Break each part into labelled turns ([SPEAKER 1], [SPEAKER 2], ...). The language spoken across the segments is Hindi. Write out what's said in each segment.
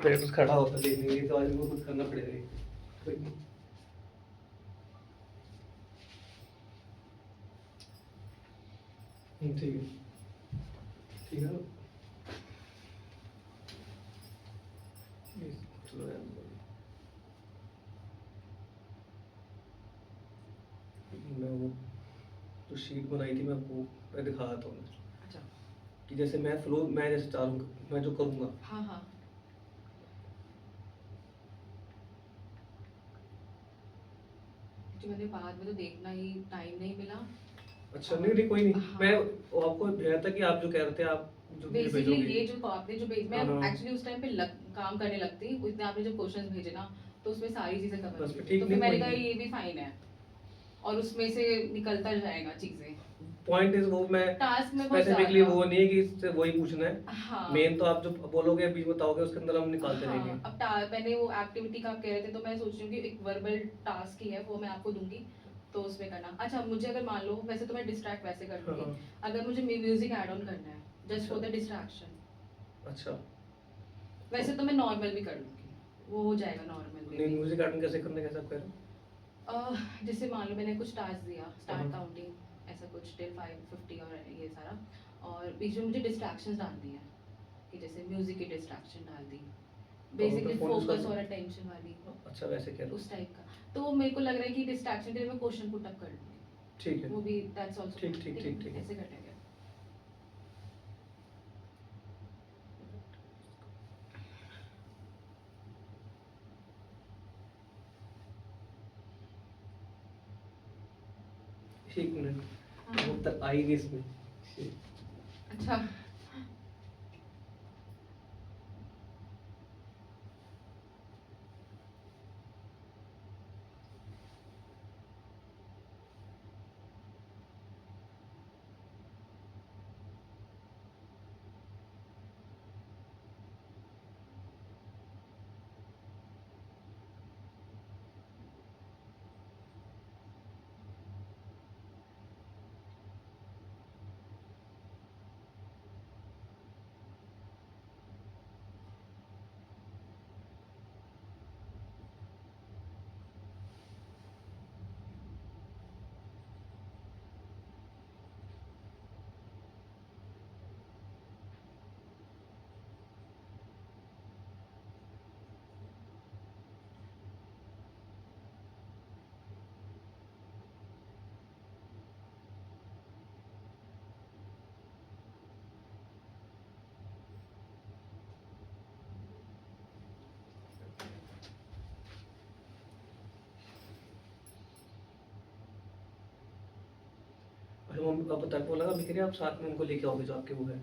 [SPEAKER 1] मेरे को खड़ा होकर देखने के लिए तो आज मेरे को कुछ करना पड़ेगा ही। कोई नहीं। ठीक है, ठीक है ना? चलो यार, मैं वो जो शीट बनाई थी मैं आपको मैं दिखा रहा था उन्हें
[SPEAKER 2] अच्छा।
[SPEAKER 1] कि जैसे मैं फ्लो मैं जैसे चाहूँगा मैं जो करूँगा।
[SPEAKER 2] हाँ हाँ। जो मैंने बाद में तो देखना ही टाइम नहीं मिला।
[SPEAKER 1] अच्छा, नहीं नहीं कोई नहीं, मैं
[SPEAKER 2] हाँ
[SPEAKER 1] वो आपको भेजा था कि आप जो कह रहे थे आप जो मुझे
[SPEAKER 2] बेसिकली
[SPEAKER 1] भेजोगे।
[SPEAKER 2] ये जो आपने जो भेज मैं
[SPEAKER 1] हाँ हाँ,
[SPEAKER 2] एक्चुअली उस टाइम पे काम करने लगती उतने आपने जो क्वेश्चंस भेजे ना तो उसमें सारी चीज़ें कवर हो
[SPEAKER 1] बस
[SPEAKER 2] गई
[SPEAKER 1] फिर
[SPEAKER 2] थी
[SPEAKER 1] ठीक,
[SPEAKER 2] तो फिर
[SPEAKER 1] नहीं
[SPEAKER 2] मैंने
[SPEAKER 1] कोई
[SPEAKER 2] कहा
[SPEAKER 1] नहीं।
[SPEAKER 2] ये भी फाइन है और उसमें से निकलता जाएगा चीज़ें।
[SPEAKER 1] पॉइंट इज वो मैं
[SPEAKER 2] टास्क में बहुत
[SPEAKER 1] स्पेसिफिकली
[SPEAKER 2] ज़्यादा।
[SPEAKER 1] वो नहीं है कि इससे वही पूछना है।
[SPEAKER 2] हाँ
[SPEAKER 1] मेन तो आप जो बोलोगे अभी बताओगे उसके अंदर हम निकालते रहेंगे।
[SPEAKER 2] हाँ अब मैंने वो एक्टिविटी का आप कह रहे थे तो मैं सोच रही हूँ कि एक वर्बल टास्क ही है वो मैं आपको दूंगी तो उसमें करना। अच्छा मुझे अगर मान लो वैसे तो मैं डिस्ट्रैक्ट वैसे कर
[SPEAKER 1] हाँ
[SPEAKER 2] लूँगी।
[SPEAKER 1] हाँ।
[SPEAKER 2] अगर मुझे म्यूजिक ऐड ऑन करना है जस्ट
[SPEAKER 1] अच्छा
[SPEAKER 2] फॉर द डिस्ट्रैक्शन
[SPEAKER 1] अच्छा।
[SPEAKER 2] वैसे तो मैं नॉर्मल भी कर लूँगी वो हो जाएगा नॉर्मल में
[SPEAKER 1] नहीं,
[SPEAKER 2] भी।
[SPEAKER 1] म्यूजिक आर्ट कैसे करना है, कैसे आप कह रहे हो?
[SPEAKER 2] जैसे मान लो मैंने कुछ टास्क दिया
[SPEAKER 1] हाँ
[SPEAKER 2] स्टार्ट
[SPEAKER 1] हाँ।
[SPEAKER 2] काउंटिंग ऐसा कुछ टिल 550 और ये सारा और बीच में मुझे डिस्ट्रैक्शंस डालनी है कि जैसे म्यूजिक की डिस्ट्रैक्शन डाल दी
[SPEAKER 1] तो हम अपना
[SPEAKER 2] बेसिकली
[SPEAKER 1] फोन यूज कर
[SPEAKER 2] फोकस और
[SPEAKER 1] सकते
[SPEAKER 2] अटेंशन वाली
[SPEAKER 1] हैं? अच्छा, वैसे कह रहे हो?
[SPEAKER 2] उस टाइप का। तो वो मेरे को लग रहा है कि डिस्ट्रैक्शन के लिए मैं क्वेश्चन पुट अप कर लूँगी
[SPEAKER 1] ठीक है,
[SPEAKER 2] वो भी दैट्स आल्सो
[SPEAKER 1] ठीक
[SPEAKER 2] फाइन
[SPEAKER 1] ठीक
[SPEAKER 2] ठीक
[SPEAKER 1] ठीक ठीक
[SPEAKER 2] है
[SPEAKER 1] है।
[SPEAKER 2] ऐसे कर लेंगे।
[SPEAKER 1] एक मिनट,
[SPEAKER 2] हाँ
[SPEAKER 1] वो
[SPEAKER 2] हाँ।
[SPEAKER 1] तक आई नहीं इसमें।
[SPEAKER 2] अच्छा
[SPEAKER 1] अरे मम्मी पापा तक बोला अभी कह रहे आप साथ में उनको लेके आओगे जो आपके वो है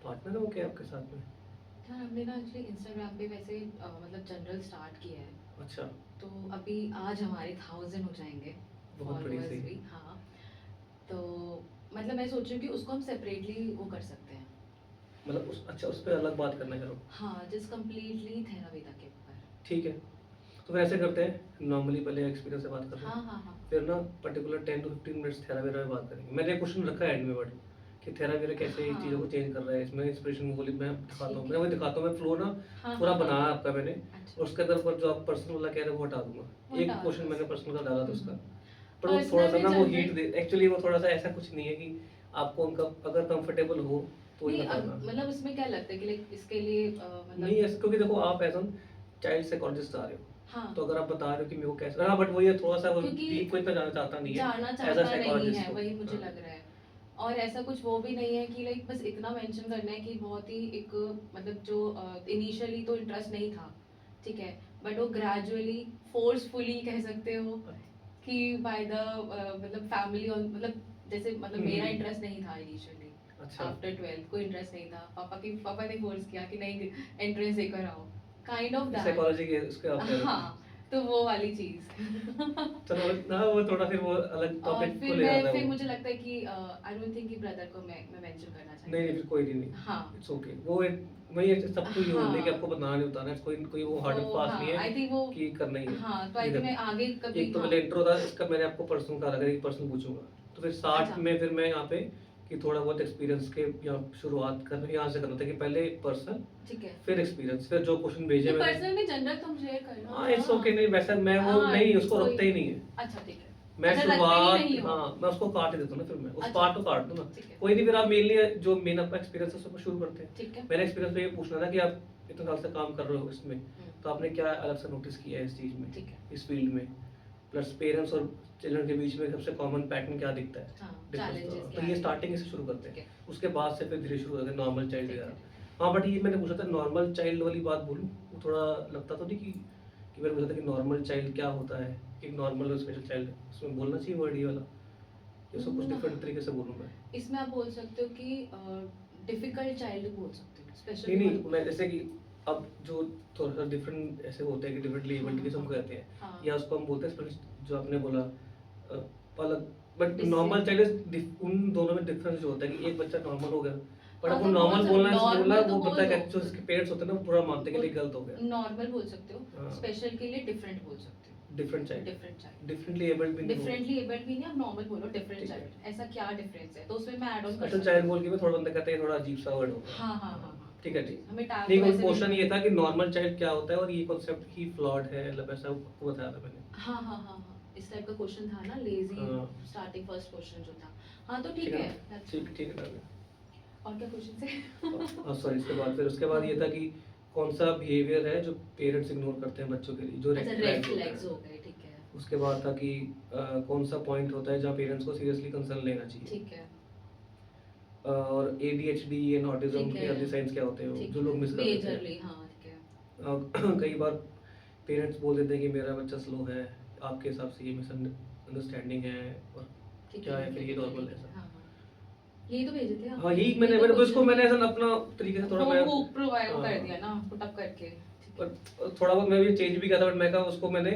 [SPEAKER 1] पार्टनर है वो क्या आपके साथ में?
[SPEAKER 2] यार हमने ना एक्चुअली इंस्टाग्राम पे वैसे मतलब जनरल स्टार्ट किया है
[SPEAKER 1] अच्छा,
[SPEAKER 2] तो अभी आज हमारे 1000 हो जाएंगे
[SPEAKER 1] बहुत बड़ी
[SPEAKER 2] फॉलोअर्स
[SPEAKER 1] सही।
[SPEAKER 2] भी। हाँ तो मतलब मैं सोच रही हूँ कि उसको हम सेपरेटली वो कर सकते हैं।
[SPEAKER 1] मतलब उस अच्छा उस पे अलग बात करना करो।
[SPEAKER 2] हाँ जस्ट कम्प्लीटली थेरावेदा के ऊपर।
[SPEAKER 1] ठीक है, तो फिर ऐसे करते हैं, नॉर्मली पहले एक्सपीरियंस से बात करते
[SPEAKER 2] हाँ
[SPEAKER 1] हैं,
[SPEAKER 2] हाँ हाँ।
[SPEAKER 1] फिर ना पर्टिकुलर 10 to 15 मिनट्स थेरावेरा में बात करेंगे। मैंने क्वेश्चन रखा है एंड में बट कि थेरावेरा कैसे इस चीज़ों को
[SPEAKER 2] हाँ
[SPEAKER 1] चेंज कर रहा है, इसमें इंस्पिरेशन वो मैं दिखाता हूँ,
[SPEAKER 2] ठीक
[SPEAKER 1] मैं
[SPEAKER 2] है।
[SPEAKER 1] वही दिखाता हूँ, मैं फ्लो ना
[SPEAKER 2] हाँ
[SPEAKER 1] पूरा
[SPEAKER 2] हाँ हाँ।
[SPEAKER 1] बनाया आपका मैंने।
[SPEAKER 2] अच्छा
[SPEAKER 1] और उसके अंदर पर जो आप पर्सनल वाला कह रहे हो वो हटा दूंगा।
[SPEAKER 2] वो
[SPEAKER 1] एक
[SPEAKER 2] हटा
[SPEAKER 1] क्वेश्चन
[SPEAKER 2] दो
[SPEAKER 1] मैंने
[SPEAKER 2] उसको।
[SPEAKER 1] पर्सनल का डाला था उसका, पर वो थोड़ा
[SPEAKER 2] पर्सनल
[SPEAKER 1] सा
[SPEAKER 2] में
[SPEAKER 1] ना वो हीट
[SPEAKER 2] जनरल
[SPEAKER 1] दे, एक्चुअली वो थोड़ा सा ऐसा कुछ नहीं है कि आपको उनका अगर कंफर्टेबल हो तो ही
[SPEAKER 2] नहीं अब
[SPEAKER 1] बताना।
[SPEAKER 2] मतलब उसमें क्या लगता है कि लाइक इसके लिए
[SPEAKER 1] नहीं
[SPEAKER 2] मतलब
[SPEAKER 1] ऐसा, क्योंकि देखो आप एज एन चाइल्ड साइकोलॉजिस्ट आ रहे हो,
[SPEAKER 2] हाँ
[SPEAKER 1] तो अगर आप बता रहे हो कि मेरे को कैसे, हाँ बट वो ये थोड़ा सा वो
[SPEAKER 2] क्योंकि
[SPEAKER 1] डीप को इतना जाना चाहता नहीं है
[SPEAKER 2] जाना
[SPEAKER 1] एज अ
[SPEAKER 2] चाहता नहीं
[SPEAKER 1] साइकोलॉजिस्ट
[SPEAKER 2] है
[SPEAKER 1] हो।
[SPEAKER 2] वही मुझे
[SPEAKER 1] हाँ
[SPEAKER 2] लग रहा है। और ऐसा कुछ वो भी नहीं है कि लाइक बस इतना मेंशन करना है कि बहुत ही एक मतलब जो इनिशियली तो इंटरेस्ट नहीं था ठीक है बट वो ग्रेजुअली फोर्सफुली कह सकते हो कि बाय द मतलब फैमिली और मतलब जैसे मतलब मेरा
[SPEAKER 1] हम्म,
[SPEAKER 2] इंटरेस्ट नहीं था इनिशियली।
[SPEAKER 1] अच्छा,
[SPEAKER 2] आफ्टर 12th कोई इंटरेस्ट नहीं था पापा ने फोर्स किया कि नहीं एंट्रेंस देकर आओ काइंड ऑफ दैट।
[SPEAKER 1] साइकोलॉजी के उसके आप कह रहे हो।
[SPEAKER 2] हाँ तो वो वाली चीज़
[SPEAKER 1] चलो ना वो थोड़ा फिर वो अलग
[SPEAKER 2] और
[SPEAKER 1] टॉपिक को ले जाता है
[SPEAKER 2] फिर
[SPEAKER 1] वो।
[SPEAKER 2] मुझे लगता है कि आई डोंट थिंक कि ब्रदर को मैं मेंशन करना
[SPEAKER 1] नहीं नहीं
[SPEAKER 2] चाहिए।
[SPEAKER 1] फिर कोई नहीं, नहीं
[SPEAKER 2] हाँ
[SPEAKER 1] इट्स ओके, वो एक वही है, सबको ये होता है कि आपको
[SPEAKER 2] हाँ
[SPEAKER 1] बताना नहीं बताना है, कोई कोई वो हार्ड एंड
[SPEAKER 2] वो
[SPEAKER 1] फास्ट
[SPEAKER 2] हाँ
[SPEAKER 1] नहीं है
[SPEAKER 2] आई थिंक वो
[SPEAKER 1] कि करना ही है।
[SPEAKER 2] हाँ तो आई
[SPEAKER 1] ये
[SPEAKER 2] थिंक मैं
[SPEAKER 1] देखो,
[SPEAKER 2] आगे कभी
[SPEAKER 1] एक तो
[SPEAKER 2] हाँ।
[SPEAKER 1] पहले इंट्रो था इसका, मैंने आपको पर्सनल का लगा, एक पर्सनल पूछूंगा, तो फिर
[SPEAKER 2] अच्छा
[SPEAKER 1] 60 में फिर मैं यहाँ पे कि थोड़ा बहुत एक्सपीरियंस के या शुरुआत करना यहाँ से करना था कि पहले पर्सनल
[SPEAKER 2] ठीक है।
[SPEAKER 1] फिर एक्सपीरियंस, फिर जो क्वेश्चन भेजे
[SPEAKER 2] नहीं,
[SPEAKER 1] मैंने।
[SPEAKER 2] पर्सनल नहीं, जनरल तुम शेयर कर लो।
[SPEAKER 1] हाँ इट्स ओके, नहीं वैसा मैं वो
[SPEAKER 2] हाँ,
[SPEAKER 1] नहीं उसको
[SPEAKER 2] कोई-
[SPEAKER 1] रखता ही नहीं है।
[SPEAKER 2] अच्छा ठीक है।
[SPEAKER 1] मैं
[SPEAKER 2] अच्छा, रखते ही
[SPEAKER 1] शुरुआत,
[SPEAKER 2] नहीं हो।
[SPEAKER 1] हाँ मैं उसको काट ही देता हूँ ना, फिर मैं उस
[SPEAKER 2] अच्छा,
[SPEAKER 1] पार्ट को काट दूँ ना।
[SPEAKER 2] ठीक है।
[SPEAKER 1] कोई नहीं, फिर आप मेनली जो मेन अपना एक्सपीरियंस है उसको शुरू करते हैं।
[SPEAKER 2] ठीक है।
[SPEAKER 1] मेरा एक्सपीरियंस तो ये पूछना था कि आप इतने साल से काम कर रहे हो इसमें,
[SPEAKER 2] हम्म,
[SPEAKER 1] तो आपने क्या अलग से नोटिस किया है इस चीज़ में,
[SPEAKER 2] ठीक है।
[SPEAKER 1] इस फील्ड में, प्लस पेरेंट्स और चिल्ड्रन के बीच में सबसे कॉमन पैटर्न क्या दिखता है,
[SPEAKER 2] हाँ,
[SPEAKER 1] difference
[SPEAKER 2] challenges
[SPEAKER 1] तो
[SPEAKER 2] क्या
[SPEAKER 1] ये
[SPEAKER 2] है।
[SPEAKER 1] स्टार्टिंग से शुरू करते
[SPEAKER 2] ठीक
[SPEAKER 1] हैं।
[SPEAKER 2] है।
[SPEAKER 1] उसके बाद से फिर धीरे शुरू होते हैं नॉर्मल चाइल्ड
[SPEAKER 2] ठीक है,
[SPEAKER 1] वगैरह। हाँ बट ये मैंने पूछा था नॉर्मल चाइल्ड वाली बात बोलूँ, वो थोड़ा लगता तो नहीं कि मैंने पूछा था कि नॉर्मल चाइल्ड क्या होता है, एक नॉर्मल और स्पेशल चाइल्ड, उसमें बोलना चाहिए वर्ड ये वाला, या सब कुछ डिफरेंट तरीके से बोलूँ मैं?
[SPEAKER 2] इसमें आप बोल सकते हो कि डिफिकल्ट चाइल्ड बोल सकते हो, स्पेशल
[SPEAKER 1] नहीं नहीं, मैं जैसे कि अब जो थोड़ा सा डिफरेंट ऐसे होते हैं कि डिफरेंटली एबल्ड किस्म को कहते हैं,
[SPEAKER 2] हाँ।
[SPEAKER 1] या उसको हम बोलते हैं special, जो आपने बोला अलग, बट
[SPEAKER 2] Distinct।
[SPEAKER 1] नॉर्मल चाइल्ड उन दोनों में डिफरेंस जो होता है कि एक बच्चा नॉर्मल हो गया, बट
[SPEAKER 2] हाँ,
[SPEAKER 1] अब वो
[SPEAKER 2] तो
[SPEAKER 1] नॉर्मल
[SPEAKER 2] बोल
[SPEAKER 1] बोलना
[SPEAKER 2] सकते-
[SPEAKER 1] बोला
[SPEAKER 2] normal तो
[SPEAKER 1] वो
[SPEAKER 2] बोल
[SPEAKER 1] बता
[SPEAKER 2] दो।
[SPEAKER 1] है जो उसके पेरेंट्स होते हैं ना वो पूरा मानते हैं कि ये गलत हो गया।
[SPEAKER 2] नॉर्मल बोल सकते हो,
[SPEAKER 1] हाँ।
[SPEAKER 2] स्पेशल के लिए डिफरेंट बोल सकते हो।
[SPEAKER 1] Different child,
[SPEAKER 2] different child,
[SPEAKER 1] differently abled भी नहीं हो।
[SPEAKER 2] डिफरेंटली एबल्ड भी नहीं, आप नॉर्मल बोलो डिफरेंट
[SPEAKER 1] ठीक है।
[SPEAKER 2] चाइल्ड, ऐसा क्या डिफरेंस है, तो उसमें मैं ऐड ऑन कर
[SPEAKER 1] स्पेशल
[SPEAKER 2] सकती
[SPEAKER 1] चाइल्ड
[SPEAKER 2] हूँ।
[SPEAKER 1] बोल के भी थोड़ा बंदा कहते हैं थोड़ा अजीब सा वर्ड होगा।
[SPEAKER 2] हाँ हाँ हाँ हाँ,
[SPEAKER 1] ठीक है ठीक।
[SPEAKER 2] हमें टैग
[SPEAKER 1] नहीं
[SPEAKER 2] तो
[SPEAKER 1] कोई
[SPEAKER 2] वैसे
[SPEAKER 1] क्वेश्चन
[SPEAKER 2] नहीं
[SPEAKER 1] ये था कि नॉर्मल चाइल्ड क्या होता है और ये कॉन्सेप्ट ही फ्लॉड है, मतलब ऐसा आपको बताया था मैंने।
[SPEAKER 2] हाँ हाँ हाँ हाँ, इस टाइप का क्वेश्चन था ना, लेजी
[SPEAKER 1] हाँ।
[SPEAKER 2] स्टार्टिंग फर्स्ट क्वेश्चन जो था। हाँ तो ठीक
[SPEAKER 1] है
[SPEAKER 2] है,
[SPEAKER 1] ना?
[SPEAKER 2] that's
[SPEAKER 1] ठीक
[SPEAKER 2] fine।
[SPEAKER 1] ठीक है डाल
[SPEAKER 2] और क्या क्वेश्चन से
[SPEAKER 1] हाँ सॉरी, इसके बाद फिर उसके बाद ये था कि कौन सा बिहेवियर है जो पेरेंट्स इग्नोर करते हैं बच्चों के लिए, जो
[SPEAKER 2] अच्छा,
[SPEAKER 1] red
[SPEAKER 2] रेड
[SPEAKER 1] flags होते
[SPEAKER 2] फ्लैग्स
[SPEAKER 1] हैं।
[SPEAKER 2] हो गए, ठीक है।
[SPEAKER 1] उसके बाद था कि कौन सा पॉइंट होता है जहाँ पेरेंट्स को सीरियसली कंसर्न लेना चाहिए,
[SPEAKER 2] ठीक है,
[SPEAKER 1] और ADHD एंड ऑटिज्म
[SPEAKER 2] ठीक
[SPEAKER 1] के
[SPEAKER 2] है।
[SPEAKER 1] अर्ली साइंस क्या होते हैं
[SPEAKER 2] ठीक
[SPEAKER 1] जो लोग
[SPEAKER 2] है,
[SPEAKER 1] मिस कर देते हैं।
[SPEAKER 2] मेजरली हाँ, ठीक है।
[SPEAKER 1] कई बार पेरेंट्स बोल देते हैं कि मेरा बच्चा स्लो है, आपके हिसाब से ये मिसअंडरस्टैंडिंग है और
[SPEAKER 2] ठीक
[SPEAKER 1] क्या है
[SPEAKER 2] ठीक
[SPEAKER 1] फिर ये
[SPEAKER 2] ठीक
[SPEAKER 1] नॉर्मल
[SPEAKER 2] ठीक
[SPEAKER 1] है
[SPEAKER 2] हाँ
[SPEAKER 1] ऐसा।
[SPEAKER 2] हाँ, यही तो भेजे थे आप।
[SPEAKER 1] हाँ यही मैंने मैंने तो इसको मैंने ऐसा अपना तरीके से थोड़ा मैं
[SPEAKER 2] हुक प्रोवाइड
[SPEAKER 1] हाँ,
[SPEAKER 2] कर दिया ना, पुट अप करके, ठीक है।
[SPEAKER 1] पर थोड़ा बहुत मैं भी चेंज भी किया था, बट मैं कहा उसको मैंने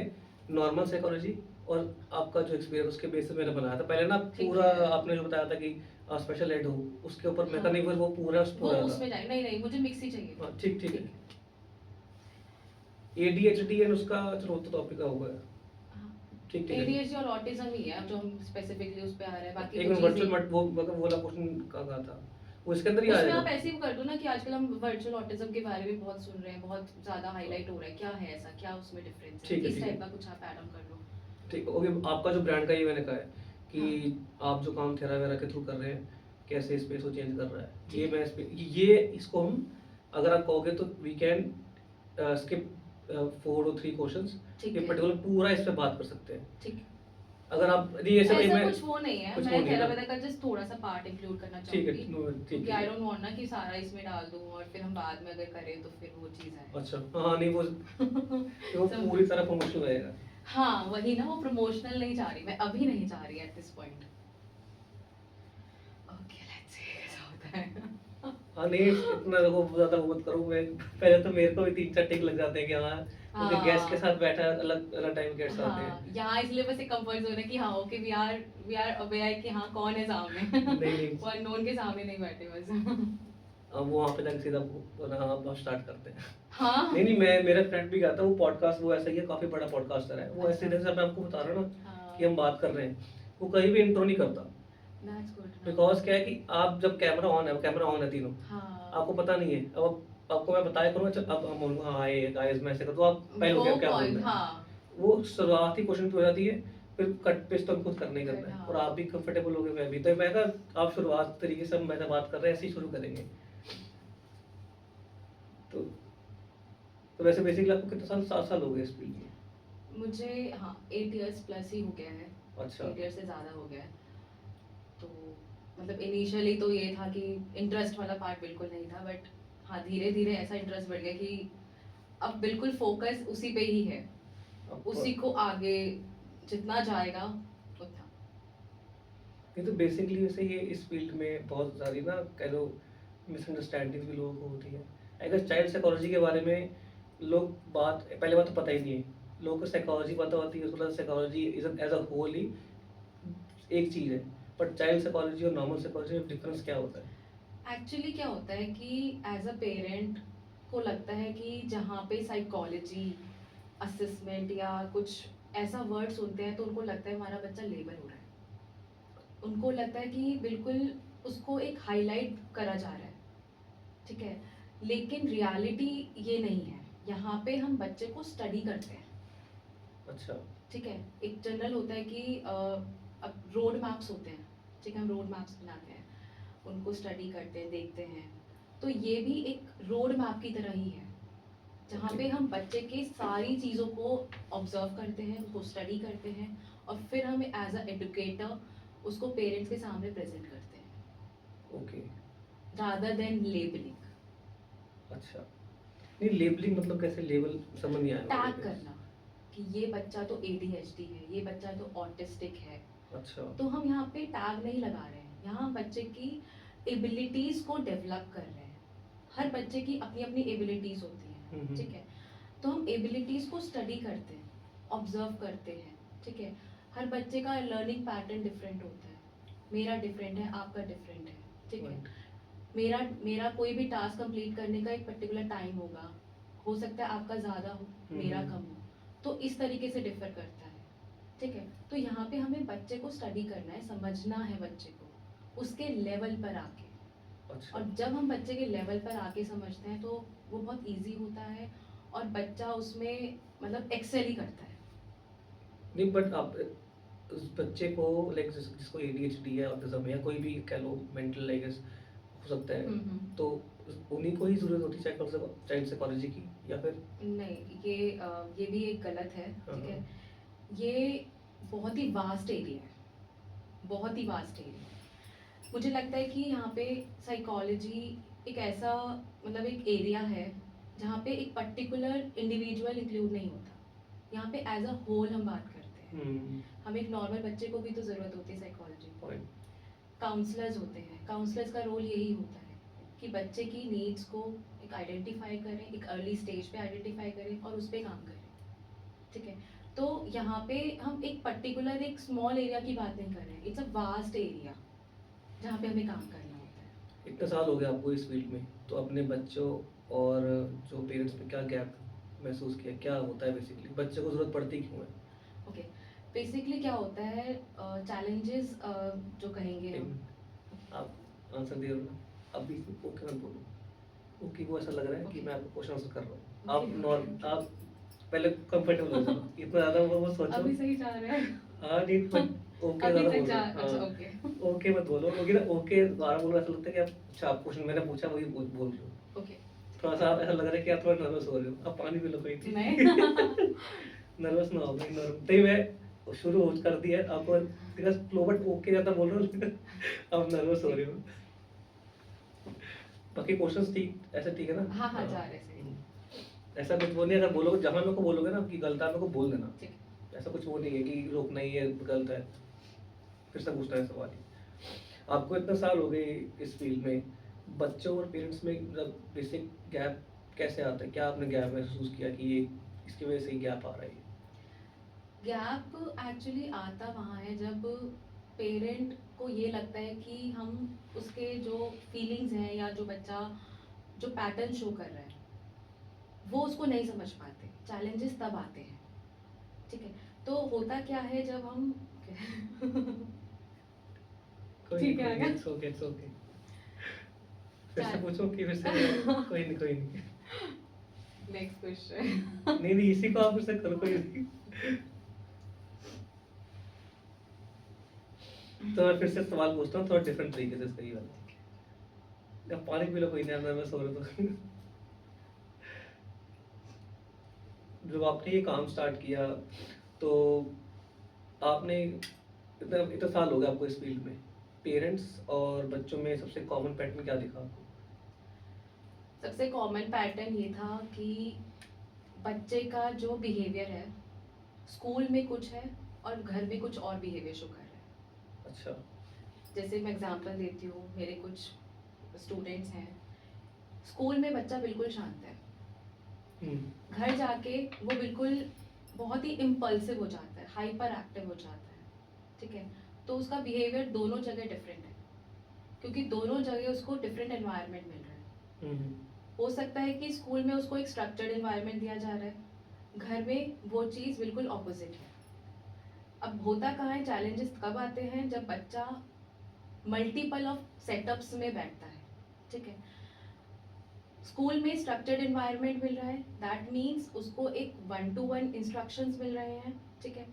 [SPEAKER 1] नॉर्मल साइकोलॉजी और आपका जो एक्सपीरियंस उसके बेस पे मैंने बनाया था। पहले ना
[SPEAKER 2] ठीक
[SPEAKER 1] पूरा
[SPEAKER 2] है।
[SPEAKER 1] आपने जो बताया था कि स्पेशल एड हो उसके ऊपर मैं
[SPEAKER 2] हाँ।
[SPEAKER 1] कहा नहीं, फिर वो पूरा
[SPEAKER 2] वो
[SPEAKER 1] पूरा
[SPEAKER 2] उसमें जाए, नहीं नहीं, मुझे मिक्स ही चाहिए।
[SPEAKER 1] हाँ ठीक ठीक है। ADHD एंड उसका चलो तो टॉपिक का होगा, ठीक ठीक है।
[SPEAKER 2] ADHD और ऑटिज्म ही है जो हम स्पेसिफिकली उस पे आ रहे हैं, बाकी
[SPEAKER 1] एक
[SPEAKER 2] तो
[SPEAKER 1] मिनट
[SPEAKER 2] चीजें-
[SPEAKER 1] वर्चुअल मत वो मतलब वो वाला क्वेश्चन का कहा था, वो इसके अंदर ही आ
[SPEAKER 2] उसमें
[SPEAKER 1] जाएगा।
[SPEAKER 2] आप ऐसे ही कर दो ना कि आजकल हम वर्चुअल ऑटिज्म के बारे में बहुत सुन रहे हैं, बहुत ज्यादा हाईलाइट हो रहा है, क्या है ऐसा, क्या उसमें डिफरेंस है,
[SPEAKER 1] ठीक है,
[SPEAKER 2] इस
[SPEAKER 1] ठीक
[SPEAKER 2] टाइप
[SPEAKER 1] है।
[SPEAKER 2] का कुछ आप ऐड ऑन कर लो।
[SPEAKER 1] ठीक ओके, आपका जो ब्रांड का ये मैंने कहा है कि
[SPEAKER 2] हाँ।
[SPEAKER 1] आप जो काम थेरा वेरा के थ्रू कर रहे हैं कैसे स्पेस को चेंज कर रहा है,
[SPEAKER 2] ठीक
[SPEAKER 1] ये
[SPEAKER 2] है।
[SPEAKER 1] मैं ये इसको हम अगर आप कहोगे तो वी कैन स्किप 4 और 3 क्वेश्चंस,
[SPEAKER 2] ठीक
[SPEAKER 1] ये
[SPEAKER 2] है।
[SPEAKER 1] पर्टिकुलर पूरा इस पे बात कर सकते हैं।
[SPEAKER 2] ठीक है,
[SPEAKER 1] अगर आप नहीं ऐसा
[SPEAKER 2] ऐसा
[SPEAKER 1] मैं
[SPEAKER 2] कुछ वो नहीं है,
[SPEAKER 1] कुछ वो
[SPEAKER 2] मैं
[SPEAKER 1] नहीं है ना।
[SPEAKER 2] थेरापेदा का जस्ट थोड़ा सा पार्ट इंक्लूड करना
[SPEAKER 1] ठीक है,
[SPEAKER 2] चाहूंगी,
[SPEAKER 1] ठीक
[SPEAKER 2] क्योंकि
[SPEAKER 1] है।
[SPEAKER 2] आई डोंट वांट ना कि सारा इसमें डाल दूं और फिर हम बाद में अगर करें तो फिर वो चीज आए।
[SPEAKER 1] अच्छा हाँ नहीं वो
[SPEAKER 2] समझ-
[SPEAKER 1] पूरी तरह प्रमोशन रहेगा।
[SPEAKER 2] हाँ वही ना, वो प्रमोशनल नहीं चाह रही मैं, अभी नहीं चाह रही at this point. Okay let's see कैसा होता है।
[SPEAKER 1] हाँ नहीं इतना देखो ज्यादा वो मत करो, मैं पहले तो मेरे को भी 3-4 टिक लग जाते हैं कि हाँ क्योंकि गेस्ट के साथ बैठा है, अलग अलग टाइम गेस्ट आते हैं।
[SPEAKER 2] हाँ, यहाँ इसलिए बस एक कंफर्ट जोन है कि हाँ ओके वी आर अवेयर कि हाँ कौन है सामने।
[SPEAKER 1] नहीं।
[SPEAKER 2] वो अननोन के सामने नहीं बैठे बस।
[SPEAKER 1] अब वो वहाँ पे जाके सीधा हाँ स्टार्ट करते हैं।
[SPEAKER 2] हाँ
[SPEAKER 1] नहीं नहीं, मैं मेरा फ्रेंड भी गाता है वो पॉडकास्ट, वो ऐसा ही है, काफी बड़ा पॉडकास्टर है वो, ऐसे
[SPEAKER 2] अच्छा।
[SPEAKER 1] जैसे मैं आपको बता रहा हूँ ना
[SPEAKER 2] हाँ।
[SPEAKER 1] कि हम बात कर रहे हैं, वो कहीं भी इंट्रो नहीं करता,
[SPEAKER 2] That's good.
[SPEAKER 1] बिकॉज क्या है कि आप जब कैमरा ऑन है तीनों,
[SPEAKER 2] हाँ।
[SPEAKER 1] आपको पता नहीं है, अब आपको मैं बताया करूँगा चल अब हम बोलूँगा हाँ ये गाइस मैं ऐसे कर, तो आप पहले
[SPEAKER 2] वो
[SPEAKER 1] क्या बोल
[SPEAKER 2] point,
[SPEAKER 1] रहे हैं,
[SPEAKER 2] हाँ।
[SPEAKER 1] वो शुरुआती क्वेश्चन पे हो जाती है, फिर कट पेस्ट तो हम खुद करना ही करना है,
[SPEAKER 2] हाँ।
[SPEAKER 1] और आप भी कंफर्टेबल हो गए, मैं भी, तो मैं कहा आप शुरुआत तरीके से हम मैं बात कर रहे हैं ऐसे ही शुरू करेंगे। तो वैसे बेसिकली आपको कितने साल 7 साल हो गए इस फील्ड में?
[SPEAKER 2] मुझे हाँ 8 years प्लस ही हो गया है।
[SPEAKER 1] अच्छा।
[SPEAKER 2] 8 years से ज़्यादा हो गया है। तो मतलब इनिशियली तो ये था कि इंटरेस्ट वाला पार्ट बिल्कुल नहीं था, बट हाँ धीरे धीरे ऐसा इंटरेस्ट बढ़ गया कि अब बिल्कुल फोकस उसी पे ही है, उसी को आगे जितना जाएगा उतना।
[SPEAKER 1] नहीं तो बेसिकली वैसे ये इस फील्ड में बहुत सारी ना कह लो मिसअंडरस्टैंडिंग भी लोगों को होती है। अगर चाइल्ड साइकोलॉजी के बारे में लोग पहले बात तो पता ही नहीं है, लोगों को साइकोलॉजी पता होती है, उसके बाद psychology is as a whole ही एक चीज़ है, बट चाइल्ड साइकोलॉजी और नॉर्मल साइकोलॉजी में डिफरेंस क्या होता है?
[SPEAKER 2] एक्चुअली क्या होता है कि एज अ पेरेंट को लगता है कि जहाँ पे साइकोलॉजी असेसमेंट या कुछ ऐसा वर्ड सुनते हैं तो उनको लगता है हमारा बच्चा लेबल हो रहा है, उनको लगता है कि बिल्कुल उसको एक हाईलाइट करा जा रहा है, ठीक है, लेकिन रियलिटी ये नहीं है। यहाँ पे हम बच्चे को स्टडी करते हैं,
[SPEAKER 1] अच्छा।
[SPEAKER 2] ठीक है। एक जनरल होता है कि अब रोड मैप्स होते हैं, ठीक है, हम रोड मैप्स बनाते हैं, उनको स्टडी करते हैं, देखते हैं। तो ये भी एक रोड मैप की तरह ही है, जहाँ
[SPEAKER 1] Okay.
[SPEAKER 2] पे हम बच्चे के सारी चीज़ों को ऑब्जर्व करते हैं, उसको स्टडी करते हैं, और फिर हम एज अ एडुकेटर उसको पेरेंट्स के सामने प्रेजेंट करते हैं,
[SPEAKER 1] ओके।
[SPEAKER 2] Rather than labelling.
[SPEAKER 1] अच्छा। नहीं, लेबलिंग मतलब कैसे? लेबल समझ नहीं आया मुझे।
[SPEAKER 2] टैग करना कि ये बच्चा तो ADHD है, ये बच्चा तो ऑटिस्टिक है।
[SPEAKER 1] अच्छा।
[SPEAKER 2] तो हम यहाँ पे टैग नहीं लगा रहे हैं, यहाँ हम बच्चे की एबिलिटीज को डेवलप कर रहे हैं। हर बच्चे की अपनी अपनी एबिलिटीज होती हैं, ठीक है। तो हम एबिलिटीज को स्टडी करते हैं, ऑब्जर्व करते हैं, ठीक है। हर बच्चे का लर्निंग पैटर्न डिफरेंट होता है, मेरा डिफरेंट है, आपका डिफरेंट है, ठीक है। मेरा मेरा कोई भी टास्क कंप्लीट करने का एक पर्टिकुलर टाइम होगा, हो सकता है आपका ज़्यादा हो, मेरा कम हो, तो इस तरीके से डिफर करता है, ठीक है। तो यहाँ पे हमें बच्चे को स्टडी करना है, समझना है बच्चे को उसके लेवल पर आके।
[SPEAKER 1] अच्छा।
[SPEAKER 2] और जब हम बच्चे के लेवल पर आके समझते हैं तो वो बहुत इजी होता है, और बच्चा उसमें मतलब एक्सेल ही करता है।
[SPEAKER 1] नहीं, बट आप उस बच्चे को लाइक जिसको ADHD है, ऑटिज्म है, या कोई भी कह लो मेंटल आई गेस हो सकता है, तो उन्हीं को ही ज़रूरत होती है चाइल्ड साइकोलॉजी की, या फिर?
[SPEAKER 2] नहीं, ये भी एक गलत है,
[SPEAKER 1] हाँ,
[SPEAKER 2] ठीक है।
[SPEAKER 1] हाँ।
[SPEAKER 2] ये बहुत ही वास्ट एरिया है, बहुत ही वास्ट एरिया है। मुझे लगता है कि यहाँ पे साइकोलॉजी एक ऐसा मतलब एक एरिया है जहाँ पे एक पर्टिकुलर इंडिविजुअल इंक्लूड नहीं होता। यहाँ पे एज अ होल हम बात करते हैं। हम एक नॉर्मल बच्चे को भी तो ज़रूरत होती है साइकोलॉजी।
[SPEAKER 1] पॉइंट।
[SPEAKER 2] काउंसलर्स होते हैं, काउंसलर्स का रोल यही होता है कि बच्चे की नीड्स को एक आइडेंटिफाई करें, एक अर्ली स्टेज पे आइडेंटिफाई करें और उस पर काम करें, ठीक है। तो यहाँ पे हम एक पर्टिकुलर एक स्मॉल एरिया की बात नहीं कर रहे हैं, इट्स अ वास्ट एरिया जहाँ पे हमें काम करना होता है।
[SPEAKER 1] इतने साल हो गए आपको इस फील्ड में, तो अपने बच्चों और जो पेरेंट्स में क्या गैप महसूस किया? क्या होता है बेसिकली, बच्चे को ज़रूरत पड़ती क्यों है?
[SPEAKER 2] ओके, बेसिकली क्या होता है, चैलेंजेस जो कहेंगे
[SPEAKER 1] एक
[SPEAKER 2] हम।
[SPEAKER 1] मिनट, आप आंसर दे रहे हो ना, अब बीच में ओके मत बोलो। ओके को ऐसा लग रहा है कि
[SPEAKER 2] Okay.
[SPEAKER 1] मैं आपको क्वेश्चन आंसर कर रहा हूँ।
[SPEAKER 2] Okay,
[SPEAKER 1] आप
[SPEAKER 2] okay,
[SPEAKER 1] नॉर्म
[SPEAKER 2] okay.
[SPEAKER 1] आप पहले कंफर्टेबल हो जाओ, इतना ज़्यादा वो सोचो।
[SPEAKER 2] अभी सही जा रहा है।
[SPEAKER 1] हाँ नहीं, बट ओके
[SPEAKER 2] अभी
[SPEAKER 1] ज़्यादा
[SPEAKER 2] तक
[SPEAKER 1] बोल
[SPEAKER 2] जा,
[SPEAKER 1] रहे हो।
[SPEAKER 2] अच्छा
[SPEAKER 1] हाँ,
[SPEAKER 2] ओके।
[SPEAKER 1] ओके मत बोलो, क्योंकि ना ओके दोबारा बोलो ऐसा लगता है कि आप, अच्छा आप क्वेश्चन मैंने पूछा वही बोल रहे हो।
[SPEAKER 2] ओके।
[SPEAKER 1] थोड़ा सा आप ऐसा लग रहा है कि आप थोड़ा नर्वस हो रहे हो। आप पानी पी लो कोई
[SPEAKER 2] नहीं।
[SPEAKER 1] नर्वस ना हो भाई, नर्व तभी मैं शुरू हो कर दिया है आपको, बिकॉज़ फ्लो बट ओके ज़्यादा बोल रहे हो आप नर्वस हो रहे हो। बाकी क्वेश्चंस ठीक, ऐसे ठीक है ना?
[SPEAKER 2] हाँ हाँ, जा रहे सही।
[SPEAKER 1] ऐसा कुछ वो नहीं है, अगर बोलोगे जहाँ मेरे को बोलोगे ना कि गलत है, मेरे को बोल देना।
[SPEAKER 2] ठीक है।
[SPEAKER 1] ऐसा कुछ वो नहीं है कि रोकना ही है, गलत है, फिर से पूछना है सवाल ही। आपको इतने साल हो गए इस फील्ड में, बच्चों और पेरेंट्स में मतलब बेसिक गैप कैसे आता है? क्या आपने गैप महसूस किया कि ये इसकी वजह से ही गैप आ रहा है?
[SPEAKER 2] गैप एक्चुअली आता वहाँ है जब पेरेंट को ये लगता है कि हम उसके जो फीलिंग्स हैं या जो बच्चा जो पैटर्न शो कर रहा है वो उसको नहीं समझ पाते। चैलेंजेस तब आते हैं, ठीक है। तो होता क्या है जब हम ठीक है, आगे?
[SPEAKER 1] It's okay, it's okay. फिर से
[SPEAKER 2] चल।
[SPEAKER 1] पूछो कि फिर से कोई नहीं, कोई नहीं।
[SPEAKER 2] Next question.
[SPEAKER 1] नहीं, नहीं, इसी को आप फिर से करो, कोई नहीं। तो मैं फिर से सवाल पूछता हूँ थोड़ा डिफरेंट तरीके से, इसका ये वाला। अब पानी पी लो, कोई नहीं, नर्वस हो रहे तो। जब आपने ये काम स्टार्ट किया, तो आपने इतना इतना साल हो गया आपको इस फील्ड में, पेरेंट्स और बच्चों में सबसे कॉमन पैटर्न क्या दिखा आपको?
[SPEAKER 2] सबसे कॉमन पैटर्न ये था कि बच्चे का जो बिहेवियर है स्कूल में कुछ है और घर में कुछ और बिहेवियर शो कर रहा है।
[SPEAKER 1] अच्छा।
[SPEAKER 2] जैसे मैं एग्जांपल देती हूँ, मेरे कुछ स्टूडेंट्स हैं, स्कूल में बच्चा बिल्कुल शांत है, घर जाके वो बिल्कुल बहुत ही इम्पल्सिव हो जाता है, हाइपर एक्टिव हो जाता है, ठीक है। तो उसका बिहेवियर दोनों जगह डिफरेंट है, क्योंकि दोनों जगह उसको डिफरेंट एनवायरनमेंट मिल रहा है। हो सकता है कि स्कूल में उसको एक स्ट्रक्चर्ड एनवायरनमेंट दिया जा रहा है, घर में वो चीज़ बिल्कुल ऑपोजिट है। अब होता कहाँ है, चैलेंजेस कब आते हैं जब बच्चा मल्टीपल ऑफ सेटअप्स में बैठता है, ठीक है। स्कूल में स्ट्रक्चर्ड एनवायरनमेंट मिल रहा है, दैट मीन्स उसको एक 1-to-1 इंस्ट्रक्शंस मिल रहे हैं, ठीक है।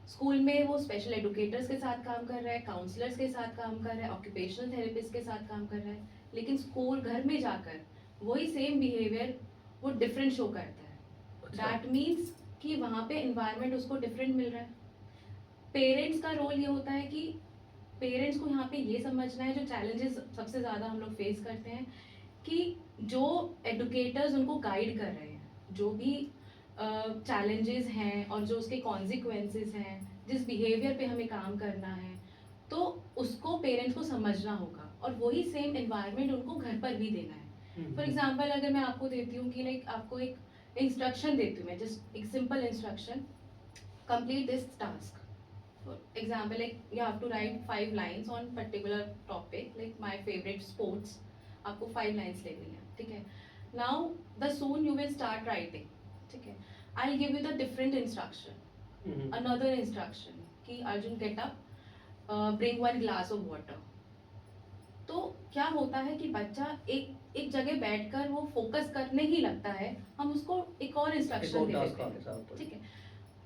[SPEAKER 2] स्कूल में वो स्पेशल एडुकेटर्स के साथ काम कर रहा है, काउंसलर्स के साथ काम कर रहा है, ऑक्यूपेशनल थेरेपिस्ट के साथ काम कर रहा है, लेकिन स्कूल घर में जाकर वही सेम बिहेवियर वो डिफरेंट शो करता है।
[SPEAKER 1] अच्छा।
[SPEAKER 2] दैट मीन्स कि वहाँ पे एनवायरनमेंट उसको डिफरेंट मिल रहा है। पेरेंट्स का रोल ये होता है कि पेरेंट्स को यहाँ पे ये समझना है, जो चैलेंजेस सबसे ज़्यादा हम लोग फेस करते हैं, कि जो एडुकेटर्स उनको गाइड कर रहे हैं, जो भी चैलेंजेस हैं और जो उसके कॉन्सिक्वेंसेस हैं, जिस बिहेवियर पे हमें काम करना है, तो उसको पेरेंट्स को समझना होगा और वही सेम एनवायरनमेंट उनको घर पर भी देना है। फॉर एग्जाम्पल अगर मैं आपको देती हूँ कि लाइक आपको एक इंस्ट्रक्शन देती हूँ, मैं जस्ट एक simple instruction, complete this task. For example, like you have to write 5 lines on particular topic, like my favorite sports. आपको 5 lines लेनी है, ठीक है। Now the soon you will start writing, ठीक है। I'll give you the different instruction, another instruction कि Arjun get up, bring 1 glass of water. तो क्या होता है कि बच्चा एक जगह बैठकर वो फोकस करने ही लगता है, हम उसको एक और इंस्ट्रक्शन दे देते हैं, ठीक है।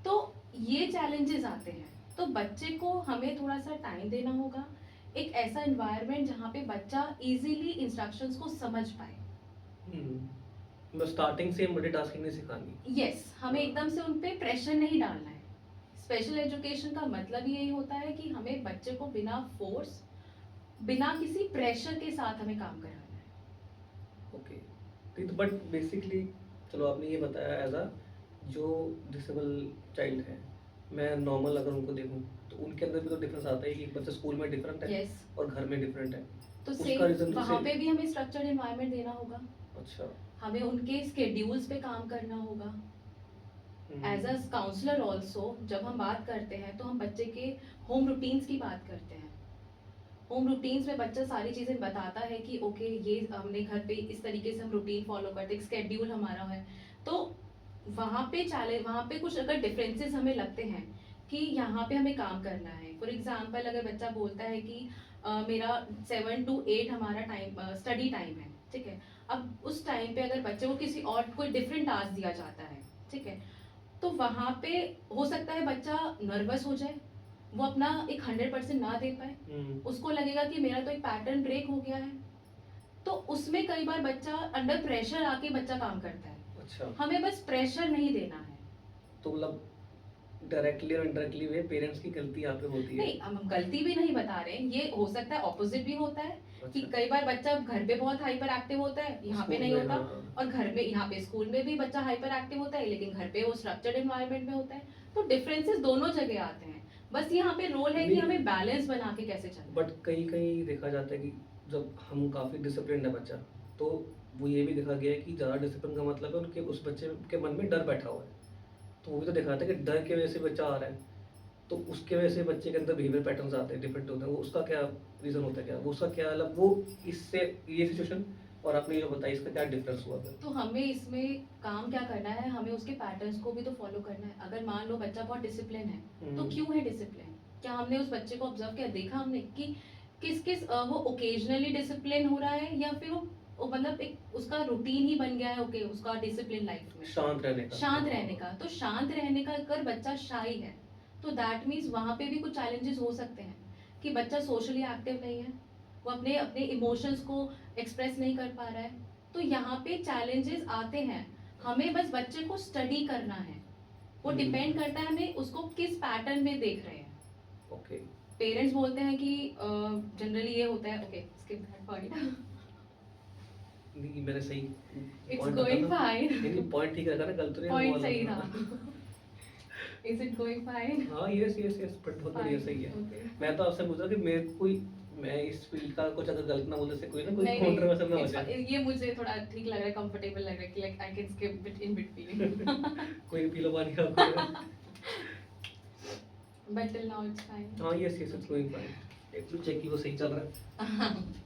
[SPEAKER 2] तो ये चैलेंजेस आते हैं, तो बच्चे को हमें थोड़ा सा टाइम देना होगा, एक ऐसा एनवायरनमेंट जहाँ पे बच्चा इजीली इंस्ट्रक्शंस को समझ पाए।
[SPEAKER 1] बस स्टार्टिंग से मल्टीटास्किंग नहीं सिखानी।
[SPEAKER 2] यस, हमें एकदम से उन पे प्रेशर नहीं डालना है। स्पेशल एजुकेशन का मतलब यही होता है कि हमें बच्चे को बिना फोर्स, बिना किसी प्रेशर के साथ हमें काम कराना है।
[SPEAKER 1] ओके, तो बट बेसिकली चलो आपने ये बताया एज अ जो डिसेबल चाइल्ड है, मैं नॉर्मल अगर उनको देखूं तो उनके अंदर भी तो डिफरेंस आता है कि एक बच्चा स्कूल में डिफरेंट है
[SPEAKER 2] यस,
[SPEAKER 1] और घर में डिफरेंट है।
[SPEAKER 2] तो
[SPEAKER 1] उसका
[SPEAKER 2] सेम
[SPEAKER 1] रीजन तो
[SPEAKER 2] वहाँ
[SPEAKER 1] सेम।
[SPEAKER 2] पे भी हमें स्ट्रक्चर्ड एनवायरनमेंट देना होगा,
[SPEAKER 1] अच्छा।
[SPEAKER 2] हमें उनके स्केड्यूल्स पे काम करना होगा। एज अ काउंसलर ऑल्सो जब हम बात करते हैं तो हम बच्चे के होम रूटीन्स की बात करते हैं। होम रूटीन्स में बच्चा सारी चीज़ें बताता है कि ओके ये हमने घर पे इस तरीके से हम रूटीन फॉलो करते हैं, स्केड्यूल हमारा है। तो वहाँ पे कुछ अगर डिफरेंसेस हमें लगते हैं कि यहाँ पे हमें काम करना है। फॉर एग्जांपल अगर बच्चा बोलता है कि मेरा 7 to 8 हमारा टाइम स्टडी टाइम है, ठीक है। अब उस टाइम पे अगर बच्चे को किसी और कोई डिफरेंट टास्क दिया जाता है, ठीक है, तो वहाँ पे हो सकता है बच्चा नर्वस हो जाए, वो अपना एक 100% ना दे पाए, उसको लगेगा कि मेरा तो एक पैटर्न ब्रेक हो गया है। तो उसमें कई बार बच्चा अंडर प्रेशर आके बच्चा काम करता है।
[SPEAKER 1] अच्छा।
[SPEAKER 2] हमें बस प्रेशर नहीं देना है।
[SPEAKER 1] तो मतलब डायरेक्टली और इनडायरेक्टली वे पेरेंट्स की गलती यहाँ पे होती है।
[SPEAKER 2] नहीं, हम गलती भी नहीं बता रहे हैं, ये हो सकता है ऑपोजिट भी होता है कि
[SPEAKER 1] अच्छा।
[SPEAKER 2] कई बार बच्चा घर पे बहुत हाइपर एक्टिव होता है, यहाँ पे
[SPEAKER 1] स्कूल
[SPEAKER 2] नहीं
[SPEAKER 1] में,
[SPEAKER 2] होता,
[SPEAKER 1] हाँ।
[SPEAKER 2] और घर में यहाँ पे स्कूल में भी बच्चा हाइपर एक्टिव होता है, लेकिन घर पे वो स्ट्रक्चर्ड एनवायरनमेंट में होता है। तो डिफरेंसेस दोनों जगह आते हैं, बस यहाँ पे रोल है कि
[SPEAKER 1] नहीं।
[SPEAKER 2] हमें बैलेंस बना के कैसे चलना।
[SPEAKER 1] बट कहीं कहीं देखा जाता है कि जब हम काफ़ी डिसिप्लिन है बच्चा, तो वो ये भी देखा गया है कि ज़्यादा डिसिप्लिन का मतलब है उनके उस बच्चे के मन में डर बैठा हुआ है। तो वो भी तो देखा जाता है कि डर की वजह से बच्चा आ रहा है, तो उसके वजह से बच्चे के अंदर बिहेवियर पैटर्न्स आते हैं, डिफरेंट होते हैं। वो उसका क्या रीज़न होता है, क्या वो उसका क्या मतलब वो इससे ये सिचुएशन और आपने ये बताया इसका क्या डिफरेंस हुआ फिर?
[SPEAKER 2] तो हमें इसमें काम क्या करना है, हमें उसके पैटर्न्स को भी तो फॉलो करना है। अगर मान लो बच्चा बहुत डिसिप्लिन है, तो क्यों है डिसिप्लिन? क्या हमने उस बच्चे को ऑब्जर्व किया, देखा हमने कि किस किस वो ओकेजनली डिसिप्लिन हो रहा है, या फिर वो मतलब एक उसका रूटीन ही बन गया है, ओके उसका डिसिप्लिन लाइफ में
[SPEAKER 1] शांत रहने का।
[SPEAKER 2] शांत रहने का। तो शांत रहने का अगर बच्चा शाई है, तो दैट मीन्स वहाँ पे भी कुछ चैलेंजेस हो सकते हैं कि बच्चा सोशली एक्टिव नहीं है, वो अपने अपने इमोशंस को एक्सप्रेस नहीं कर पा रहा है। तो यहाँ पे चैलेंजेस आते हैं, हमें बस बच्चे को स्टडी करना है। वो डिपेंड करता है हमें उसको किस पैटर्न में देख रहे हैं।
[SPEAKER 1] ओके।
[SPEAKER 2] पेरेंट्स बोलते हैं कि जनरली ये होता है, ओके स्किप दैट पॉइंट।
[SPEAKER 1] नहीं मैंने सही
[SPEAKER 2] इट्स
[SPEAKER 1] point
[SPEAKER 2] गोइंग
[SPEAKER 1] रखा ना।
[SPEAKER 2] फाइन।
[SPEAKER 1] नहीं पॉइंट ठीक रखा ना, गलत तो नहीं
[SPEAKER 2] पॉइंट
[SPEAKER 1] हुआ
[SPEAKER 2] सही
[SPEAKER 1] वाला।
[SPEAKER 2] था। Is it going fine?
[SPEAKER 1] हाँ यस यस यस, बट बहुत बढ़िया, सही है।
[SPEAKER 2] Okay.
[SPEAKER 1] मैं तो आपसे पूछ रहा कि मेरे कोई मैं इस फील्ड का कुछ अगर गलत ना बोलने से कोई ना कोई
[SPEAKER 2] नहीं
[SPEAKER 1] कंट्रोवर्सी ना हो
[SPEAKER 2] it's
[SPEAKER 1] जाए।
[SPEAKER 2] fine. ये मुझे थोड़ा ठीक लग रहा है, कंफर्टेबल लग रहा है कि like I can skip bit in between.
[SPEAKER 1] कोई पी लो पानी आपको।
[SPEAKER 2] But till now it's fine.
[SPEAKER 1] हाँ yes yes, it's going fine. एक तो चेक की वो सही चल रहा है।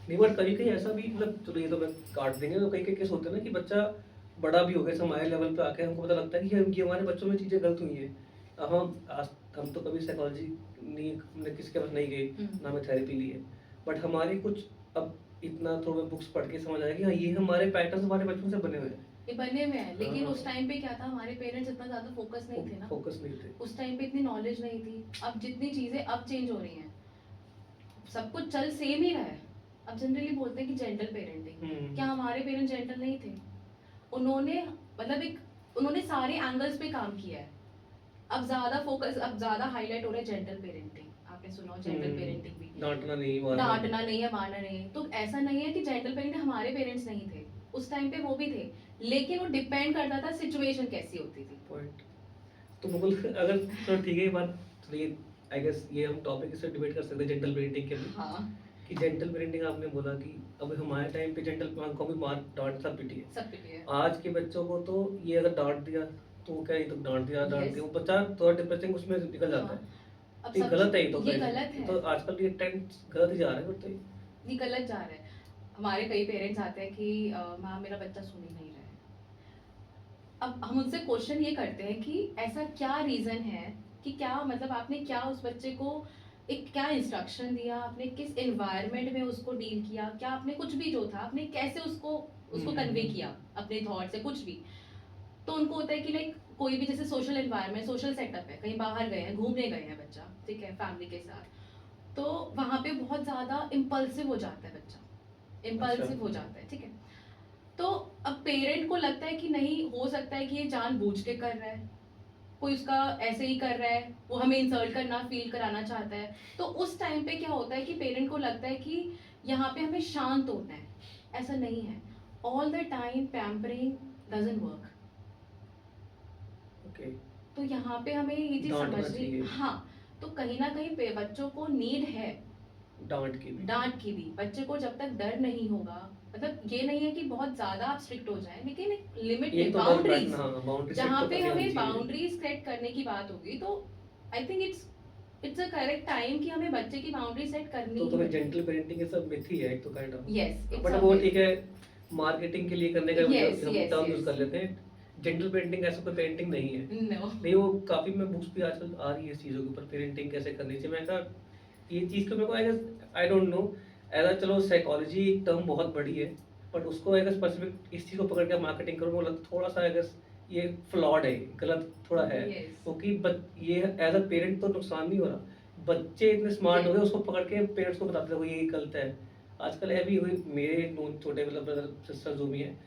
[SPEAKER 1] नहीं, बट कहीं-कहीं ऐसा भी मतलब चलो ये तो मैं काट देंगे, तो कई-कई केस होते हैं ना कि बच्चा बड़ा भी हो गया, जैसे हमारे लेवल पे आके हमको पता लगता है कि ये हमारे बच्चों में चीज़ें गलत हुई हैं। अब हम तो कभी साइकोलॉजी नहीं, हमने किसी के पास नहीं गए, ना हमें थेरेपी ली है। बट हमारी कुछ अब इतना थोड़ा बुक्स पढ़ के समझ आया कि हाँ, ये हमारे पैटर्न्स हमारे बचपन से बने हुए हैं।
[SPEAKER 2] ये बनने में है, लेकिन
[SPEAKER 1] हाँ,
[SPEAKER 2] उस टाइम पे क्या था, हमारे पेरेंट्स इतना ज़्यादा फोकस नहीं थे ना।
[SPEAKER 1] फोकस नहीं थे।
[SPEAKER 2] उस टाइम पे इतनी नॉलेज नहीं थी। अब जितनी चीज़ें अब चेंज हो रही हैं, सब कुछ चल सेम ही रहा है। अब जनरली बोलते हैं कि जेंटल पेरेंटिंग, क्या हमारे पेरेंट्स जेंटल नहीं थे? उन्होंने मतलब एक उन्होंने सारे एंगल्स पे काम किया है। अब ज़्यादा हाईलाइट हो रहा है जेंटल पेरेंटिंग। आपने सुना हो जेंटल पेरेंटिंग भी।
[SPEAKER 1] डाँटना नहीं, मारना नहीं।
[SPEAKER 2] डाँटना नहीं है, मारना नहीं है। तो ऐसा नहीं है कि जेंटल पेरेंटिंग हमारे पेरेंट्स नहीं थे। उस टाइम पे वो भी थे। लेकिन वो डिपेंड करता था सिचुएशन कैसी होती थी।
[SPEAKER 1] पॉइंट। तो मुकुल, अगर चलो ठीक है, ये बात तो ये आई गेस ये हम टॉपिक इससे डिबेट कर सकते हैं जेंटल पेरेंटिंग के भी।
[SPEAKER 2] हाँ,
[SPEAKER 1] कि जेंटल पेरेंटिंग आपने बोला कि अब हमारे टाइम पे जेंटल को भी मार डाँट सब पिटी है।
[SPEAKER 2] सब पिटी है।
[SPEAKER 1] आज के बच्चों को तो ये अगर डाँट दिया तो वो क्या, ये तो डाँट दिया,
[SPEAKER 2] यस।
[SPEAKER 1] वो बच्चा थोड़ा डिप्रेसिंग उसमें निकल जाता
[SPEAKER 2] हाँ,
[SPEAKER 1] है।
[SPEAKER 2] अब
[SPEAKER 1] तो ये
[SPEAKER 2] सब
[SPEAKER 1] गलत है, ये तो
[SPEAKER 2] ये
[SPEAKER 1] कहीं से
[SPEAKER 2] गलत
[SPEAKER 1] ये
[SPEAKER 2] है।
[SPEAKER 1] तो आजकल ये ट्रेंड गलत ही जा रहा है फिर तो ये।
[SPEAKER 2] ये गलत जा रहा है। हमारे कई पेरेंट्स आते हैं कि मैम मेरा बच्चा सुन ही नहीं रहा है। अब हम उनसे क्वेश्चन ये करते हैं कि ऐसा क्या रीज़न है, कि क्या मतलब आपने क्या उस बच्चे को एक क्या इंस्ट्रक्शन दिया, आपने किस एनवायरनमेंट में उसको डील किया, क्या आपने कुछ भी जो था आपने कैसे उसको उसको कन्वे किया अपने थॉट से कुछ भी। तो उनको होता है कि लाइक कोई भी जैसे सोशल एनवायरनमेंट, सोशल सेटअप है, कहीं बाहर गए हैं, घूमने गए हैं बच्चा, ठीक है, फैमिली के साथ, तो वहाँ पे बहुत ज़्यादा इम्पल्सिव हो जाता है बच्चा,
[SPEAKER 1] अच्छा।
[SPEAKER 2] इम्पल्सिव हो जाता है, ठीक है। तो अब पेरेंट को लगता है कि नहीं, हो सकता है कि ये जानबूझ के कर रहा है, कोई उसका ऐसे ही कर रहा है, वो हमें इंसल्ट करना फील कराना चाहता है। तो उस टाइम पे क्या होता है कि पेरेंट को लगता है कि यहाँ पे हमें शांत होना है। ऐसा नहीं है। All the time pampering doesn't work.
[SPEAKER 1] Okay.
[SPEAKER 2] तो यहाँ पे हमें ये चीज़
[SPEAKER 1] डाँटना
[SPEAKER 2] समझनी,
[SPEAKER 1] चाहिए,
[SPEAKER 2] हाँ, तो कहीं ना कहीं बच्चों को नीड है
[SPEAKER 1] डाँट की भी।
[SPEAKER 2] डांट की भी। बच्चे को जब तक डर नहीं होगा, मतलब ये नहीं है कि बहुत ज्यादा आप स्ट्रिक्ट हो जाए, लेकिन एक लिमिट
[SPEAKER 1] ये
[SPEAKER 2] में
[SPEAKER 1] तो डर
[SPEAKER 2] बाउंड्रीज,
[SPEAKER 1] बैठना, हाँ, बाउंड्री सेट
[SPEAKER 2] जहाँ
[SPEAKER 1] तो
[SPEAKER 2] पे
[SPEAKER 1] करनी आनी
[SPEAKER 2] हमें
[SPEAKER 1] चाहिए।
[SPEAKER 2] बाउंड्रीज सेट करने की बात होगी, तो I think it's a correct time कि हमें बच्चे की बाउंड्री सेट करनी
[SPEAKER 1] तो
[SPEAKER 2] ही
[SPEAKER 1] तुम्हें
[SPEAKER 2] होगी।
[SPEAKER 1] जेंटल पेरेंटिंग ये सब मिथ ही है एक तो kind of.
[SPEAKER 2] Yes, it's
[SPEAKER 1] but
[SPEAKER 2] a
[SPEAKER 1] वो
[SPEAKER 2] मिथ।
[SPEAKER 1] ठीक है, मार्केटिंग के लिए करने का
[SPEAKER 2] यस,
[SPEAKER 1] हम
[SPEAKER 2] यस,
[SPEAKER 1] टर्म यूज
[SPEAKER 2] यस।
[SPEAKER 1] कर लेते हैं। जेंटल पेरेंटिंग ऐसा कोई पेरेंटिंग नहीं है।
[SPEAKER 2] नो।
[SPEAKER 1] नहीं, वो काफ़ी में बुक्स भी आजकल आ रही है इस चीज़ों के ऊपर, पेरेंटिंग कैसे करनी चाहिए। मैं कहा ये चीज़ को मेरे को I guess I don't know, ऐसा चलो साइकोलॉजी एक टर्म बहुत बड़ी है, बट उसको आई गेस स्पेसिफिक इस चीज़ को पकड़ के मार्केटिंग करो, मुझे लगता है थोड़ा सा आई गेस ये फ्लॉड है, गलत थोड़ा है।
[SPEAKER 2] यस।
[SPEAKER 1] क्योंकि ये एज अ पेरेंट तो नुकसान नहीं हो रहा, बच्चे इतने स्मार्ट हो गए उसको पकड़ के पेरेंट्स को बताते हो ये गलत है। आजकल है भी हुई, मेरे नोन छोटे मतलब ब्रदर सिस्टर जो भी हैं,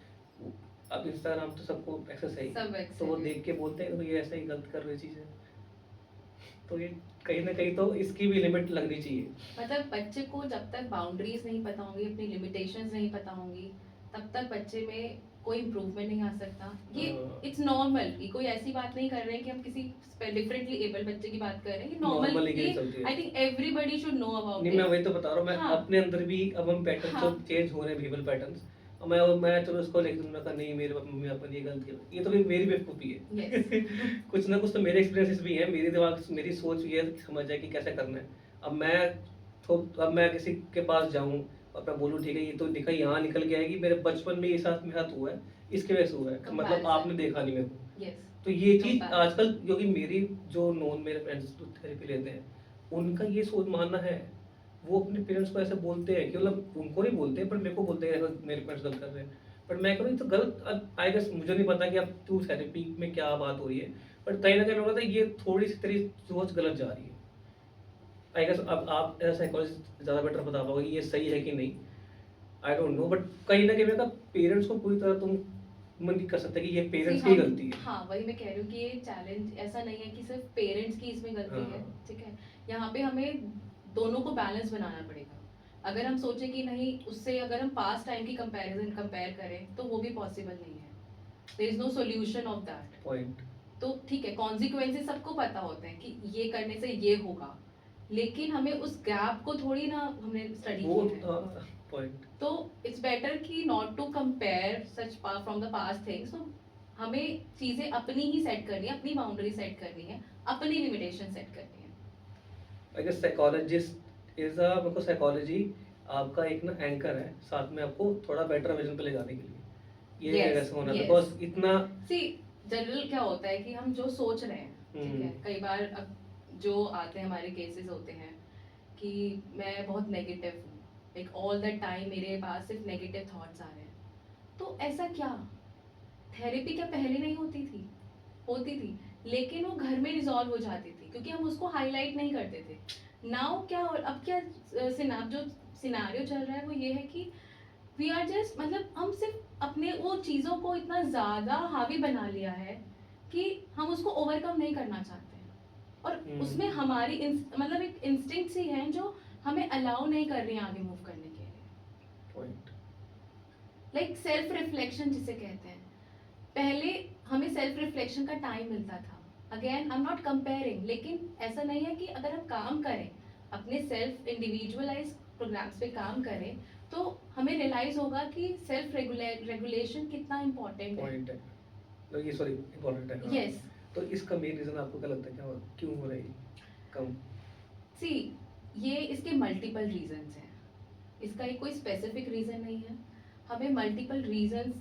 [SPEAKER 1] अब इंस्टाग्राम तो सबको एक्सेस है ही,
[SPEAKER 2] सब
[SPEAKER 1] तो वो
[SPEAKER 2] एक्सेस।
[SPEAKER 1] देख के बोलते हैं तो ये ऐसा ही गलत कर रही चीज़ है। तो ये कहीं ना कहीं तो इसकी भी लिमिट लगनी चाहिए।
[SPEAKER 2] मतलब बच्चे को जब तक बाउंड्रीज नहीं पता होंगी, अपनी लिमिटेशंस नहीं पता होंगी, तब तक बच्चे में कोई इम्प्रूवमेंट नहीं आ सकता। ये इट्स नॉर्मल, ये कोई ऐसी बात नहीं कर रहे हैं कि हम किसी डिफरेंटली एबल बच्चे की बात कर रहे हैं, ये नॉर्मल,
[SPEAKER 1] नॉर्मल
[SPEAKER 2] ये
[SPEAKER 1] ही चलती है।
[SPEAKER 2] I think everybody should know about
[SPEAKER 1] नहीं, मैं
[SPEAKER 2] इट।
[SPEAKER 1] वही तो बता रहा हूँ, मैं
[SPEAKER 2] हाँ।
[SPEAKER 1] अपने अंदर भी अब हम पैटर्न
[SPEAKER 2] हाँ।
[SPEAKER 1] जो चेंज हो रहे हैं, बिहेवियर पैटर्न्स, और मैं चलो इसको लेकर मैं कहा नहीं मेरे मम्मी पापा ने ये गलत किया, ये तो फिर मेरी बेवकूफ़ी है।
[SPEAKER 2] Yes.
[SPEAKER 1] कुछ ना कुछ तो मेरे एक्सपीरियंसेस भी हैं, मेरी दिमाग मेरी सोच ये है कि समझ जाए कि कैसे करना है। अब मैं किसी के पास जाऊँ और मैं बोलूँ ठीक है ये तो दिखा यहाँ निकल गया है कि मेरे बचपन में ये साथ मेरे साथ हुआ है, इसकी वजह से हुआ है, मतलब
[SPEAKER 2] Comparison.
[SPEAKER 1] आपने देखा नहीं मेरे को।
[SPEAKER 2] Yes.
[SPEAKER 1] तो ये चीज़
[SPEAKER 2] Comparison.
[SPEAKER 1] आजकल क्योंकि मेरी जो नॉन मेरे फ्रेंड्स जो थेरेपी लेते हैं, उनका ये सोच मानना है, वो अपने पेरेंट्स को ऐसे बोलते हैं कि मतलब उनको नहीं बोलते पर मेरे को बोलते हैं ऐसा मेरे पेरेंट्स गलत कर रहे हैं। बट मैं कहूँ ये तो गलत, आई गेस मुझे नहीं पता कि अब तू थेरेपी में क्या बात हो रही है, बट कहीं ना कहीं लोग ये थोड़ी सी तेरी सोच गलत जा रही है। आई गेस अब आप एज साइकोलॉजिस्ट ज़्यादा बेटर बता पाओगे ये सही है कि नहीं, आई डोंट नो, बट कहीं ना कहीं मेरा पेरेंट्स को पूरी तरह तुम मन नहीं कर सकते कि ये पेरेंट्स की
[SPEAKER 2] हम,
[SPEAKER 1] गलती है।
[SPEAKER 2] हाँ, वही मैं कह रही हूँ कि ये चैलेंज ऐसा नहीं है कि सिर्फ पेरेंट्स की इसमें गलती है,
[SPEAKER 1] हाँ।
[SPEAKER 2] ठीक है। यहाँ पे हमें दोनों को बैलेंस बनाना पड़ेगा। अगर हम सोचें कि नहीं, उससे अगर हम पास्ट टाइम की कंपेयर करें तो वो भी पॉसिबल नहीं है। There is no solution of that.
[SPEAKER 1] Point.
[SPEAKER 2] तो ठीक है, कॉन्सिक्वेंसेस सबको पता होते हैं कि ये करने से ये होगा, लेकिन हमें उस गैप को थोड़ी ना हमने स्टडी
[SPEAKER 1] वो
[SPEAKER 2] किया है।
[SPEAKER 1] पॉइंट।
[SPEAKER 2] तो इट्स बेटर कि not to compare such from the past things. तो हमें चीज़ें अपनी ही सेट करनी है, अपनी बाउंड्री सेट करनी है, अपनी लिमिटेशन सेट करनी है।
[SPEAKER 1] I guess psychologist is a, मेरे को साइकोलॉजी आपका एक ना एंकर है, साथ में आपको थोड़ा बेटर विज़न पे ले जाने के लिए। ये
[SPEAKER 2] यस,
[SPEAKER 1] ऐसा होना
[SPEAKER 2] यस।
[SPEAKER 1] बिकॉज़ इतना
[SPEAKER 2] सी जनरल क्या होता है कि हम जो सोच रहे हैं, ठीक है,
[SPEAKER 1] हुँ,
[SPEAKER 2] कई बार अब जो आते हैं हमारे केसेस होते हैं कि मैं बहुत नेगेटिव हूँ, लाइक ऑल द टाइम मेरे पास सिर्फ नेगेटिव थॉट्स आ रहे हैं। तो ऐसा क्या, थेरेपी क्या पहले नहीं होती थी? होती थी, लेकिन वो घर में रिजॉल्व हो जाती थी क्योंकि हम उसको हाईलाइट नहीं करते थे। नाउ क्या अब क्या जो सिनारियो चल रहा है वो ये है कि वी आर जस्ट, मतलब हम सिर्फ अपने वो चीज़ों को इतना ज़्यादा हावी बना लिया है कि हम उसको ओवरकम नहीं करना चाहते हैं, और उसमें
[SPEAKER 1] हुँ,
[SPEAKER 2] हमारी मतलब एक इंस्टिंक्ट्स ही हैं जो हमें अलाउ नहीं कर रही हैं आगे मूव करने के लिए।
[SPEAKER 1] पॉइंट।
[SPEAKER 2] लाइक सेल्फ रिफ्लेक्शन जिसे कहते हैं, पहले हमें सेल्फ रिफ्लेक्शन का टाइम मिलता था। Again I am not comparing, लेकिन ऐसा नहीं है कि अगर हम काम करें अपने सेल्फ इंडिविजुअलाइज प्रोग्राम्स पे काम करें तो हमें रियलाइज होगा कि सेल्फ रेगुलेशन कितना इम्पोर्टेंट है।
[SPEAKER 1] पॉइंट है। तो ये सॉरी इम्पोर्टेंट है, हाँ।
[SPEAKER 2] यस।
[SPEAKER 1] तो इसका मेन रीज़न आपको क्या लगता है, क्या क्यों हो रहा है ये कम?
[SPEAKER 2] सी, ये इसके मल्टीपल रीजंस हैं, इसका एक कोई स्पेसिफिक रीज़न नहीं है। हमें मल्टीपल रीजंस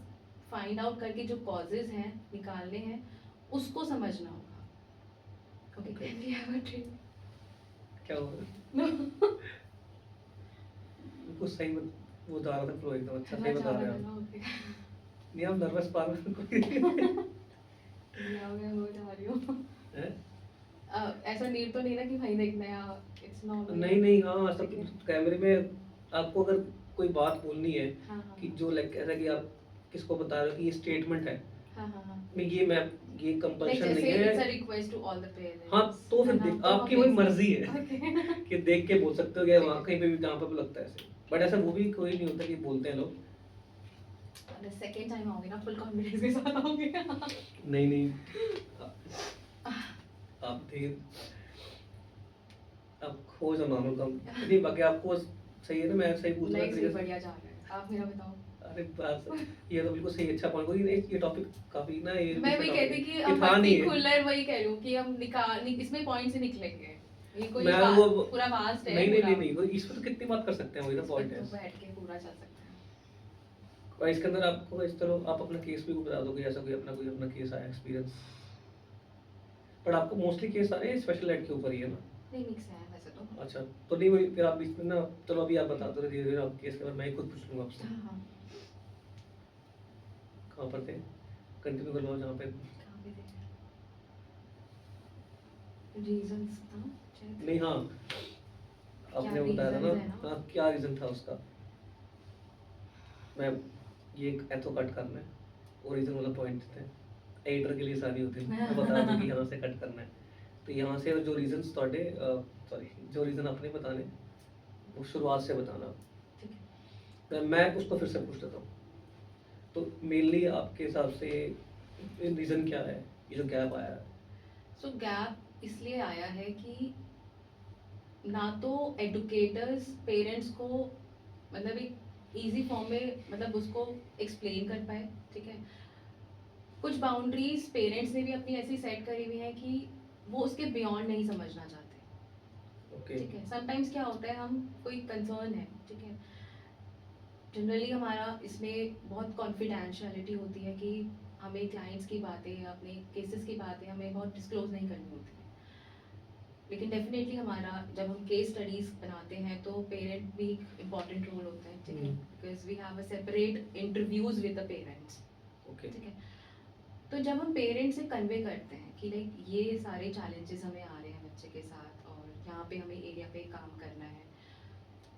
[SPEAKER 2] फाइंड आउट करके जो कॉजेज हैं निकालने हैं, उसको समझना होगा। Okay,
[SPEAKER 1] okay,
[SPEAKER 2] can we have a drink?
[SPEAKER 1] क्या हो रहा है? बिल्कुल सही वो बता रहा था फ्लो एकदम अच्छा सही बता रहे हैं आप।
[SPEAKER 2] ओके।
[SPEAKER 1] नहीं आप नर्वस पागल कोई
[SPEAKER 2] या मैं हो जा रही हूँ।
[SPEAKER 1] हैं?
[SPEAKER 2] ऐसा नीड तो नहीं ना कि भाई देखना या इट्स नॉर्मल।
[SPEAKER 1] नहीं, नहीं, हाँ, सब
[SPEAKER 2] ठीक है।
[SPEAKER 1] कैमरे में आपको अगर कोई बात बोलनी है
[SPEAKER 2] हाँ, हाँ,
[SPEAKER 1] कि
[SPEAKER 2] हाँ।
[SPEAKER 1] जो लाइक ऐसा कि आप किसको बता रहे हो कि ये स्टेटमेंट है,
[SPEAKER 2] हाँ, हाँ, हाँ।
[SPEAKER 1] नहीं ये
[SPEAKER 2] लाइक
[SPEAKER 1] कंपल्शन नहीं
[SPEAKER 2] जैसे इट्स अ
[SPEAKER 1] है।
[SPEAKER 2] रिक्वेस्ट टू ऑल द
[SPEAKER 1] हाँ,
[SPEAKER 2] पेरेंट्स,
[SPEAKER 1] तो
[SPEAKER 2] है
[SPEAKER 1] फिर
[SPEAKER 2] ना? तो
[SPEAKER 1] आपकी
[SPEAKER 2] हम
[SPEAKER 1] वही
[SPEAKER 2] एक
[SPEAKER 1] मर्ज़ी है
[SPEAKER 2] ओके।
[SPEAKER 1] कि देख के बोल सकते हो या
[SPEAKER 2] ठीक
[SPEAKER 1] वहाँ
[SPEAKER 2] है।
[SPEAKER 1] कहीं पे भी जहाँ पे भी लगता है ऐसे। बट ऐसा वो भी कोई नहीं होता कि बोलते हैं लोग।
[SPEAKER 2] द सेकंड टाइम आओगे ना फुल कॉन्फिडेंस के साथ आओगे।
[SPEAKER 1] नहीं, नहीं, आप धीर आप खो जाओ नॉर्मल कम नहीं बाकी आपको सही है ना, मैं सही पूछ रहा
[SPEAKER 2] लाइक
[SPEAKER 1] तरीके
[SPEAKER 2] सही
[SPEAKER 1] से।
[SPEAKER 2] बढ़िया जा रहा है, आप मेरा बताओ।
[SPEAKER 1] अरे बस ये तो बिल्कुल सही अच्छा पॉइंट ये टॉपिक काफ़ी ना ये
[SPEAKER 2] मैं
[SPEAKER 1] दूसरा
[SPEAKER 2] वही
[SPEAKER 1] टॉपिक
[SPEAKER 2] कहती
[SPEAKER 1] है।
[SPEAKER 2] कि
[SPEAKER 1] ये
[SPEAKER 2] हम
[SPEAKER 1] था नहीं
[SPEAKER 2] मट्टी
[SPEAKER 1] है।
[SPEAKER 2] खुल्लर, वही कह रही हूँ कि हम इसमें पॉइंट से निकलेंगे। ये कोई
[SPEAKER 1] मैं वो
[SPEAKER 2] पूरा वास्ट है
[SPEAKER 1] नहीं, नहीं,
[SPEAKER 2] पूरा,
[SPEAKER 1] नहीं, नहीं, वो इस पे तो कितनी बात कर सकते हैं, वही ना
[SPEAKER 2] इस पे
[SPEAKER 1] पॉइंट
[SPEAKER 2] तो
[SPEAKER 1] है।
[SPEAKER 2] बैठ के पूरा चल सकता है।
[SPEAKER 1] और इसके अंदर आपको इस तरह आप अपना केस भी बता दो कि ऐसा कोई अपना केस आया एक्सपीरियंस। बट आपको मोस्टली केस आ रहे हैं स्पेशल एड के ऊपर ही है ना?
[SPEAKER 2] नहीं, मिक्स है वैसे तो।
[SPEAKER 1] अच्छा, तो नहीं वही फिर आप बीच में ना चलो अभी आप बता दो धीरे-धीरे आप केस के बाद मैं ही खुद पूछ लूँगा आपसे।
[SPEAKER 2] हाँ, हाँ।
[SPEAKER 1] कहाँ पर थे? कंटिन्यू कर लो जहाँ पे
[SPEAKER 2] कहाँ पे थे? रीजंस था शायद।
[SPEAKER 1] नहीं हाँ, आपने बताया था ना
[SPEAKER 2] reasons है ना?
[SPEAKER 1] हाँ, क्या रीज़न था उसका? मैं ये ऐथो कट करना है, ओरिजिन वाला पॉइंट थे। एडिटर के लिए सारी होती है, मैं बता दूँ कि यहाँ से कट करना है। तो यहाँ से जो रीज़न्स ਤੁਹਾਡੇ सॉरी जो रीज़न आपने बताने वो शुरुआत से बताना।
[SPEAKER 2] ठीक है।
[SPEAKER 1] मैं उसको फिर से पूछ लेता हूँ। तो मेनली आपके हिसाब से रीज़न क्या है? ये जो गैप आया है?
[SPEAKER 2] सो गैप इसलिए आया है कि ना तो एडुकेटर्स पेरेंट्स को मतलब एक इजी फॉर्म में मतलब उसको एक्सप्लेन कर पाए, ठीक है। कुछ बाउंड्रीज पेरेंट्स ने भी अपनी ऐसी सेट करी हुई हैं कि वो उसके बियॉन्ड नहीं समझना चाहते,
[SPEAKER 1] ओके।
[SPEAKER 2] ठीक है। समटाइम्स क्या होता है, हम कोई कंसर्न है, ठीक है, जनरली हमारा इसमें बहुत कॉन्फिडेंशियलिटी होती है कि हमें क्लाइंट्स की बातें अपने केसेस की बातें हमें बहुत डिस्क्लोज नहीं करनी होती है। लेकिन डेफिनेटली हमारा जब हम केस स्टडीज बनाते हैं तो पेरेंट भी एक इम्पॉर्टेंट रोल होता है, ठीक है, because we have a separate interviews with the parents,
[SPEAKER 1] okay.
[SPEAKER 2] ठीक है। तो जब हम पेरेंट्स से कन्वे करते हैं कि लाइक ये सारे चैलेंजेस हमें आ रहे हैं बच्चे के साथ और यहाँ पे हमें एरिया पे काम करना है,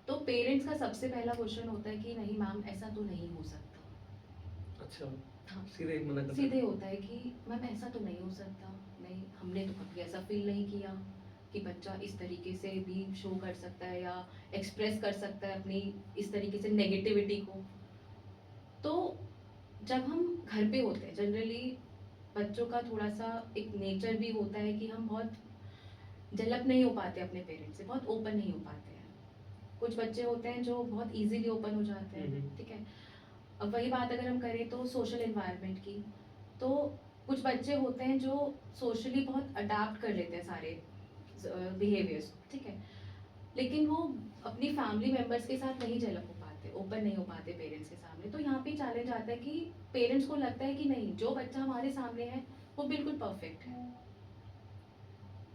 [SPEAKER 2] तो पेरेंट्स का सबसे पहला क्वेश्चन होता है कि नहीं मैम ऐसा तो नहीं हो सकता।
[SPEAKER 1] अच्छा,
[SPEAKER 2] हाँ,
[SPEAKER 1] सीधे मना कर
[SPEAKER 2] सीधे होता है कि मैम ऐसा तो नहीं हो सकता, नहीं हमने तो कभी ऐसा फील नहीं किया कि बच्चा इस तरीके से भी शो कर सकता है या एक्सप्रेस कर सकता है अपनी इस तरीके से नेगेटिविटी को। तो जब हम घर पे होते हैं जनरली बच्चों का थोड़ा सा एक नेचर भी होता है कि हम बहुत डेवलप नहीं हो पाते अपने पेरेंट्स से, बहुत ओपन नहीं हो पाते हैं। कुछ बच्चे होते हैं जो बहुत इजीली ओपन हो जाते हैं, ठीक है। अब वही बात अगर हम करें तो सोशल एनवायरनमेंट की, तो कुछ बच्चे होते हैं जो सोशली बहुत अडाप्ट कर लेते हैं सारे बिहेवियर्स को, ठीक है। लेकिन वो अपनी फैमिली मेंबर्स के साथ नहीं झलक हो पाते, ओपन नहीं हो पाते पेरेंट्स के सामने। तो यहाँ पे चैलेंज आता है कि पेरेंट्स को लगता है कि नहीं, जो बच्चा हमारे सामने है वो बिल्कुल परफेक्ट है,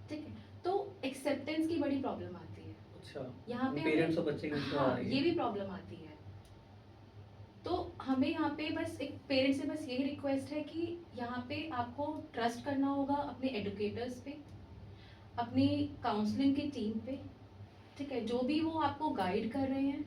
[SPEAKER 2] ठीक है। तो एक्सेप्टेंस की बड़ी प्रॉब्लम आती है
[SPEAKER 1] अच्छा,
[SPEAKER 2] यहाँ पे।
[SPEAKER 1] पेरेंट्स और बच्चे के बीच में आ
[SPEAKER 2] हाँ,
[SPEAKER 1] रही
[SPEAKER 2] ये
[SPEAKER 1] है।
[SPEAKER 2] भी प्रॉब्लम आती है। तो हमें यहाँ पे बस एक पेरेंट्स से बस यही रिक्वेस्ट है कि यहाँ पे आपको ट्रस्ट करना होगा अपने एडुकेटर्स पे, अपनी काउंसलिंग की टीम पे, ठीक है। जो भी वो आपको गाइड कर रहे हैं,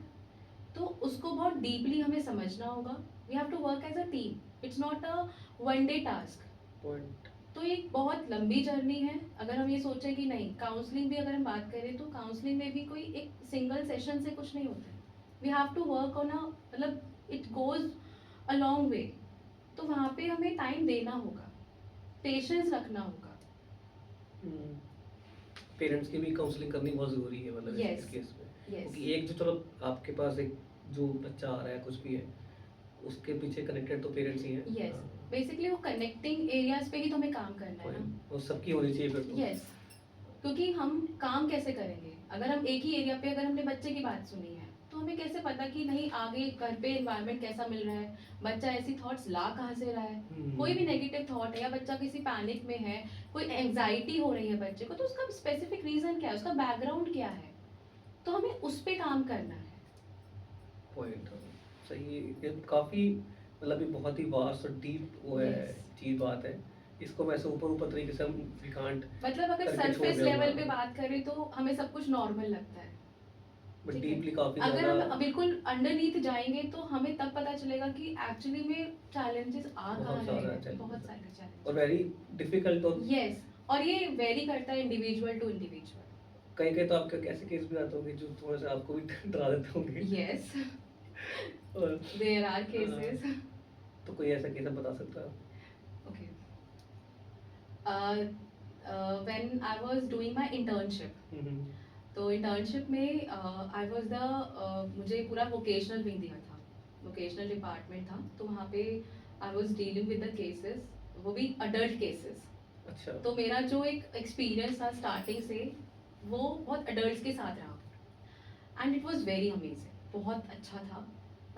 [SPEAKER 2] तो उसको बहुत डीपली हमें समझना होगा। We have to work as a team, it's not a one day task.
[SPEAKER 1] Point.
[SPEAKER 2] तो एक बहुत लंबी जर्नी है। अगर हम ये सोचें कि नहीं, काउंसलिंग भी अगर हम बात करें तो काउंसलिंग में भी कोई एक सिंगल सेशन से कुछ नहीं होता है। We have to work on a, मतलब it goes a long way. तो वहाँ पे हमें टाइम देना होगा, पेशेंस रखना होगा।
[SPEAKER 1] पेरेंट्स की भी काउंसलिंग करनी बहुत ज़रूरी है, मतलब इस
[SPEAKER 2] यस,
[SPEAKER 1] केस में।
[SPEAKER 2] यस,
[SPEAKER 1] क्योंकि एक जो, चलो आपके पास एक जो बच्चा आ रहा है कुछ भी है, उसके पीछे कनेक्टेड तो पेरेंट्स ही हैं।
[SPEAKER 2] यस।
[SPEAKER 1] हाँ,
[SPEAKER 2] बेसिकली वो कनेक्टिंग एरियाज पे ही तो हमें काम करना है ना।
[SPEAKER 1] point। वो सबकी होनी चाहिए फिर तो।
[SPEAKER 2] यस, क्योंकि हम काम कैसे करेंगे अगर हम एक ही एरिया पे, अगर हमने बच्चे की बात सुनी है तो हमें कैसे पता कि नहीं आगे घर पे एनवायरनमेंट कैसा मिल रहा है, बच्चा ऐसी थॉट्स ला कहाँ से रहा है। कोई भी नेगेटिव थॉट है या बच्चा किसी पैनिक में है, कोई एंजाइटी हो रही है बच्चे को, तो उसका स्पेसिफिक रीजन क्या है, उसका बैकग्राउंड क्या है, तो हमें उस पे काम करना है।
[SPEAKER 1] पॉइंट। सही है। ये काफ़ी, मतलब ये बहुत ही वास्ट और डीप वो है,
[SPEAKER 2] Yes.
[SPEAKER 1] चीज बात है। इसको मैं ऐसे ऊपर ऊपर तरीके से हम वी कांट
[SPEAKER 2] मतलब अगर
[SPEAKER 1] करके छोड़
[SPEAKER 2] सरफेस
[SPEAKER 1] देना।
[SPEAKER 2] लेवल पे बात करें तो हमें सब कुछ नॉर्मल लगता है,
[SPEAKER 1] बट
[SPEAKER 2] ठीक है।
[SPEAKER 1] डीपली काफ़ी
[SPEAKER 2] अगर
[SPEAKER 1] ज़्यादा
[SPEAKER 2] हम बिल्कुल अंडरनीथ जाएंगे तो हमें तब पता चलेगा कि एक्चुअली में चैलेंजेस आ कहाँ
[SPEAKER 1] बहुत
[SPEAKER 2] रहे
[SPEAKER 1] सारा
[SPEAKER 2] हैं,
[SPEAKER 1] चैलेंज
[SPEAKER 2] बहुत
[SPEAKER 1] है
[SPEAKER 2] सारे
[SPEAKER 1] और
[SPEAKER 2] चैलेंजेस।
[SPEAKER 1] Very difficult. और
[SPEAKER 2] यस, और ये वेरी करता है इंडिविजुअल टू इंडिविजुअल।
[SPEAKER 1] कहीं कहीं तो आपके ऐसे केस भी आते होंगे जो थोड़ा सा आपको भी डरा देते होंगे।
[SPEAKER 2] यस,
[SPEAKER 1] और
[SPEAKER 2] देयर आर
[SPEAKER 1] हाँ,
[SPEAKER 2] केसेस।
[SPEAKER 1] तो कोई ऐसा केस आप बता सकता है?
[SPEAKER 2] Okay, when I was doing my internship, तो इंटर्नशिप में आई वाज द, मुझे पूरा वोकेशनल विंग दिया था, वोकेशनल डिपार्टमेंट था। तो वहाँ पे I was dealing with the cases, वो भी अडल्ट केसेस।
[SPEAKER 1] अच्छा।
[SPEAKER 2] तो मेरा जो एक एक्सपीरियंस था स्टार्टिंग से, वो बहुत अडल्ट्स के साथ रहा and it was very amazing, बहुत अच्छा था।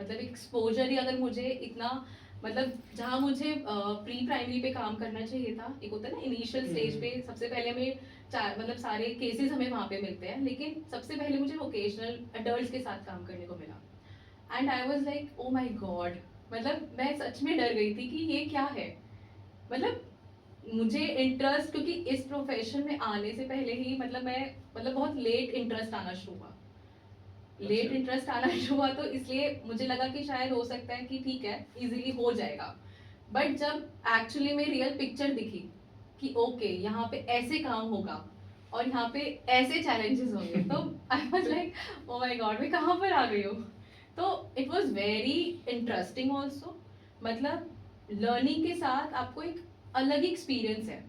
[SPEAKER 2] मतलब एक्सपोजर ही अगर मुझे इतना, मतलब जहाँ मुझे प्री प्राइमरी पे काम करना चाहिए था, एक होता है ना इनिशियल स्टेज पे, सबसे पहले हमें मतलब सारे केसेस हमें वहाँ पे मिलते हैं, लेकिन सबसे पहले मुझे वोकेशनल अडल्ट्स के साथ काम करने को मिला and I was like oh my God. मतलब मैं सच में डर गई थी कि ये क्या है। मतलब मुझे इंटरेस्ट, क्योंकि इस प्रोफेशन में आने से पहले ही मतलब मैं, मतलब बहुत लेट इंटरेस्ट आना शुरू हुआ, लेट
[SPEAKER 1] अच्छा।
[SPEAKER 2] इंटरेस्ट आना शुरू हुआ। तो इसलिए मुझे लगा कि शायद हो सकता है कि ठीक है, इजीली हो जाएगा। बट जब एक्चुअली में रियल पिक्चर दिखी कि ओके यहाँ पे ऐसे काम होगा और यहाँ पे ऐसे चैलेंजेस होंगे, तो I was like oh my God, मैं कहाँ पर आ गई हूँ। तो it was very interesting also. मतलब लर्निंग के साथ आपको एक अलग ही एक्सपीरियंस है।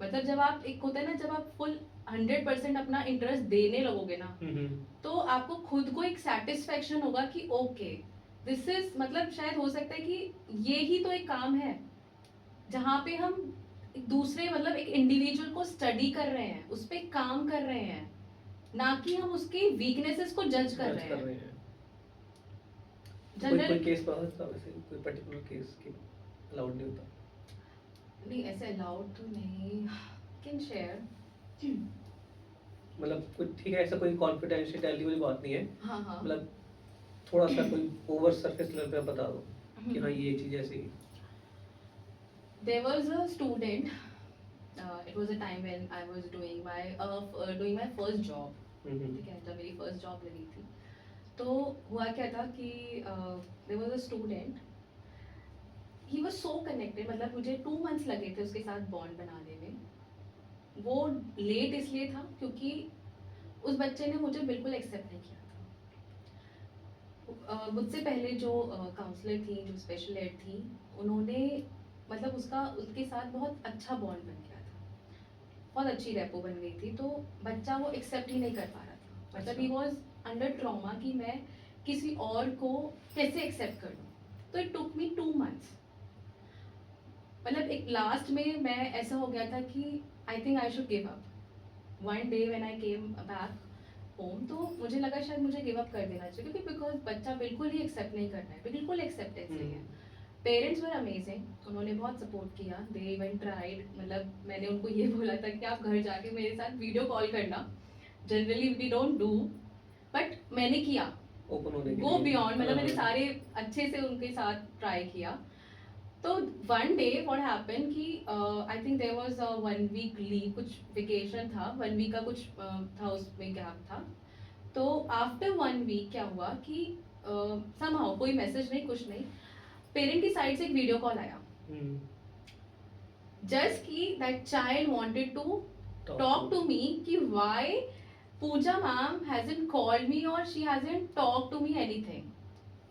[SPEAKER 2] मतलब जब आप, एक होता है ना, जब आप फुल 100% अपना इंटरेस्ट देने लगोगे ना, तो आपको खुद को एक सेटिस्फेक्शन होगा कि ओके दिस इज, मतलब शायद हो सकता है कि ये ही तो एक काम है जहाँ पे हम एक दूसरे, मतलब एक इंडिविजुअल को स्टडी कर रहे हैं, उस पर काम कर रहे हैं, ना कि हम उसके वीकनेसेस को जज कर रहे हैं।
[SPEAKER 1] हैं। तो कोई
[SPEAKER 2] जनरल
[SPEAKER 1] केस पता था वैसे, कोई पर्टिकुलर केस की अलाउड नहीं होता?
[SPEAKER 2] नहीं, ऐसे अलाउड तो नहीं, कैन शेयर।
[SPEAKER 1] मतलब कोई ठीक है, ऐसा कोई कॉन्फिडेंशियलिटी वाली बात नहीं है।
[SPEAKER 2] हाँ हाँ।
[SPEAKER 1] मतलब थोड़ा सा कोई ओवर सरफेस लेवल पे आप बता दो कि हाँ ये चीज़ ऐसी।
[SPEAKER 2] There was a student. It was a time when I was doing my first job. ठीक है, जब मेरी फर्स्ट जॉब लगी थी, तो हुआ क्या था कि there was a student. He was so connected. मतलब मुझे 2 months लगे थे उसके साथ बॉन्ड बनाने में। वो लेट इसलिए था क्योंकि उस बच्चे ने मुझे बिल्कुल एक्सेप्ट नहीं किया था। मुझसे पहले जो काउंसलर थी, जो स्पेशल एड थी, उन्होंने, मतलब उसके साथ बहुत अच्छा बॉन्ड बन गया था, बहुत अच्छी रेपो बन गई थी। तो बच्चा वो एक्सेप्ट ही नहीं कर पा रहा था। मतलब ही वॉज अंडर ट्रॉमा कि मैं किसी और को कैसे एक्सेप्ट कर लूँ। तो इट टुक मी 2 months। मतलब एक लास्ट में मैं, ऐसा हो गया था कि I think I should give up. One day when I came back, home, तो मुझे लगा शायद मुझे गिव अप कर देना चाहिए, क्योंकि बिकॉज बच्चा बिल्कुल ही एक्सेप्ट नहीं करना है, बिल्कुल एक्सेप्टेंस नहीं है। पेरेंट्स वर अमेजिंग, उन्होंने बहुत सपोर्ट किया, दे इवन ट्राइड, मतलब मैंने उनको ये बोला था कि आप घर जाके मेरे साथ वीडियो कॉल करना, generally we don't do, but मैंने किया,
[SPEAKER 1] ओपन होने के
[SPEAKER 2] गो
[SPEAKER 1] लिए।
[SPEAKER 2] बियॉन्ड, मतलब मैंने
[SPEAKER 1] हाँ।
[SPEAKER 2] सारे अच्छे से उनके साथ ट्राई किया। तो वन डे व्हाट हैपन कि I think there was a 1 week leave, कुछ वेकेशन था, 1 वीक का कुछ था, उसमें गैप था। तो आफ्टर 1 वीक क्या हुआ कि समहाउ कोई मैसेज नहीं, कुछ नहीं, पेरेंट की साइड से एक वीडियो कॉल आया,
[SPEAKER 1] हम्म।
[SPEAKER 2] जस्ट कि that child wanted to
[SPEAKER 1] Talk
[SPEAKER 2] talk
[SPEAKER 1] to-
[SPEAKER 2] to me कि why Pooja ma'am hasn't called me और she hasn't talk to me anything,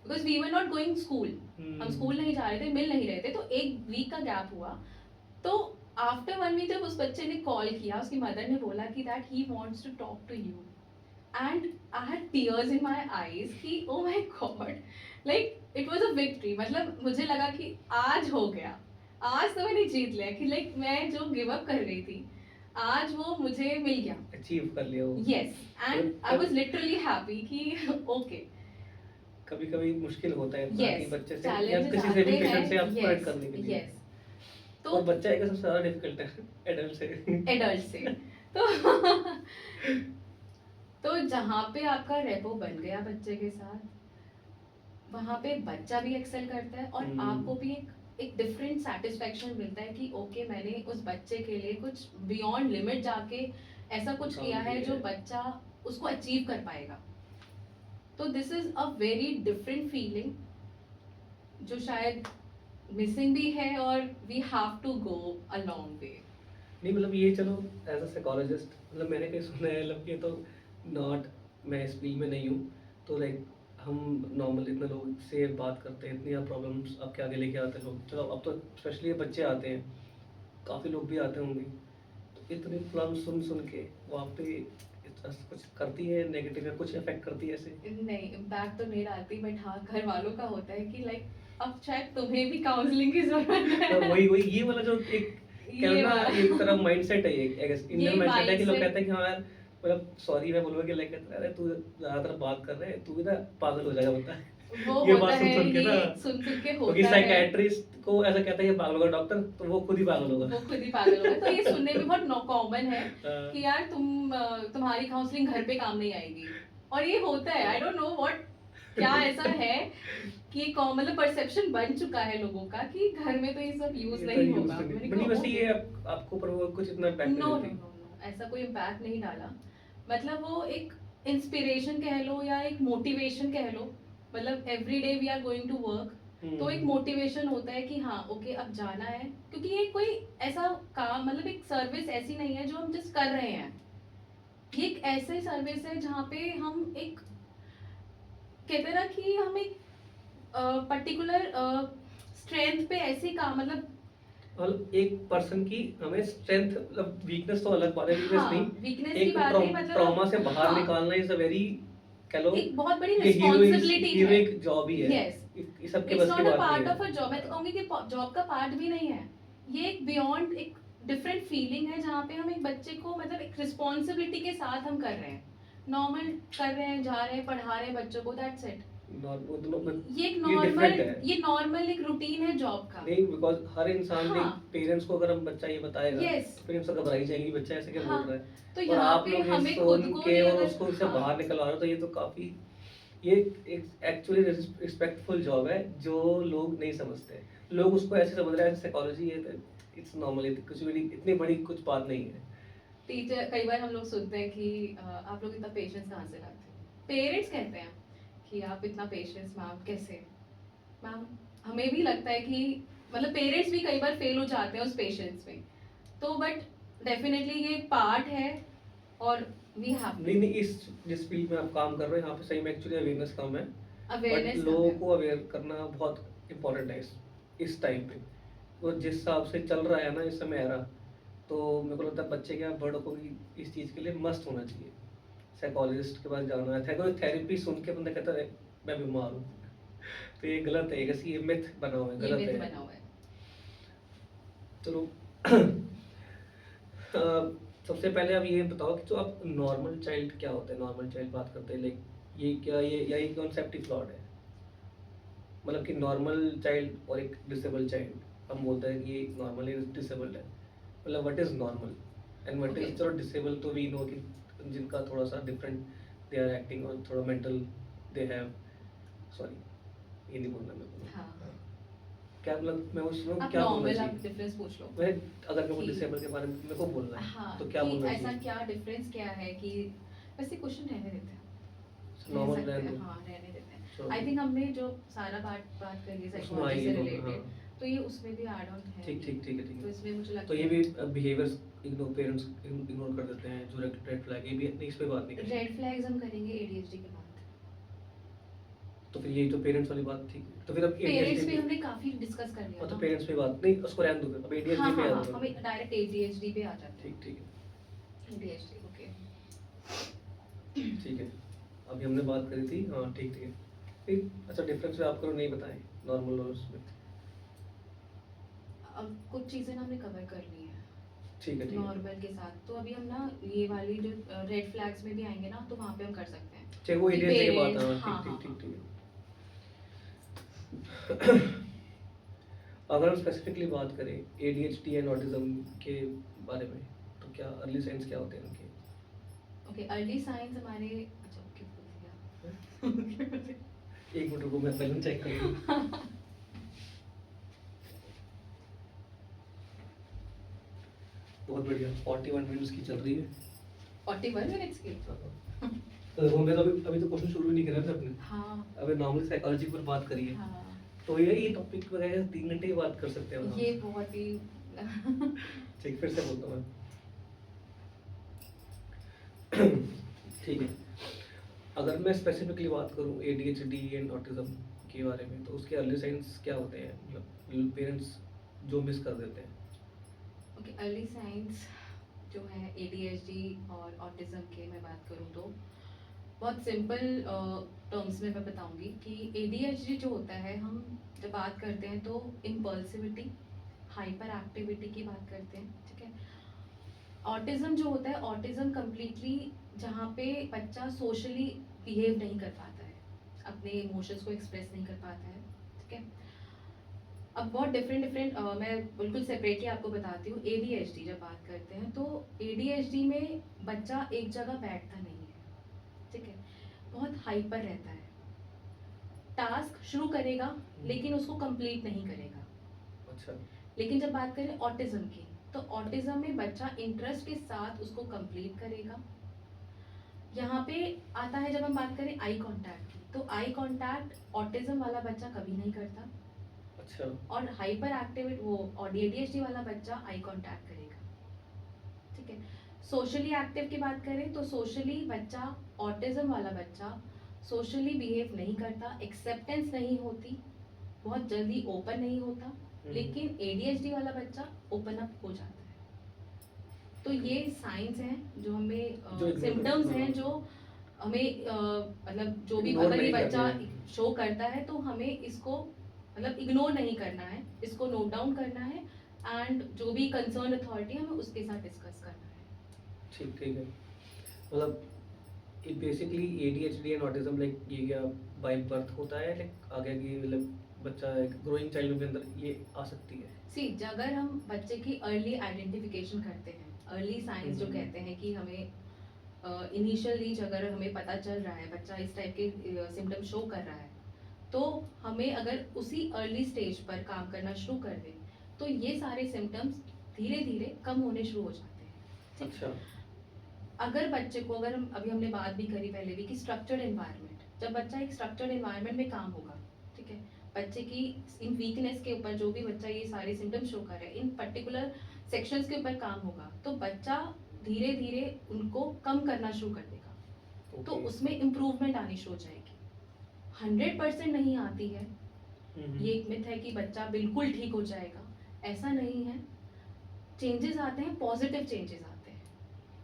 [SPEAKER 2] because we were not going school, हम स्कूल नहीं जा रहे थे, मिल नहीं रहे थे, तो 1 वीक का गैप हुआ। तो आफ्टर 1 वीक जब उस बच्चे ने कॉल किया, उसकी मदर ने बोला कि that he wants to talk to you, and I had tears in my eyes कि oh my God, like it was a victory, मतलब मुझे लगा कि आज हो गया, आज तो मैंने जीत लिया, कि लाइक मैं जो गिव अप कर रही थी, आज वो मुझे मिल गया।
[SPEAKER 1] अचीव कर लिया वो।
[SPEAKER 2] Yes, and I was literally happy कि ओके,
[SPEAKER 1] कभी कभी मुश्किल होता है इतना कि
[SPEAKER 2] यस,
[SPEAKER 1] बच्चे से या
[SPEAKER 2] चैलेंजेस
[SPEAKER 1] किसी से
[SPEAKER 2] आते
[SPEAKER 1] भी
[SPEAKER 2] हैं,
[SPEAKER 1] पेशेंट से आप कनेक्ट
[SPEAKER 2] यस
[SPEAKER 1] करने के लिए।
[SPEAKER 2] यस। तो
[SPEAKER 1] और बच्चा एक सबसे ज्यादा डिफिकल्ट है एडल्ट से।
[SPEAKER 2] एडल्ट से तो तो जहाँ पे आपका रेपो बन गया बच्चे के साथ, वहाँ पे बच्चा भी एक्सेल करता है, और आपको भी एक डिफरेंट सेटिस्फेक्शन मिलता है कि ओके मैंने उस बच्चे के लिए कुछ बियॉन्ड लिमिट जाके ऐसा कुछ
[SPEAKER 1] काम
[SPEAKER 2] किया है
[SPEAKER 1] किया
[SPEAKER 2] जो
[SPEAKER 1] है।
[SPEAKER 2] बच्चा उसको अचीव कर पाएगा। तो this is a very different feeling, जो शायद मिसिंग भी है, और we have to go a long way.
[SPEAKER 1] नहीं मतलब ये चलो एज अ साइकोलॉजिस्ट मतलब मैंने कहीं सुना है, मतलब ये तो नॉट, मैं इस फील्ड में नहीं हूँ, तो लाइक हम नॉर्मल इतने लोग से बात करते हैं, इतनी प्रॉब्लम्स आपके आगे लेके आते हैं लोग, चलो अब तो स्पेशली बच्चे आते हैं, काफ़ी लोग भी आते होंगे, तो इतनी प्रॉब्लम सुन सुन के वो आप पे कुछ करती है नेगेटिव या कुछ इफेक्ट करती है ऐसे?
[SPEAKER 2] नहीं, इम्पैक्ट तो नहीं डालती, बट हाँ घर वालों का होता है कि लाइक अब शायद तुम्हें भी काउंसलिंग की जरूरत है।
[SPEAKER 1] तो वही वही ये वाला जो एक क्या
[SPEAKER 2] ये
[SPEAKER 1] ना
[SPEAKER 2] वाला
[SPEAKER 1] एक तरह माइंडसेट है, ये आई गेस इंडियन
[SPEAKER 2] ये
[SPEAKER 1] माइंडसेट है कि लोग
[SPEAKER 2] mindset-
[SPEAKER 1] कहते हैं कि हाँ यार, मतलब सॉरी मैं बोलूँगा कि लाइक कहते हैं अरे तू ज्यादातर बात कर रहे है, तू भी ना पागल हो जाएगा बता।
[SPEAKER 2] वो
[SPEAKER 1] ये
[SPEAKER 2] होता
[SPEAKER 1] बात सुन
[SPEAKER 2] है,
[SPEAKER 1] सुन के ना,
[SPEAKER 2] ये सुन सुन के
[SPEAKER 1] क्योंकि
[SPEAKER 2] होता है,
[SPEAKER 1] साइकियाट्रिस्ट को ऐसा कहता है कि पागल होगा डॉक्टर, तो वो खुद ही पागल होगा।
[SPEAKER 2] वो खुद ही पागल होगा। तो ये सुनने में बहुत कॉमन है
[SPEAKER 1] हाँ।
[SPEAKER 2] कि यार तुम्हारी काउंसलिंग घर पे काम नहीं आएगी, और ये होता है, आई डोंट नो व्हाट, क्या ऐसा है कि मतलब परसेप्शन बन चुका है लोगों का कि घर में तो ये सब यूज
[SPEAKER 1] ये तो
[SPEAKER 2] नहीं
[SPEAKER 1] यूज
[SPEAKER 2] होगा।
[SPEAKER 1] तो नहीं,
[SPEAKER 2] मैंने
[SPEAKER 1] बट
[SPEAKER 2] कहा
[SPEAKER 1] वैसे ये
[SPEAKER 2] ओके,
[SPEAKER 1] आपको पर वो कुछ इतना इम्पैक्ट
[SPEAKER 2] नो
[SPEAKER 1] नहीं
[SPEAKER 2] नो
[SPEAKER 1] देती।
[SPEAKER 2] नो नो, ऐसा कोई इम्पैक्ट नहीं डाला। मतलब वो एक इंस्पिरेशन कह लो या एक मोटिवेशन कह लो, मतलब every day we are going to work, तो एक मोटिवेशन होता है कि हाँ ओके अब जाना है, क्योंकि ये कोई ऐसा काम, मतलब एक सर्विस ऐसी नहीं है जो हम जस्ट कर रहे हैं, ये एक ऐसे सर्विस है जहाँ पे हम एक कहते हैं ना कि हम एक पर्टिकुलर स्ट्रेंथ पे ऐसे काम, मतलब
[SPEAKER 1] और एक पर्सन की हमें स्ट्रेंथ, मतलब वीकनेस तो अलग बात है, वीकनेस
[SPEAKER 2] हाँ
[SPEAKER 1] नहीं,
[SPEAKER 2] वीकनेस की
[SPEAKER 1] एक
[SPEAKER 2] बात नहीं, मतलब
[SPEAKER 1] ट्रॉमा से बाहर
[SPEAKER 2] हाँ,
[SPEAKER 1] निकालना इज अ वेरी, कह लो
[SPEAKER 2] एक बहुत बड़ी
[SPEAKER 1] ये
[SPEAKER 2] रिस्पॉन्सिबिलिटी है।
[SPEAKER 1] हीरोइक जॉब ही है।
[SPEAKER 2] यस,
[SPEAKER 1] ये सबके
[SPEAKER 2] इट्स
[SPEAKER 1] बस की
[SPEAKER 2] नॉट अ
[SPEAKER 1] बात नहीं
[SPEAKER 2] पार्ट
[SPEAKER 1] है।
[SPEAKER 2] ऑफ अ जॉब, मैं तो कहूंगी कि जॉब का पार्ट भी नहीं है, ये एक बियॉन्ड एक डिफरेंट फीलिंग है, जहाँ पे हम एक बच्चे को मतलब एक रिस्पॉन्सिबिलिटी के साथ हम कर रहे हैं, नॉर्मल कर रहे हैं, जा रहे हैं, पढ़ा रहे हैं बच्चों को, दैट्स इट।
[SPEAKER 1] वो दोनों
[SPEAKER 2] ये एक
[SPEAKER 1] ये डिफरेंट है।
[SPEAKER 2] ये नॉर्मल एक रूटीन है जॉब का।
[SPEAKER 1] नहीं बिकॉज हर इंसान
[SPEAKER 2] हाँ।
[SPEAKER 1] पेरेंट्स को अगर हम बच्चा ये बताएगा
[SPEAKER 2] Yes.
[SPEAKER 1] तो पेरेंट्स तो घबराई जाएंगी, बच्चा ऐसे क्या
[SPEAKER 2] हाँ,
[SPEAKER 1] बोल रहा है,
[SPEAKER 2] तो
[SPEAKER 1] और
[SPEAKER 2] यहाँ
[SPEAKER 1] आप
[SPEAKER 2] पे
[SPEAKER 1] लोग ये
[SPEAKER 2] हमें
[SPEAKER 1] सुन
[SPEAKER 2] खुद को
[SPEAKER 1] के
[SPEAKER 2] ही
[SPEAKER 1] और
[SPEAKER 2] अगर
[SPEAKER 1] उसको इससे
[SPEAKER 2] हाँ,
[SPEAKER 1] बाहर निकलवा रहे हो, तो ये तो काफी, ये एक एक्चुअली रिस्पेक्टफुल जॉब है जो लोग नहीं समझते। लोग उसको ऐसे समझ रहे हैं साइकोलॉजी है, इट्स नॉर्मल, कुछ भी नहीं, इतनी बड़ी कुछ बात नहीं है।
[SPEAKER 2] टीचर कई बार हम लोग सुनते हैं कि आप लोग इतना पेशेंस कहाँ से लाते हो, पेरेंट्स कहते हैं कि आप इतना पेशेंस मैम कैसे, मैम हमें भी लगता है कि मतलब पेरेंट्स भी कई बार फेल हो जाते हैं उस पेशेंस में, तो बट डेफिनेटली ये पार्ट है, और वी हैव
[SPEAKER 1] नहीं नहीं, इस जिस फील्ड में आप काम कर रहे हो यहाँ पे सही में एक्चुअली अवेयरनेस कम है, बट
[SPEAKER 2] अवेयरनेस
[SPEAKER 1] लोगों को अवेयर करना बहुत इम्पोर्टेंट है इस टाइम पे। और जिस हिसाब से चल रहा है ना इस समय एरा, तो मेरे को लगता है बच्चे क्या बड़ों को भी इस चीज़ के लिए मस्त होना चाहिए, साइकोलॉजिस्ट के पास जाना है, कोई थेरेपी सुन के बंदा कहता है मैं बीमार हूँ, तो ये गलत है, ये मिथ बना हुआ है,
[SPEAKER 2] ये
[SPEAKER 1] गलत
[SPEAKER 2] मिथ
[SPEAKER 1] है।
[SPEAKER 2] बना हुआ है।
[SPEAKER 1] चलो सबसे पहले आप ये बताओ कि जो आप नॉर्मल चाइल्ड क्या होता है? नॉर्मल चाइल्ड बात करते हैं, लाइक ये क्या ये कॉन्सेप्ट ही फ्लॉड है? मतलब कि नॉर्मल चाइल्ड और एक डिसेबल चाइल्ड, हम बोलते हैं कि ये नॉर्मल है, डिसेबल्ड है। मतलब what is normal and what
[SPEAKER 2] okay.
[SPEAKER 1] Is, चलो डिसेबल तो वी नो कि जिनका थोड़ा-सा डिफरेंट दे आर एक्टिंग और थोड़ा मेंटल दे हैव, सॉरी ये नहीं बोलना मेरे को।
[SPEAKER 2] हाँ,
[SPEAKER 1] हाँ, क्या मतलब मैं उस
[SPEAKER 2] आप
[SPEAKER 1] क्या बोलना
[SPEAKER 2] नॉर्मल आप
[SPEAKER 1] चाहिए?
[SPEAKER 2] डिफरेंस पूछ लो
[SPEAKER 1] मैं अगर मेरे को
[SPEAKER 2] कि
[SPEAKER 1] डिसेबल के बारे में मेरे को बोलना है,
[SPEAKER 2] हाँ,
[SPEAKER 1] तो क्या
[SPEAKER 2] कि
[SPEAKER 1] बोलना
[SPEAKER 2] ऐसा
[SPEAKER 1] चाहिए?
[SPEAKER 2] क्या डिफरेंस क्या है कि वैसे क्वेश्चन रहने देते हैं, रह
[SPEAKER 1] नॉर्मल
[SPEAKER 2] सकते
[SPEAKER 1] रहने
[SPEAKER 2] हैं,
[SPEAKER 1] दो।
[SPEAKER 2] हाँ रहने देते हैं।
[SPEAKER 1] चलो
[SPEAKER 2] आई थिंक हमने जो सारा बात करी है
[SPEAKER 1] उसमें
[SPEAKER 2] साइकोलॉजी
[SPEAKER 1] आएगी
[SPEAKER 2] से
[SPEAKER 1] तो हाँ,
[SPEAKER 2] रिलेटेड, तो ये उसमें भी ऐड ऑन है।
[SPEAKER 1] ठीक ठीक ठीक है, ठीक
[SPEAKER 2] तो
[SPEAKER 1] है।
[SPEAKER 2] इसमें मुझे
[SPEAKER 1] तो
[SPEAKER 2] लगता
[SPEAKER 1] ये
[SPEAKER 2] है
[SPEAKER 1] भी बिहेवियर्स इग्नोर, पेरेंट्स इग्नोर कर देते हैं, जो रेड फ्लैग, ये भी नहीं, इस पे बात नहीं करेंगे।
[SPEAKER 2] रेड फ्लैग्स हम करेंगे एडीएचडी के बाद।
[SPEAKER 1] तो फिर यही तो पेरेंट्स वाली बात थी, तो फिर अब
[SPEAKER 2] पेरेंट्स
[SPEAKER 1] एडीएचडी
[SPEAKER 2] पे
[SPEAKER 1] पे,
[SPEAKER 2] हमने काफी डिस्कस कर लिया
[SPEAKER 1] हाँ तो
[SPEAKER 2] ना।
[SPEAKER 1] पेरेंट्स पे बात नहीं, उसको रहने दो, फिर अब एडीएचडी
[SPEAKER 2] हाँ
[SPEAKER 1] पे
[SPEAKER 2] हाँ
[SPEAKER 1] आ
[SPEAKER 2] हाँ,
[SPEAKER 1] जाओ।
[SPEAKER 2] हमें डायरेक्ट एडीएचडी पे आ जाते
[SPEAKER 1] ठीक ठीक है,
[SPEAKER 2] हैं। ADHD, okay.
[SPEAKER 1] ठीक है। अभी हमने बात करी थी, हाँ ठीक ठीक है। ठीक, अच्छा डिफरेंस भी आपको नहीं बताए नॉर्मल और उसमें।
[SPEAKER 2] अब कुछ चीजें ना हमने कवर कर ली है
[SPEAKER 1] ठीक है, ठीक है।
[SPEAKER 2] नॉर्मल के साथ, तो अभी हम ना ये वाली जो रेड फ्लैग्स में भी आएंगे ना, तो वहाँ पे हम कर सकते हैं
[SPEAKER 1] चाहे वो
[SPEAKER 2] कि
[SPEAKER 1] एडीएचडी की बात,
[SPEAKER 2] पेरेंट्स,
[SPEAKER 1] हाँ
[SPEAKER 2] हाँ
[SPEAKER 1] ठीक
[SPEAKER 2] हाँ
[SPEAKER 1] ठीक
[SPEAKER 2] हाँ।
[SPEAKER 1] ठीक ठीक है। अगर हम स्पेसिफिकली बात करें एडीएचडी एंड ऑटिज्म के बारे में, तो क्या अर्ली साइंस क्या होते हैं उनके?
[SPEAKER 2] ओके, अर्ली साइंस हमारे, अच्छा ओके बोल दिया।
[SPEAKER 1] एक मिनट रुको, मैं पहले चेक कर लूँ। बहुत बढ़िया, 41 मिनट्स की चल रही है।
[SPEAKER 2] 41 मिनट्स की।
[SPEAKER 1] तो देखो, मैं तो अभी तो क्वेश्चन शुरू नहीं करा था अपने,
[SPEAKER 2] हाँ
[SPEAKER 1] अभी नॉर्मल साइकोलॉजी पर बात करी है।
[SPEAKER 2] हाँ,
[SPEAKER 1] तो ये टॉपिक वगैरह 3 घंटे की बात कर सकते हैं हम।
[SPEAKER 2] ये बहुत ही
[SPEAKER 1] ठीक, फिर से बोलता हूँ मैं। ठीक है, अगर मैं स्पेसिफिकली बात करूँ एडीएचडी एंड ऑटिज्म के बारे में, तो उसके अर्ली साइंस क्या होते हैं, मतलब पेरेंट्स जो मिस कर देते हैं?
[SPEAKER 2] ओके, अर्ली साइंस जो है एडीएचडी और ऑटिज्म के मैं बात करूँ तो बहुत सिंपल टर्म्स में मैं बताऊंगी कि एडीएचडी जो होता है, हम जब बात करते हैं तो इम्पल्सिविटी, हाइपर एक्टिविटी की बात करते हैं, ठीक है। ऑटिज्म जो होता है, ऑटिज्म कम्प्लीटली जहाँ पे बच्चा सोशली बिहेव नहीं कर पाता है, अपने इमोशंस को एक्सप्रेस नहीं कर पाता है, ठीक है। अब बहुत डिफरेंट मैं बिल्कुल सेपरेटली आपको बताती हूँ। एडीएचडी जब बात करते हैं तो एडीएचडी में बच्चा एक जगह बैठता नहीं है, ठीक है, बहुत हाइपर रहता है, टास्क शुरू करेगा लेकिन उसको कंप्लीट नहीं करेगा।
[SPEAKER 1] अच्छा,
[SPEAKER 2] लेकिन जब बात करें ऑटिज्म की, तो ऑटिज्म में बच्चा इंटरेस्ट के साथ उसको कंप्लीट करेगा। यहाँ पे आता है जब हम बात करें आई कांटेक्ट की, तो आई कांटेक्ट ऑटिज्म वाला बच्चा कभी नहीं करता,
[SPEAKER 1] अच्छा,
[SPEAKER 2] और हाइपर एक्टिविटी वो और एडीएचडी वाला बच्चा आई कांटेक्ट करेगा, ठीक है। सोशली एक्टिव की बात करें तो सोशली बच्चा, ऑटिज्म वाला बच्चा सोशली बिहेव नहीं करता, एक्सेप्टेंस नहीं होती, बहुत जल्दी ओपन नहीं होता, लेकिन एडीएचडी वाला बच्चा ओपन अप हो जाता है। तो ये साइंस हैं जो हमें,
[SPEAKER 1] जो ignore
[SPEAKER 2] सिम्टम्स
[SPEAKER 1] करते हैं,
[SPEAKER 2] हैं जो हमें मतलब जो भी
[SPEAKER 1] Ignore
[SPEAKER 2] अगर ये
[SPEAKER 1] नहीं
[SPEAKER 2] बच्चा
[SPEAKER 1] करते हैं।
[SPEAKER 2] शो करता है तो हमें इसको मतलब इग्नोर नहीं करना है, इसको नोट डाउन करना है, एंड जो भी कंसर्न अथॉरिटी है हमें उसके साथ डिस्कस करना है।
[SPEAKER 1] ठीक ठीक है, मतलब ये basically ADHD and autism, like ये क्या बाय बर्थ होता है, लाइक आगे की मतलब बच्चा एक ग्रोइंग चाइल्ड के अंदर ये आ सकती है?
[SPEAKER 2] सी, अगर हम बच्चे की अर्ली आइडेंटिफिकेशन करते हैं, अर्ली साइंस जो
[SPEAKER 1] हम्म।
[SPEAKER 2] कहते हैं कि हमें इनिशियल एज अगर हमें पता चल रहा है बच्चा इस टाइप के सिम्टम शो कर रहा है, तो हमें अगर उसी अर्ली स्टेज पर काम करना शुरू कर दें तो ये सारे सिम्टम्स धीरे धीरे कम होने शुरू हो जाते हैं, ठीक है?
[SPEAKER 1] अच्छा,
[SPEAKER 2] अगर बच्चे को, अगर हम अभी हमने बात भी करी पहले भी कि स्ट्रक्चर्ड एनवायरनमेंट, जब बच्चा एक स्ट्रक्चर्ड एनवायरनमेंट में काम होगा, ठीक है, बच्चे की इन वीकनेस के ऊपर, जो भी बच्चा ये सारे सिम्टम्स शो कर रहा है इन पर्टिकुलर सेक्शंस के ऊपर काम होगा, तो बच्चा धीरे धीरे उनको कम करना शुरू कर देगा, तो
[SPEAKER 1] ओके।
[SPEAKER 2] उसमें इम्प्रूवमेंट आनी शुरू हो जाएगी। 100% नहीं आती है, ये एक मिथ है कि बच्चा बिल्कुल ठीक हो जाएगा, ऐसा नहीं है। चेंजेस आते हैं, पॉजिटिव चेंजेस आते हैं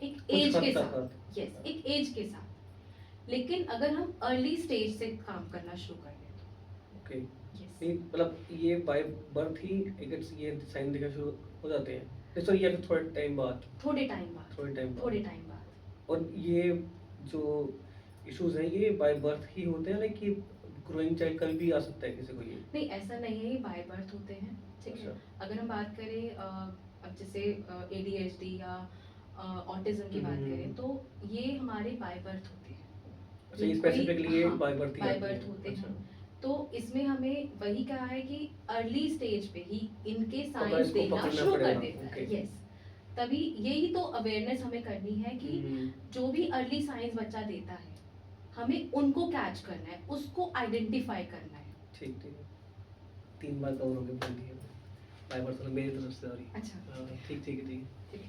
[SPEAKER 2] एक
[SPEAKER 1] कुछ
[SPEAKER 2] एज
[SPEAKER 1] हद
[SPEAKER 2] के
[SPEAKER 1] तक
[SPEAKER 2] साथ, यस, एक एज के साथ। लेकिन अगर हम अर्ली स्टेज से काम करना शुरू कर दें तो
[SPEAKER 1] ओके,
[SPEAKER 2] यस,
[SPEAKER 1] नहीं मतलब ये बाय बर्थ ही एक ये साइन दिखना शुरू हो जाते हैं? सॉरी, या फिर थोड़े टाइम बाद?
[SPEAKER 2] थोड़े टाइम बाद,
[SPEAKER 1] थोड़े टाइम बाद।
[SPEAKER 2] थोड़े टाइम बाद।
[SPEAKER 1] और ये जो इश्यूज़ हैं ये बाय बर्थ ही होते हैं, लाइक कि ग्रोइंग चाइल्ड कभी भी आ सकता है किसी को ये?
[SPEAKER 2] नहीं, ऐसा नहीं है, ये बाय बर्थ होते हैं, ठीक है।
[SPEAKER 1] अच्छा।
[SPEAKER 2] अगर हम बात करें अब जैसे एडीएचडी या ऑटिज्म की बात करें, तो ये हमारे बाय बर्थ होते हैं।
[SPEAKER 1] अच्छा, ये
[SPEAKER 2] कोई
[SPEAKER 1] स्पेसिफिकली ये
[SPEAKER 2] हाँ,
[SPEAKER 1] बाय बर्थ ही
[SPEAKER 2] बाय
[SPEAKER 1] आती
[SPEAKER 2] बर्थ
[SPEAKER 1] है।
[SPEAKER 2] होते
[SPEAKER 1] अच्छा।
[SPEAKER 2] हैं। तो इसमें हमें वही कहा है कि अर्ली स्टेज पे ही इनके
[SPEAKER 1] पकड़
[SPEAKER 2] साइंस
[SPEAKER 1] इसको
[SPEAKER 2] देना
[SPEAKER 1] पकड़ना
[SPEAKER 2] शुरू कर
[SPEAKER 1] पड़ेगा,
[SPEAKER 2] देता है।
[SPEAKER 1] ओके।
[SPEAKER 2] यस, तभी यही तो अवेयरनेस हमें करनी है कि
[SPEAKER 1] हुँ,
[SPEAKER 2] जो भी अर्ली साइंस बच्चा देता है, हमें उनको कैच करना है, उसको आइडेंटिफाई करना है।
[SPEAKER 1] ठीक, ठीक है। 3 बार कवर हो गया बोल दिया। बाय बर्थ मतलब मेरी तरफ से, सॉरी।
[SPEAKER 2] अच्छा,
[SPEAKER 1] हाँ, ठीक, ठीक है, ठीक है।
[SPEAKER 2] ठीक है।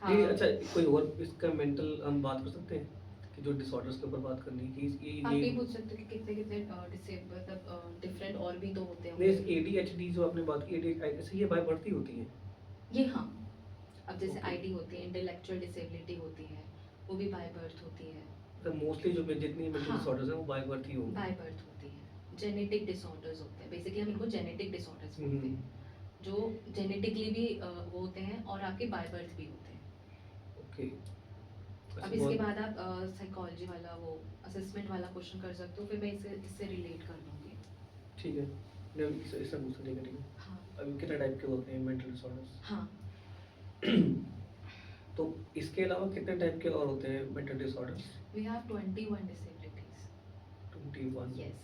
[SPEAKER 1] नहीं,
[SPEAKER 2] हाँ,
[SPEAKER 1] अच्छा, कोई और इसका मेंटल हम बात कर सकते हैं? कि जो डिसऑर्डर्स के ऊपर बात करनी है कि
[SPEAKER 2] आप
[SPEAKER 1] ये
[SPEAKER 2] ये पूछ सकते हो कि कितने-कितने डिसेबल मतलब डिफरेंट और भी तो होते
[SPEAKER 1] नहीं,
[SPEAKER 2] होंगे।
[SPEAKER 1] एडीएचडी जो आपने बात की, ऐसे ये बाय बर्थ ही होती है?
[SPEAKER 2] ये हाँ, अब जैसे
[SPEAKER 1] ओके।
[SPEAKER 2] आईडी होती है, इंटेलेक्चुअल डिसेबिलिटी होती है, वो भी बाय बर्थ होती है।
[SPEAKER 1] तो मोस्टली जो जितनी मेंटल
[SPEAKER 2] हाँ,
[SPEAKER 1] डिसऑर्डर्स हैं वो बाय बर्थ ही होंगे।
[SPEAKER 2] बाय बर्थ होती है। जेनेटिक डिसऑर्डर्स होते हैं, बेसिकली हम इनको जेनेटिक डिसऑर्डर्स बोलते
[SPEAKER 1] हुँ,
[SPEAKER 2] हैं, जो जेनेटिकली भी वो होते हैं और आपके बाय बर्थ भी होते हैं।
[SPEAKER 1] ओके।
[SPEAKER 2] अब
[SPEAKER 1] अच्छा,
[SPEAKER 2] इसके
[SPEAKER 1] बहुत
[SPEAKER 2] बाद आप साइकोलॉजी वाला वो असेसमेंट वाला क्वेश्चन कर सकते हो, फिर मैं इससे रिलेट कर लूँगी।
[SPEAKER 1] ठीक है। मैं इससे पूछना ठीक है, ठीक है।
[SPEAKER 2] हाँ,
[SPEAKER 1] अभी कितने टाइप के होते हैं मेंटल डिसऑर्डर्स?
[SPEAKER 2] हाँ।
[SPEAKER 1] तो इसके अलावा कितने टाइप के और होते हैं mental disorders?
[SPEAKER 2] We have 21 disabilities.
[SPEAKER 1] 21।
[SPEAKER 2] Yes,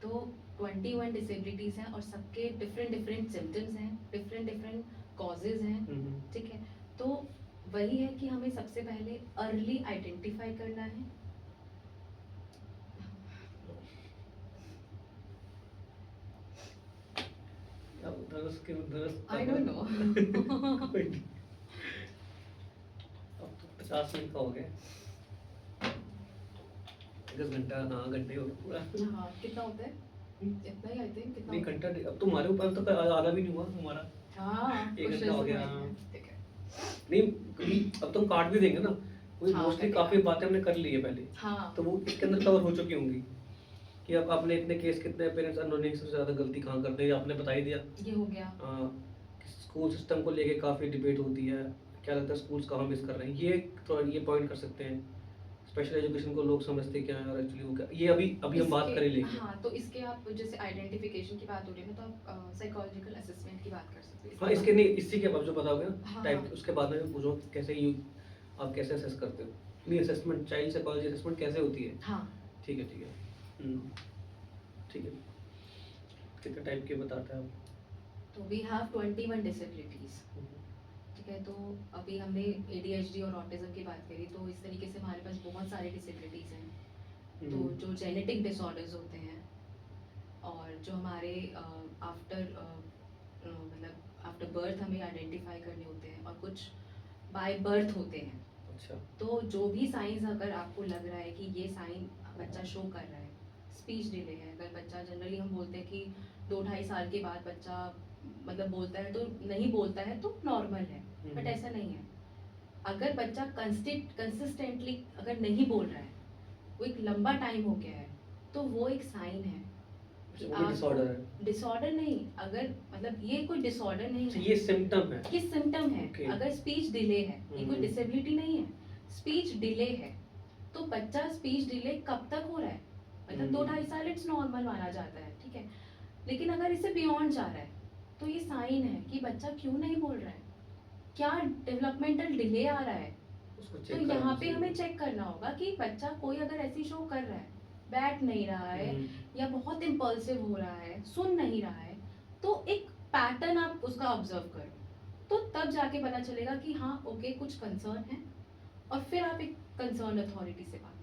[SPEAKER 2] तो 21 डिसेबिलिटीज हैं और सबके डिफरेंट डिफरेंट सिम्टम्स हैं, डिफरेंट डिफरेंट कॉजेज हैं,
[SPEAKER 1] हुँ, हुँ।
[SPEAKER 2] ठीक है। तो वही है कि हमें सबसे पहले अर्ली आइडेंटिफाई करना है।
[SPEAKER 1] अब दरस
[SPEAKER 2] आई डोंट नो।
[SPEAKER 1] कोई नहीं। अब तो 50 मिनट का हो गया। 10 घंटा, हाँ, घंटे हो गए पूरा।
[SPEAKER 2] हाँ, कितना होता है? इतना ही आई थिंक, कितना
[SPEAKER 1] नहीं,
[SPEAKER 2] होता है?
[SPEAKER 1] घंटा अब तुम्हारे ऊपर तो आधा भी नहीं हुआ हमारा।
[SPEAKER 2] हाँ,
[SPEAKER 1] 1
[SPEAKER 2] कुछ
[SPEAKER 1] घंटा हो
[SPEAKER 2] ऐसे
[SPEAKER 1] गया,
[SPEAKER 2] हुए
[SPEAKER 1] हाँ।
[SPEAKER 2] हैं, ठीक है।
[SPEAKER 1] नहीं, कभी अब तुम काट भी देंगे ना, वही
[SPEAKER 2] हाँ,
[SPEAKER 1] मोस्टली
[SPEAKER 2] कटेगा।
[SPEAKER 1] काफ़ी बातें हमने कर ली है पहले,
[SPEAKER 2] हाँ,
[SPEAKER 1] तो वो इसके अंदर कवर हो चुकी होंगी कि अब आपने इतने केस, कितने पेरेंट्स अननोइंग सबसे ज़्यादा गलती कहाँ करते हैं, आपने बता ही दिया।
[SPEAKER 2] ये हो गया।
[SPEAKER 1] स्कूल सिस्टम को लेके काफ़ी डिबेट होती है, क्या लगता है स्कूल्स कहाँ मिस कर रहे हैं, ये थोड़ा ये पॉइंट कर सकते हैं। स्पेशल एजुकेशन को लोग समझते क्या है और एक्चुअली वो क्या, ये अभी अभी हम बात
[SPEAKER 2] इसके
[SPEAKER 1] कर ही लेंगे।
[SPEAKER 2] हाँ, तो इसके आप जैसे आइडेंटिफिकेशन की बात हो रही है ना, तो आप साइकोलॉजिकल असेसमेंट की बात कर सकते हैं।
[SPEAKER 1] हाँ, इसके नहीं, इसी के बाद जो बताओगे ना
[SPEAKER 2] हाँ,
[SPEAKER 1] टाइप,
[SPEAKER 2] हाँ।
[SPEAKER 1] उसके बाद में पूछो कैसे यू आप कैसे असेस करते हो। नहीं, असेसमेंट चाइल्ड साइकोलॉजी असेसमेंट कैसे होती है?
[SPEAKER 2] हाँ,
[SPEAKER 1] ठीक है, ठीक है। ठीक है। कितने टाइप के बताते हैं आप?
[SPEAKER 2] तो वी हैव 21 डिसेबिलिटीज, ठीक है। तो अभी हमने एडीएचडी और ऑटिज्म की बात करी, तो इस तरीके से हमारे पास बहुत सारे डिसेबिलिटीज हैं। तो जो जेनेटिक डिसऑर्डर्स होते हैं और जो हमारे आफ्टर मतलब आफ्टर बर्थ हमें आइडेंटिफाई करने होते हैं, और कुछ बाय बर्थ होते हैं।
[SPEAKER 1] अच्छा।
[SPEAKER 2] तो जो भी साइंस अगर आपको लग रहा है कि ये साइन बच्चा शो कर रहा है, स्पीच डिले है, अगर बच्चा जनरली हम बोलते हैं कि 2-2.5 साल के बाद बच्चा मतलब बोलता है, तो नहीं बोलता है तो नॉर्मल है, बट ऐसा नहीं है। अगर बच्चा कंसिस्टेंटली अगर नहीं बोल रहा है, वो एक लंबा टाइम हो गया है, तो वो एक साइन है कि
[SPEAKER 1] वो डिसऑर्डर है।
[SPEAKER 2] आपको डिसऑर्डर नहीं, अगर मतलब ये कोई डिसऑर्डर नहीं
[SPEAKER 1] अच्छा,
[SPEAKER 2] है,
[SPEAKER 1] ये सिम्टम है।
[SPEAKER 2] ये सिम्टम है।
[SPEAKER 1] ओके।
[SPEAKER 2] अगर स्पीच डिले है, ये कोई
[SPEAKER 1] हम्म।
[SPEAKER 2] डिसेबिलिटी नहीं है, स्पीच डिले है, तो बच्चा स्पीच डिले कब तक हो रहा है, मतलब 2-2.5 साल इट्स नॉर्मल माना जाता है, ठीक है। लेकिन अगर इससे बियॉन्ड जा रहा है, तो ये साइन है कि बच्चा क्यों नहीं बोल रहा है, क्या डेवलपमेंटल डिले आ रहा है।
[SPEAKER 1] उसको
[SPEAKER 2] तो
[SPEAKER 1] चेक
[SPEAKER 2] यहाँ
[SPEAKER 1] करना
[SPEAKER 2] पे हमें
[SPEAKER 1] चाहिए।
[SPEAKER 2] चेक करना होगा कि बच्चा कोई अगर ऐसी शो कर रहा है, बैठ नहीं रहा है,
[SPEAKER 1] हम्म।
[SPEAKER 2] या बहुत इम्पल्सिव हो रहा है, सुन नहीं रहा है, तो एक पैटर्न आप उसका ऑब्जर्व करो, तो तब जाके पता चलेगा कि हाँ ओके कुछ कंसर्न है, और फिर आप एक कंसर्न अथॉरिटी से बात करें।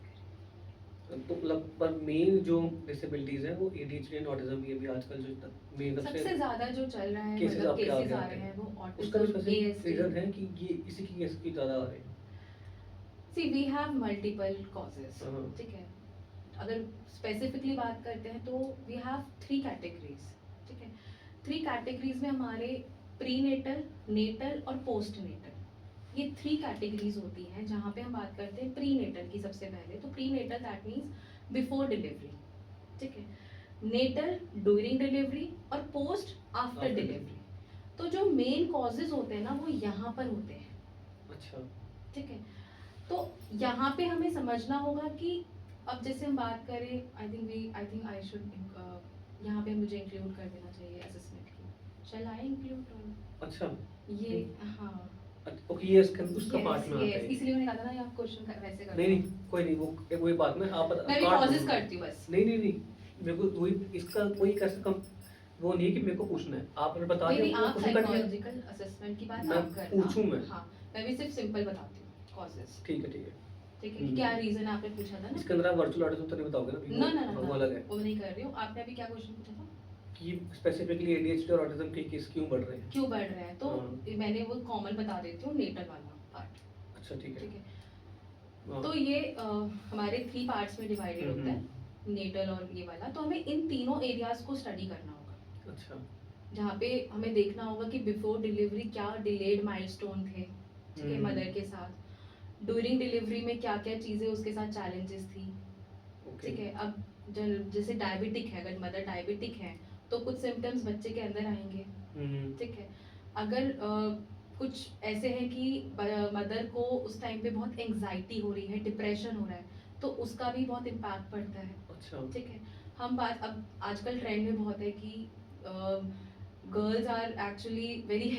[SPEAKER 1] तो मतलब पर मेन जो डिसेबिलिटीज है वो एडीएचडी एंड ऑटिज्म ही अभी आजकल जो मेन
[SPEAKER 2] सबसे ज्यादा जो चल रहा है
[SPEAKER 1] केसेस
[SPEAKER 2] मतलब
[SPEAKER 1] आपके
[SPEAKER 2] केसेस
[SPEAKER 1] आगे
[SPEAKER 2] आ
[SPEAKER 1] आते
[SPEAKER 2] रहे
[SPEAKER 1] हैं,
[SPEAKER 2] हैं वो
[SPEAKER 1] उसका भी
[SPEAKER 2] ऑटिज्म,
[SPEAKER 1] स्पेसिफिक रीजन
[SPEAKER 2] एएसडी।
[SPEAKER 1] है कि ये इसी की केस की ज़्यादा आ रहे हैं?
[SPEAKER 2] सी वी हैव मल्टीपल कॉजेज,
[SPEAKER 1] हाँ।
[SPEAKER 2] ठीक है। अगर स्पेसिफिकली बात करते हैं तो वी हैव 3 कैटेगरीज, ठीक है। 3 कैटेगरीज में हमारे प्रीनेटल, नेटल और पोस्ट नेटल, ये 3 कैटेगरीज होती हैं। जहाँ पे हम बात करते हैं प्रीनेटल की सबसे पहले, तो prenatal that means before delivery, ठीक है। नेटल ड्यूरिंग डिलीवरी और पोस्ट आफ्टर
[SPEAKER 1] After
[SPEAKER 2] डिलीवरी। तो जो मेन कॉजेज होते हैं ना वो यहाँ पर होते हैं,
[SPEAKER 1] अच्छा।
[SPEAKER 2] ठीक है। तो यहाँ पे हमें समझना होगा कि अब जैसे हम बात करें, आई थिंक आई शुड यहाँ पे मुझे इंक्लूड कर देना चाहिए असेसमेंट की, शैल आई इंक्लूड
[SPEAKER 1] अच्छा।
[SPEAKER 2] ये, हाँ
[SPEAKER 1] ओके, ये उसका
[SPEAKER 2] यस
[SPEAKER 1] पार्ट में आता है
[SPEAKER 2] यस,
[SPEAKER 1] ये।
[SPEAKER 2] इसलिए मैंने कहा था ना आप क्वेश्चन वैसे कर
[SPEAKER 1] नहीं
[SPEAKER 2] दो।
[SPEAKER 1] नहीं, कोई नहीं, वो वही बात ना, आप
[SPEAKER 2] मैं भी
[SPEAKER 1] काट
[SPEAKER 2] पॉजेस
[SPEAKER 1] दूंगा।
[SPEAKER 2] करती हूँ बस।
[SPEAKER 1] नहीं नहीं नहीं, मेरे को वही, इसका कोई कैसे कम वो नहीं है कि मेरे को पूछना है, आपने बता
[SPEAKER 2] नहीं नहीं,
[SPEAKER 1] दिया, वो
[SPEAKER 2] आप
[SPEAKER 1] क्वेश्चन कट गया।
[SPEAKER 2] साइकोलॉजिकल असेसमेंट की बात
[SPEAKER 1] मैं
[SPEAKER 2] आप करना।
[SPEAKER 1] पूछूं मैं?
[SPEAKER 2] हाँ, मैं भी सिर्फ सिंपल बताती हूँ कॉजेस,
[SPEAKER 1] ठीक है ठीक है।
[SPEAKER 2] ठीक है, कि क्या रीजन आपने पूछा था ना।
[SPEAKER 1] इसके अंदर आप वर्चुअल ऑडिशन तो नहीं बताओगे ना अभी?
[SPEAKER 2] ना ना ना
[SPEAKER 1] वो
[SPEAKER 2] ना,
[SPEAKER 1] अलग है
[SPEAKER 2] वो नहीं कर रही हूँ। आपने अभी क्या क्वेश्चन पूछा था,
[SPEAKER 1] कि स्पेसिफिकली एडीएचडी और ऑटिज्म के केस क्यों बढ़ रहे हैं?
[SPEAKER 2] क्यों बढ़ रहा है? तो
[SPEAKER 1] हाँ।
[SPEAKER 2] मैंने वो कॉमन बता देती हूँ, नेटल वाला पार्ट,
[SPEAKER 1] अच्छा ठीक है।
[SPEAKER 2] ठीक है।
[SPEAKER 1] हाँ।
[SPEAKER 2] तो ये हमारे 3 पार्ट्स में डिवाइडेड होता है, नेटल और ये वाला। तो हमें इन तीनों एरियाज को स्टडी करना होगा,
[SPEAKER 1] अच्छा।
[SPEAKER 2] जहाँ पे हमें देखना होगा कि बिफोर डिलीवरी क्या डिलेड माइलस्टोन थे, ठीक है, मदर के साथ। ड्यूरिंग डिलीवरी में क्या क्या चीज़ें उसके साथ चैलेंजेस थी,
[SPEAKER 1] ओके।
[SPEAKER 2] ठीक है। अब जैसे डायबिटिक है, अगर मदर डायबिटिक है तो कुछ सिम्टम्स बच्चे के अंदर आएंगे, ठीक है। अगर कुछ ऐसे हैं कि मदर को उस टाइम पे बहुत एंग्जाइटी हो रही है, डिप्रेशन हो रहा है, तो उसका भी बहुत इम्पैक्ट पड़ता है,
[SPEAKER 1] अच्छा।
[SPEAKER 2] ठीक है। हम बात, अब आजकल ट्रेंड में बहुत है कि girls are actually very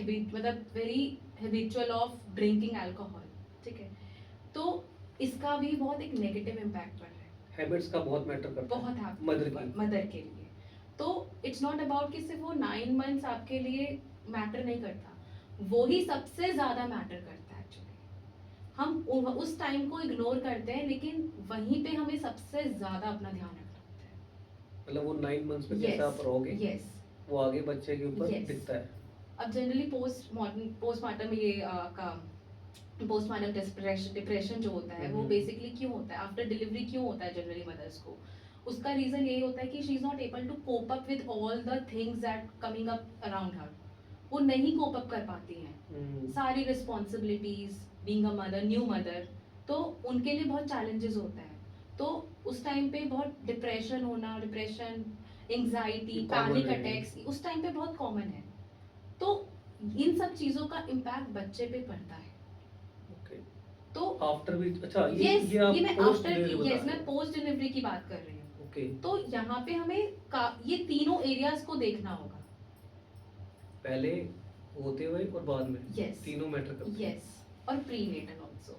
[SPEAKER 2] habitual of drinking alcohol, ठीक है। तो इसका भी बहुत एक नेगेटिव इम्पैक्ट पड़ रहा है,
[SPEAKER 1] हैबिट्स का बहुत मैटर करता
[SPEAKER 2] बहुत
[SPEAKER 1] है
[SPEAKER 2] हैप्पी
[SPEAKER 1] मदर की।
[SPEAKER 2] मदर के लिए। तो इट्स नॉट अबाउट कि सिर्फ वो 9 मंथ्स आपके लिए मैटर नहीं करता, वो ही सबसे ज्यादा मैटर करता है एक्चुअली। हम उस टाइम को इग्नोर करते हैं, लेकिन वहीं पे हमें सबसे ज्यादा अपना ध्यान रखना होता है।
[SPEAKER 1] मतलब वो 9 मंथ्स में
[SPEAKER 2] Yes,
[SPEAKER 1] जैसे आप रहोगे,
[SPEAKER 2] yes,
[SPEAKER 1] वो आगे बच्चे के ऊपर
[SPEAKER 2] Yes.
[SPEAKER 1] दिखता है।
[SPEAKER 2] अब जनरली पोस्टमार्टम में ये का पोस्टमार्टम डिप्रेशन जो होता है वो बेसिकली क्यों होता है, आफ्टर डिलीवरी क्यों होता है जनरली मदर्स को? उसका रीजन यही होता है कि she is not able to cope up with all the things that coming up around her. वो नहीं कोप अप कर पाती हैं सारी responsibilities, being a mother, new mother, तो उनके लिए बहुत चैलेंजेस होता है। तो उस टाइम पे बहुत डिप्रेशन होना, डिप्रेशन, एंग्जाइटी,
[SPEAKER 1] ये common
[SPEAKER 2] पैनिक
[SPEAKER 1] है।
[SPEAKER 2] अटैक्स उस टाइम पे बहुत कॉमन है। तो इन सब चीजों का इम्पैक्ट बच्चे पे पड़ता है।
[SPEAKER 1] ओके।
[SPEAKER 2] तो
[SPEAKER 1] आफ्टर भी, अच्छा
[SPEAKER 2] यस,
[SPEAKER 1] ये आप
[SPEAKER 2] ये मैं
[SPEAKER 1] पोस्ट
[SPEAKER 2] आफ्टर
[SPEAKER 1] डिलीवरी
[SPEAKER 2] की,
[SPEAKER 1] बता
[SPEAKER 2] यस,
[SPEAKER 1] रहे
[SPEAKER 2] मैं
[SPEAKER 1] हो।
[SPEAKER 2] पोस्ट डिलीवरी की बात कर रही हूँ।
[SPEAKER 1] ओके।
[SPEAKER 2] तो यहाँ पे हमें ये तीनों एरियाज को देखना होगा।
[SPEAKER 1] पहले होते हुए और बाद में
[SPEAKER 2] Yes.
[SPEAKER 1] तीनों मैटर करते हैं।
[SPEAKER 2] यस, और प्रीनेटल आल्सो।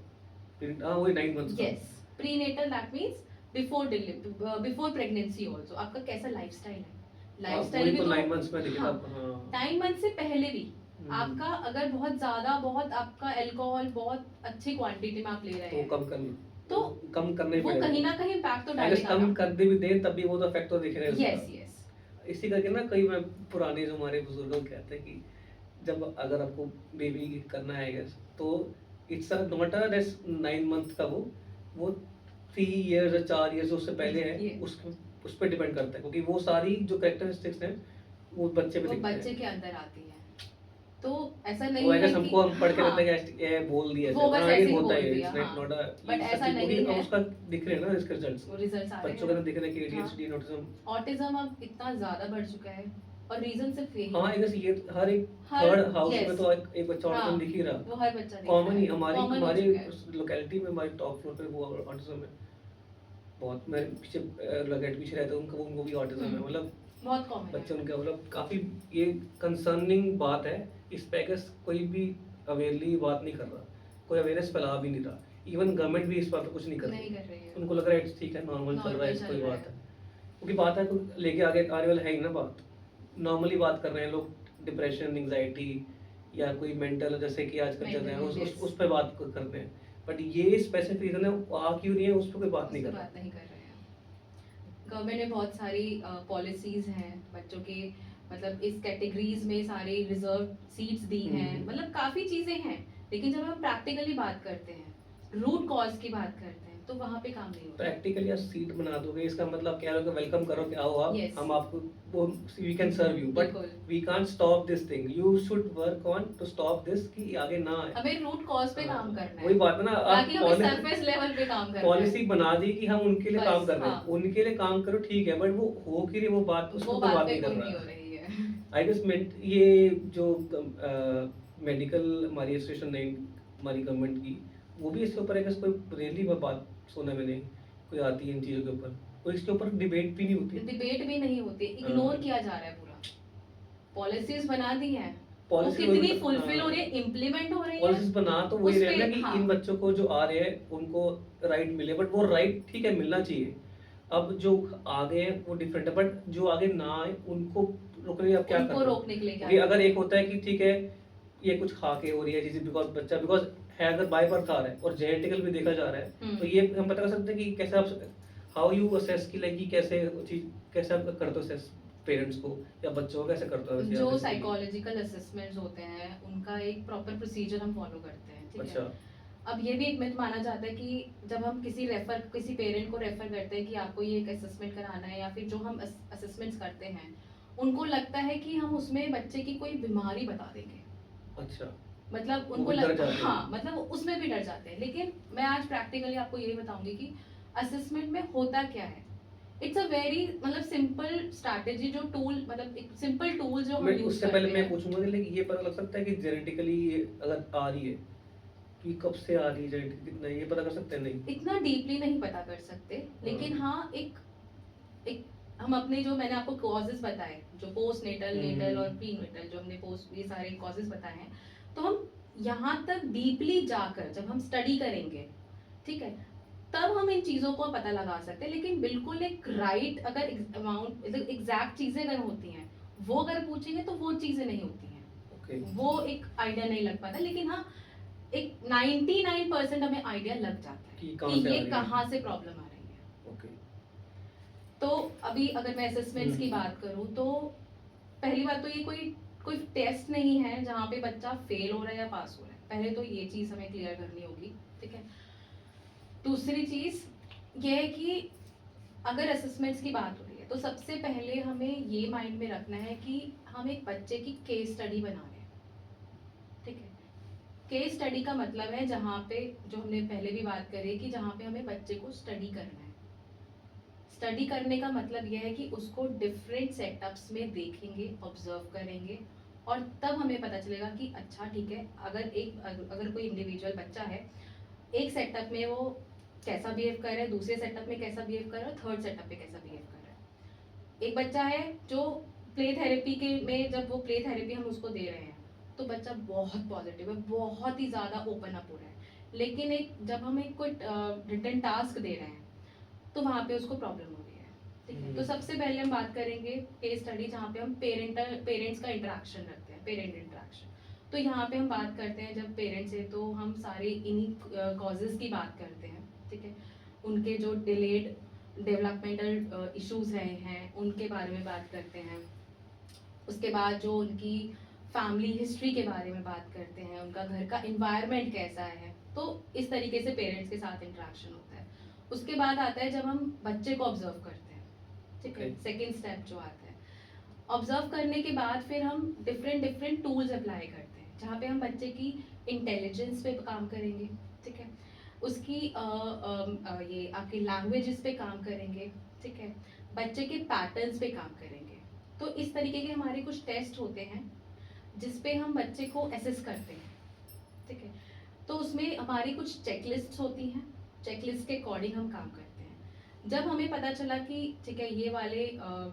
[SPEAKER 1] हाँ, वही 9 मंथ्स का।
[SPEAKER 2] Yes, prenatal that means before delivery, before pregnancy also. आपका कैसा लाइफस्टाइल है, लाइफस्टाइल
[SPEAKER 1] वही
[SPEAKER 2] भी
[SPEAKER 1] तो
[SPEAKER 2] तो
[SPEAKER 1] 9 मंथ्स में दिखा।
[SPEAKER 2] हाँ,
[SPEAKER 1] हाँ।
[SPEAKER 2] 9 मंथ से पहले भी
[SPEAKER 1] हम्म।
[SPEAKER 2] आपका अगर बहुत ज्यादा, बहुत आपका अल्कोहल बहुत अच्छी क्वांटिटी में आप ले रहे
[SPEAKER 1] तो
[SPEAKER 2] हैं,
[SPEAKER 1] कम करना,
[SPEAKER 2] तो
[SPEAKER 1] कम करना ही
[SPEAKER 2] वो
[SPEAKER 1] पड़ेगा।
[SPEAKER 2] कहीं ना कहीं इम्पैक्ट तो
[SPEAKER 1] अगर
[SPEAKER 2] डालेगा
[SPEAKER 1] कम
[SPEAKER 2] ना।
[SPEAKER 1] कर दे भी दे तब भी वो तो इफेक्ट तो दिख रहा है उसका।
[SPEAKER 2] यस यस,
[SPEAKER 1] इसी करके ना, कई मैं पुराने जो हमारे बुजुर्ग लोग कहते हैं कि जब अगर आपको बेबी करना है guess, तो इट्स नॉट अ 9 मंथ का, वो 3 इयर्स या 4 इयर्स उससे पहले है,
[SPEAKER 2] Yeah.
[SPEAKER 1] उस पर डिपेंड करता है, क्योंकि वो सारी जो कैरेक्टरिस्टिक्स हैं वो बच्चे पे
[SPEAKER 2] वो
[SPEAKER 1] दिखते
[SPEAKER 2] बच्चे
[SPEAKER 1] हैं।
[SPEAKER 2] के अंदर आती है। तो ऐसा नहीं
[SPEAKER 1] वो
[SPEAKER 2] है
[SPEAKER 1] अगर
[SPEAKER 2] कि
[SPEAKER 1] हमको हम पढ़ के
[SPEAKER 2] हाँ,
[SPEAKER 1] रहते हैं कि ये बोल दिया
[SPEAKER 2] वो बस
[SPEAKER 1] हाँ, ये
[SPEAKER 2] ऐसे ही
[SPEAKER 1] होता
[SPEAKER 2] बोल
[SPEAKER 1] है,
[SPEAKER 2] दिया,
[SPEAKER 1] इट्स
[SPEAKER 2] हाँ।
[SPEAKER 1] नॉट अ,
[SPEAKER 2] But ऐसा नहीं है।
[SPEAKER 1] उसका दिख रहे हैं ना इसके रिजल्ट्स,
[SPEAKER 2] वो रिजल्ट्स आ रहे
[SPEAKER 1] बच्चों के
[SPEAKER 2] हैं।
[SPEAKER 1] अंदर दिख रहे हैं कि ADHD ऑटिज्म।
[SPEAKER 2] ऑटिज्म अब इतना ज्यादा बढ़ चुका है, और रीजन सिर्फ यही
[SPEAKER 1] हाँ,
[SPEAKER 2] है।
[SPEAKER 1] आई गेस ये हर एक
[SPEAKER 2] हर-
[SPEAKER 1] थर्ड हाउस
[SPEAKER 2] yes.
[SPEAKER 1] में तो एक बच्चा
[SPEAKER 2] हाँ,
[SPEAKER 1] ऑटिज्म दिख ही रहा।
[SPEAKER 2] वो हर बच्चा
[SPEAKER 1] कॉमन ही हमारी
[SPEAKER 2] common हो
[SPEAKER 1] हमारी
[SPEAKER 2] चुका है।
[SPEAKER 1] लोकेलिटी में, हमारी टॉप फ्लोर पे वो ऑटिज्म है बहुत। मैं पीछे लोकेलिटी पीछे रहता हूँ, उनको भी ऑटिज्म है, मतलब
[SPEAKER 2] बहुत कॉमन
[SPEAKER 1] बच्चे
[SPEAKER 2] है।
[SPEAKER 1] उनके, मतलब काफी ये कंसर्निंग बात है। इस पे अगर कोई भी अवेयरली बात नहीं कर रहा, कोई अवेयरनेस फैला भी नहीं रहा, इवन गवर्नमेंट भी इस बात पे कुछ नहीं कर
[SPEAKER 2] नहीं
[SPEAKER 1] रही।
[SPEAKER 2] कर रही है।
[SPEAKER 1] उनको लग रहा है ठीक है, नॉर्मल चल रहा है,
[SPEAKER 2] Normal
[SPEAKER 1] इस
[SPEAKER 2] चल
[SPEAKER 1] कोई
[SPEAKER 2] रहा
[SPEAKER 1] बात
[SPEAKER 2] है।
[SPEAKER 1] है, क्योंकि बात है तो लेके आगे आने वाला है ही ना बात। नॉर्मली बात कर रहे हैं लोग, डिप्रेशन, एंग्जाइटी या कोई मेंटल, जैसे कि आजकल चल रहा है,
[SPEAKER 2] Mental, yes.
[SPEAKER 1] उस पे बात करते हैं। बट ये स्पेसिफिक रीजन है, वो आ क्यों नहीं है, उस पर कोई बात नहीं
[SPEAKER 2] उससे
[SPEAKER 1] कर रहा।
[SPEAKER 2] बात नहीं कर रहे हैं। गवर्नमेंट ने बहुत सारी पॉलिसीज हैं बच्चों के, मतलब इस कैटेगरीज में सारे रिजर्व सीट्स दी हैं, मतलब काफी चीजें हैं। लेकिन जब हम प्रैक्टिकली बात करते हैं, रूट कॉज की बात करते हैं, तो वहाँ पे काम नहीं होता।
[SPEAKER 1] प्रैक्टिकली आप सीट बना दोगे, इसका मतलब कह रहे हो कि वेलकम करो कि आओ आप,
[SPEAKER 2] Yes.
[SPEAKER 1] हम आपको वो we can serve you, but
[SPEAKER 2] बिल्कुल।
[SPEAKER 1] We can't stop this thing. You should work on to stop this, कि आगे ना आए।
[SPEAKER 2] हमें रूट कॉज पे काम करना है।
[SPEAKER 1] वही बात है ना, आप
[SPEAKER 2] बाकी हमें सरफेस लेवल पे काम करना है।
[SPEAKER 1] पॉलिसी बना दी कि हम उनके लिए
[SPEAKER 2] बस,
[SPEAKER 1] काम कर रहे हैं,
[SPEAKER 2] हाँ।
[SPEAKER 1] उनके लिए काम करो ठीक है, बट वो हो कि नहीं वो बात, उस
[SPEAKER 2] वो
[SPEAKER 1] पर कोई
[SPEAKER 2] बात
[SPEAKER 1] बात
[SPEAKER 2] पे
[SPEAKER 1] नहीं कर
[SPEAKER 2] कोई नहीं हो
[SPEAKER 1] रहा।
[SPEAKER 2] रही है।
[SPEAKER 1] आई गेस ये जो मेडिकल हमारी एसोसिएशन नहीं, हमारी गवर्नमेंट की, वो भी इसके ऊपर आई गेस कोई रियली बात सुना मैंने, कोई आती है इन चीज़ों के ऊपर, कोई इसके ऊपर डिबेट भी नहीं होती।
[SPEAKER 2] डिबेट भी नहीं होती,
[SPEAKER 1] हाँ,
[SPEAKER 2] इग्नोर किया जा रहा है पूरा। पॉलिसीज बना दी हैं, वो
[SPEAKER 1] पॉलिसी
[SPEAKER 2] कितनी फुलफिल हो रही है, इम्प्लीमेंट हो रही है
[SPEAKER 1] पॉलिसीज बना तो वही
[SPEAKER 2] उस
[SPEAKER 1] रहे ना
[SPEAKER 2] पे।
[SPEAKER 1] कि
[SPEAKER 2] हाँ,
[SPEAKER 1] इन बच्चों को जो आ रहे हैं उनको राइट मिले, बट वो राइट ठीक है मिलना चाहिए। अब जो आगे हैं वो डिफरेंट है, बट जो आगे ना आए उनको रोकने के लिए अब क्या
[SPEAKER 2] उनको
[SPEAKER 1] कर रहे
[SPEAKER 2] रोकने के लिए क्या
[SPEAKER 1] क्योंकि
[SPEAKER 2] कर
[SPEAKER 1] अगर
[SPEAKER 2] रहे
[SPEAKER 1] एक होता है कि ठीक है ये कुछ खा के हो रही है चीज़ें, बिकॉज बच्चा बिकॉज है, अगर बाय बर्थ आ रहा है और जेनेटिकल भी देखा जा रहा है, तो ये हम पता कर सकते हैं कि कैसे आप हाउ यू असेस की लाइक कि कैसे चीज कैसे आप करते हो असेस पेरेंट्स को या बच्चों को कैसे करते हो वैसे
[SPEAKER 2] जो
[SPEAKER 1] आप basically?
[SPEAKER 2] साइकोलॉजिकल असेसमेंट्स होते हैं उनका एक प्रॉपर प्रोसीजर हम फॉलो करते हैं, ठीक है।
[SPEAKER 1] अच्छा।
[SPEAKER 2] अब ये भी एक मिथ माना जाता है कि जब हम किसी पेरेंट को रेफर करते हैं कि आपको ये एक असेसमेंट कराना है, या फिर जो हम असेसमेंट्स करते हैं उनको लगता है कि हम उसमें बच्चे की कोई बीमारी बता देंगे।
[SPEAKER 1] अच्छा।
[SPEAKER 2] मतलब
[SPEAKER 1] वो
[SPEAKER 2] उनको
[SPEAKER 1] भी डर जाते हैं।
[SPEAKER 2] हाँ, मतलब वो उसमें भी डर जाते हैं। लेकिन मैं आज प्रैक्टिकली आपको यही बताऊंगी कि असेसमेंट में होता क्या है। इट्स अ वेरी मतलब सिंपल स्ट्रैटेजी, जो टूल मतलब एक सिंपल टूल जो हम
[SPEAKER 1] मैं
[SPEAKER 2] यूज
[SPEAKER 1] उससे
[SPEAKER 2] करते
[SPEAKER 1] पहले मैं
[SPEAKER 2] हैं।
[SPEAKER 1] पूछूंगा कि लाइक ये पता लग सकता है कि जेनेटिकली ये अगर आ रही है कि कब से आ रही है, जेनेटिक कितना है, ये पता कर सकते हैं नहीं?
[SPEAKER 2] इतना डीपली नहीं पता कर सकते, लेकिन हाँ एक एक हम अपने जो मैंने आपको कॉजेज बताए, जो पोस्ट नेटल, नेटल और प्री नेटल, जो हमने पोस्ट ये सारे कॉजेज बताए हैं, तो हम यहाँ तक डीपली जाकर जब हम स्टडी करेंगे, ठीक है, तब हम इन चीज़ों को पता लगा सकते हैं। लेकिन बिल्कुल एक राइट अगर अमाउंट एग्जैक्ट चीज़ें अगर होती हैं, वो अगर पूछेंगे तो वो चीज़ें नहीं होती हैं,
[SPEAKER 1] ओके।
[SPEAKER 2] वो एक आइडिया नहीं लग पाता। लेकिन हाँ, एक 99% हमें आइडिया लग जाता है
[SPEAKER 1] कि
[SPEAKER 2] कि
[SPEAKER 1] कहाँ से आ
[SPEAKER 2] ये
[SPEAKER 1] रही है?
[SPEAKER 2] कहाँ से प्रॉब्लम आ रही है।
[SPEAKER 1] ओके।
[SPEAKER 2] तो अभी अगर मैं असेसमेंट्स की बात करूं, तो पहली बात तो ये कोई कोई टेस्ट नहीं है जहाँ पे बच्चा फेल हो रहा है या पास हो रहा है, पहले तो ये चीज़ हमें क्लियर करनी होगी, ठीक है। दूसरी चीज़ ये है कि अगर असेसमेंट्स की बात हो रही है तो सबसे पहले हमें ये माइंड में रखना है कि हम एक बच्चे की केस स्टडी बना रहे हैं, ठीक है। केस स्टडी का मतलब है जहाँ पे, जो हमने पहले भी बात करी, कि जहाँ पे हमें बच्चे को स्टडी करना है। स्टडी करने का मतलब यह है कि उसको डिफरेंट सेटअप्स में देखेंगे, ऑब्जर्व करेंगे, और तब हमें पता चलेगा कि अच्छा ठीक है, अगर कोई इंडिविजुअल बच्चा है, एक सेटअप में वो कैसा बिहेव कर रहा है, दूसरे सेटअप में कैसा बिहेव कर रहा है, थर्ड सेटअप पे कैसा बिहेव कर रहा है। एक बच्चा है जो प्ले थेरेपी के में, जब वो प्ले थेरेपी हम उसको दे रहे हैं तो बच्चा बहुत पॉजिटिव है, बहुत ही ज़्यादा ओपन अप हो रहा है। लेकिन एक जब हम एक कोई रिटन टास्क दे रहे हैं तो वहाँ पे उसको प्रॉब्लम हो रही है, ठीक है। तो सबसे पहले हम बात करेंगे केस स्टडी, जहाँ पे हम पेरेंट्स का इंटरेक्शन रखते हैं, पेरेंट इंटरेक्शन। तो यहाँ पे हम बात करते हैं, जब पेरेंट्स है तो हम सारे इन्हीं कॉजेज़ की बात करते हैं, ठीक है। उनके जो डिलेड डेवलपमेंटल इश्यूज रहे हैं उनके बारे में बात करते हैं। उसके बाद जो उनकी फैमिली हिस्ट्री के बारे में बात करते हैं, उनका घर का इन्वायरमेंट कैसा है। तो इस तरीके से पेरेंट्स के साथ इंटरेक्शन होता है। उसके बाद आता है जब हम बच्चे को ऑब्जर्व करते हैं, ठीक है। सेकेंड स्टेप जो आता है, ऑब्जर्व करने के बाद फिर हम डिफरेंट डिफरेंट टूल्स अप्लाई करते हैं, जहाँ पे हम बच्चे की इंटेलिजेंस पे काम करेंगे, ठीक है। उसकी ये आपकी लैंग्वेजेस पे काम करेंगे, ठीक है। बच्चे के पैटर्न्स पे काम करेंगे। तो इस तरीके के हमारे कुछ टेस्ट होते हैं जिस पे हम बच्चे को असेस करते हैं, ठीक है। तो उसमें हमारी कुछ चेकलिस्ट होती हैं, चेकलिस्ट के अकॉर्डिंग हम काम करते हैं। जब हमें पता चला कि ठीक है ये वाले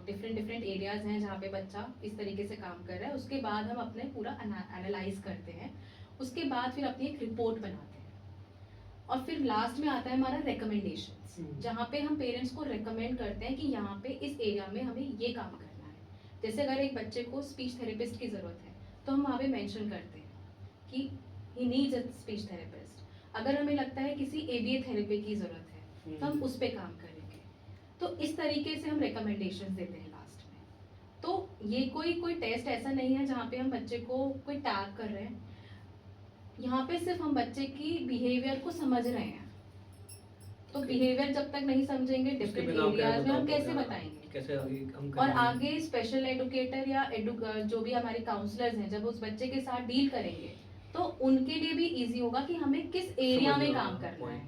[SPEAKER 2] डिफरेंट डिफरेंट एरियाज हैं जहाँ पे बच्चा इस तरीके से काम कर रहा है, उसके बाद हम अपने पूरा एनालाइज करते हैं। उसके बाद फिर अपनी एक रिपोर्ट बनाते हैं, और फिर लास्ट में आता है हमारा रिकमेंडेशंस, जहाँ पे हम पेरेंट्स को रिकमेंड करते हैं कि यहाँ पे इस एरिया में हमें ये काम करना है। जैसे अगर एक बच्चे को स्पीच थेरेपिस्ट की ज़रूरत है तो हम वहाँ पे मेंशन करते हैं कि he needs a speech therapist. अगर हमें लगता है किसी एबीए थेरेपी की ज़रूरत है तो हम उस पर काम करेंगे। तो इस तरीके से हम रिकमेंडेशंस देते हैं लास्ट में। तो ये कोई टेस्ट ऐसा नहीं है जहाँ पे हम बच्चे को कोई टैग कर रहे हैं, यहाँ पे सिर्फ हम बच्चे की बिहेवियर को समझ रहे हैं। तो बिहेवियर जब तक नहीं समझेंगे डिफरेंट एरियाज में, हम कैसे बताएंगे,
[SPEAKER 1] कैसे आगे हम
[SPEAKER 2] और
[SPEAKER 1] करेंगे?
[SPEAKER 2] आगे स्पेशल एडुकेटर या जो भी हमारे काउंसलर्स हैं, जब उस बच्चे के साथ डील करेंगे तो उनके लिए भी इजी होगा कि हमें किस एरिया में काम करना है।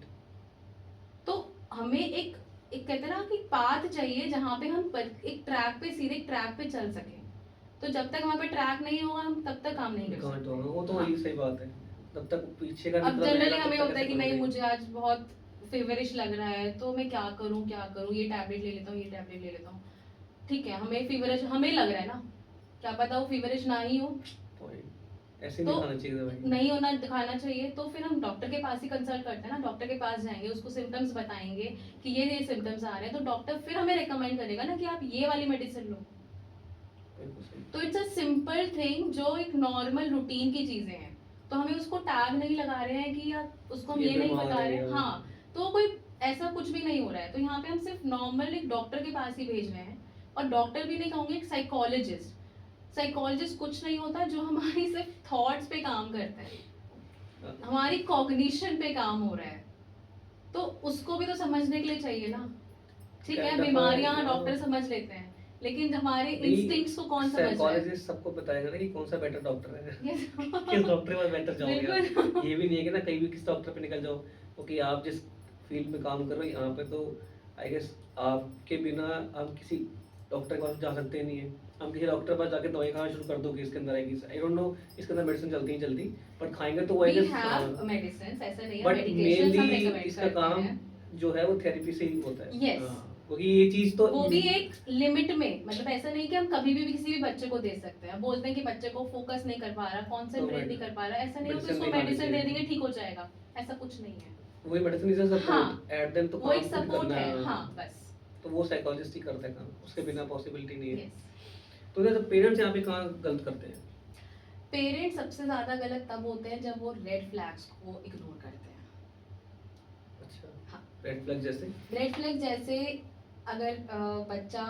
[SPEAKER 2] तो हमें एक एक कहते हैं ना कि पाथ चाहिए जहाँ पे हम एक ट्रैक पे, सीधे ट्रैक पे चल सकें। तो जब तक हमारे पे ट्रैक नहीं होगा हम तब तक काम नहीं कर
[SPEAKER 1] कांट होगा,
[SPEAKER 2] सकते।
[SPEAKER 1] वो तो
[SPEAKER 2] हाँ।
[SPEAKER 1] वही सही बात है। तब तक पीछे का नहीं
[SPEAKER 2] अब
[SPEAKER 1] पता
[SPEAKER 2] जनरली
[SPEAKER 1] लगेगा, तब
[SPEAKER 2] हमें
[SPEAKER 1] तक
[SPEAKER 2] होता है
[SPEAKER 1] कैसे
[SPEAKER 2] कि
[SPEAKER 1] कवर
[SPEAKER 2] नहीं
[SPEAKER 1] करेंगे?
[SPEAKER 2] मुझे आज बहुत फीवरिश लग रहा है तो मैं क्या करूं क्या करूं, ये टैबलेट ले लेता हूँ ये टैबलेट ले लेता हूँ। ठीक है, हमें फीवरिश हमें लग रहा है ना, क्या पता वो फीवरिश ना ही हो।
[SPEAKER 1] तो वही, ऐसे
[SPEAKER 2] तो
[SPEAKER 1] नहीं खाना चाहिए था भाई।
[SPEAKER 2] नहीं होना दिखाना चाहिए तो फिर हम डॉक्टर के पास ही कंसल्ट करते हैं ना, डॉक्टर के पास जाएंगे, उसको सिम्टम्स बताएंगे कि ये सिम्टम्स आ रहे हैं, तो डॉक्टर फिर हमें रिकमेंड करेगा ना कि आप ये वाली मेडिसिन लो।
[SPEAKER 1] बिल्कुल सही।
[SPEAKER 2] तो इट्स अ सिंपल थिंग जो एक नॉर्मल रूटीन की चीजें हैं, तो हमें उसको टैग नहीं लगा रहे हैं कि यार उसको हम
[SPEAKER 1] ये
[SPEAKER 2] ये नहीं
[SPEAKER 1] बीमार
[SPEAKER 2] बता
[SPEAKER 1] है
[SPEAKER 2] रहे हैं।
[SPEAKER 1] या
[SPEAKER 2] हाँ, तो कोई ऐसा कुछ भी नहीं हो रहा है, तो यहाँ पे हम सिर्फ नॉर्मल एक डॉक्टर के पास ही भेज रहे हैं। और डॉक्टर भी नहीं कहूँगी, एक साइकोलॉजिस्ट। साइकोलॉजिस्ट कुछ नहीं होता, जो हमारी सिर्फ थॉट्स पे काम करता है, हमारी कॉग्निशन पे काम हो रहा है, तो उसको भी तो समझने के लिए चाहिए ना। ठीक है,
[SPEAKER 1] काइंड ऑफ
[SPEAKER 2] बीमारियां डॉक्टर समझ लेते हैं, लेकिन हमारे
[SPEAKER 1] नहीं,
[SPEAKER 2] इंस्टिंक्ट्स को कौन समझ रहा है?
[SPEAKER 1] साइकोलॉजिस्ट सबको बताएगा ना कि कौन सा बेटर डॉक्टर है।
[SPEAKER 2] Yes.
[SPEAKER 1] किस डॉक्टर के पास बेटर जाओगे आप।
[SPEAKER 2] बिल्कुल।
[SPEAKER 1] ये भी नहीं है कि ना कहीं भी किस डॉक्टर पे निकल जाओ, क्योंकि आप जिस फील्ड में काम कर रहे हो यहाँ पे तो आई गेस आपके बिना हम किसी डॉक्टर के पास जा सकते नहीं है। हम किसी डॉक्टर के पास जाके दवाई खाना शुरू कर दो कि इसके अंदर आएगी, आई डोंट नो इसके अंदर मेडिसिन चलती नहीं चलती, बट खाएंगे तो वो आई
[SPEAKER 2] We
[SPEAKER 1] गेस।
[SPEAKER 2] have medicines, ऐसा नहीं है,
[SPEAKER 1] बट
[SPEAKER 2] medications हम
[SPEAKER 1] मेनली
[SPEAKER 2] recommend
[SPEAKER 1] इसका
[SPEAKER 2] करते
[SPEAKER 1] काम
[SPEAKER 2] हैं।
[SPEAKER 1] जो है वो थेरेपी से ही होता है।
[SPEAKER 2] Yes.
[SPEAKER 1] हाँ, क्योंकि ये चीज तो
[SPEAKER 2] वो भी एक लिमिट में, मतलब ऐसा नहीं कि हम कभी भी किसी भी बच्चे को दे सकते हैं। बोलते हैं कि बच्चे को फोकस नहीं कर पा रहा, कॉन्सेंट्रेट नहीं कर पा रहा, ऐसा नहीं हो तो
[SPEAKER 1] medicine
[SPEAKER 2] उसको
[SPEAKER 1] नहीं खानी
[SPEAKER 2] मेडिसिन दे
[SPEAKER 1] चाहिए।
[SPEAKER 2] देंगे ठीक हो जाएगा, ऐसा कुछ नहीं है।
[SPEAKER 1] वही मेडिसिन इज
[SPEAKER 2] हाँ,
[SPEAKER 1] सपोर्ट एट देन, तो
[SPEAKER 2] वो एक
[SPEAKER 1] काम खुद
[SPEAKER 2] सपोर्ट
[SPEAKER 1] करना
[SPEAKER 2] है। हाँ बस।
[SPEAKER 1] तो वो साइकोलॉजिस्ट ही करता है काम, उसके बिना पॉसिबिलिटी नहीं है।
[SPEAKER 2] यस।
[SPEAKER 1] तो जैसे पेरेंट्स यहाँ पे कहाँ गलत करते हैं?
[SPEAKER 2] पेरेंट्स सबसे ज्यादा गलत तब होते हैं जब वो रेड फ्लैग्स को इग्नोर करते हैं।
[SPEAKER 1] अच्छा,
[SPEAKER 2] हाँ,
[SPEAKER 1] रेड फ्लैग जैसे?
[SPEAKER 2] रेड फ्लैग जैसे अगर बच्चा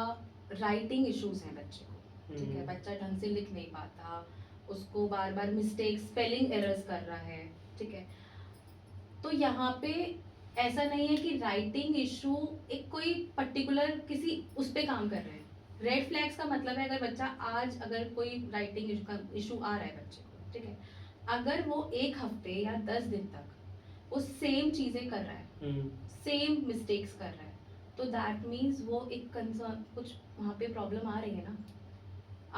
[SPEAKER 2] राइटिंग इश्यूज हैं बच्चे को, ठीक है, बच्चा ढंग से लिख नहीं पाता, उसको बार बार मिस्टेक स्पेलिंग एरर्स कर रहा है, ठीक है, तो यहाँ पे ऐसा नहीं है कि राइटिंग इशू एक कोई पर्टिकुलर किसी उस पे काम कर रहे हैं। रेड फ्लैग्स का मतलब है अगर बच्चा आज अगर कोई राइटिंग इशू आ रहा है बच्चे को, ठीक है, अगर वो 1 हफ्ते या 10 दिन तक वो सेम चीजें कर रहा है, सेम मिस्टेक्स कर रहा है, तो दैट मीन्स वो एक कंसर्न, कुछ वहाँ पे प्रॉब्लम आ रही है ना।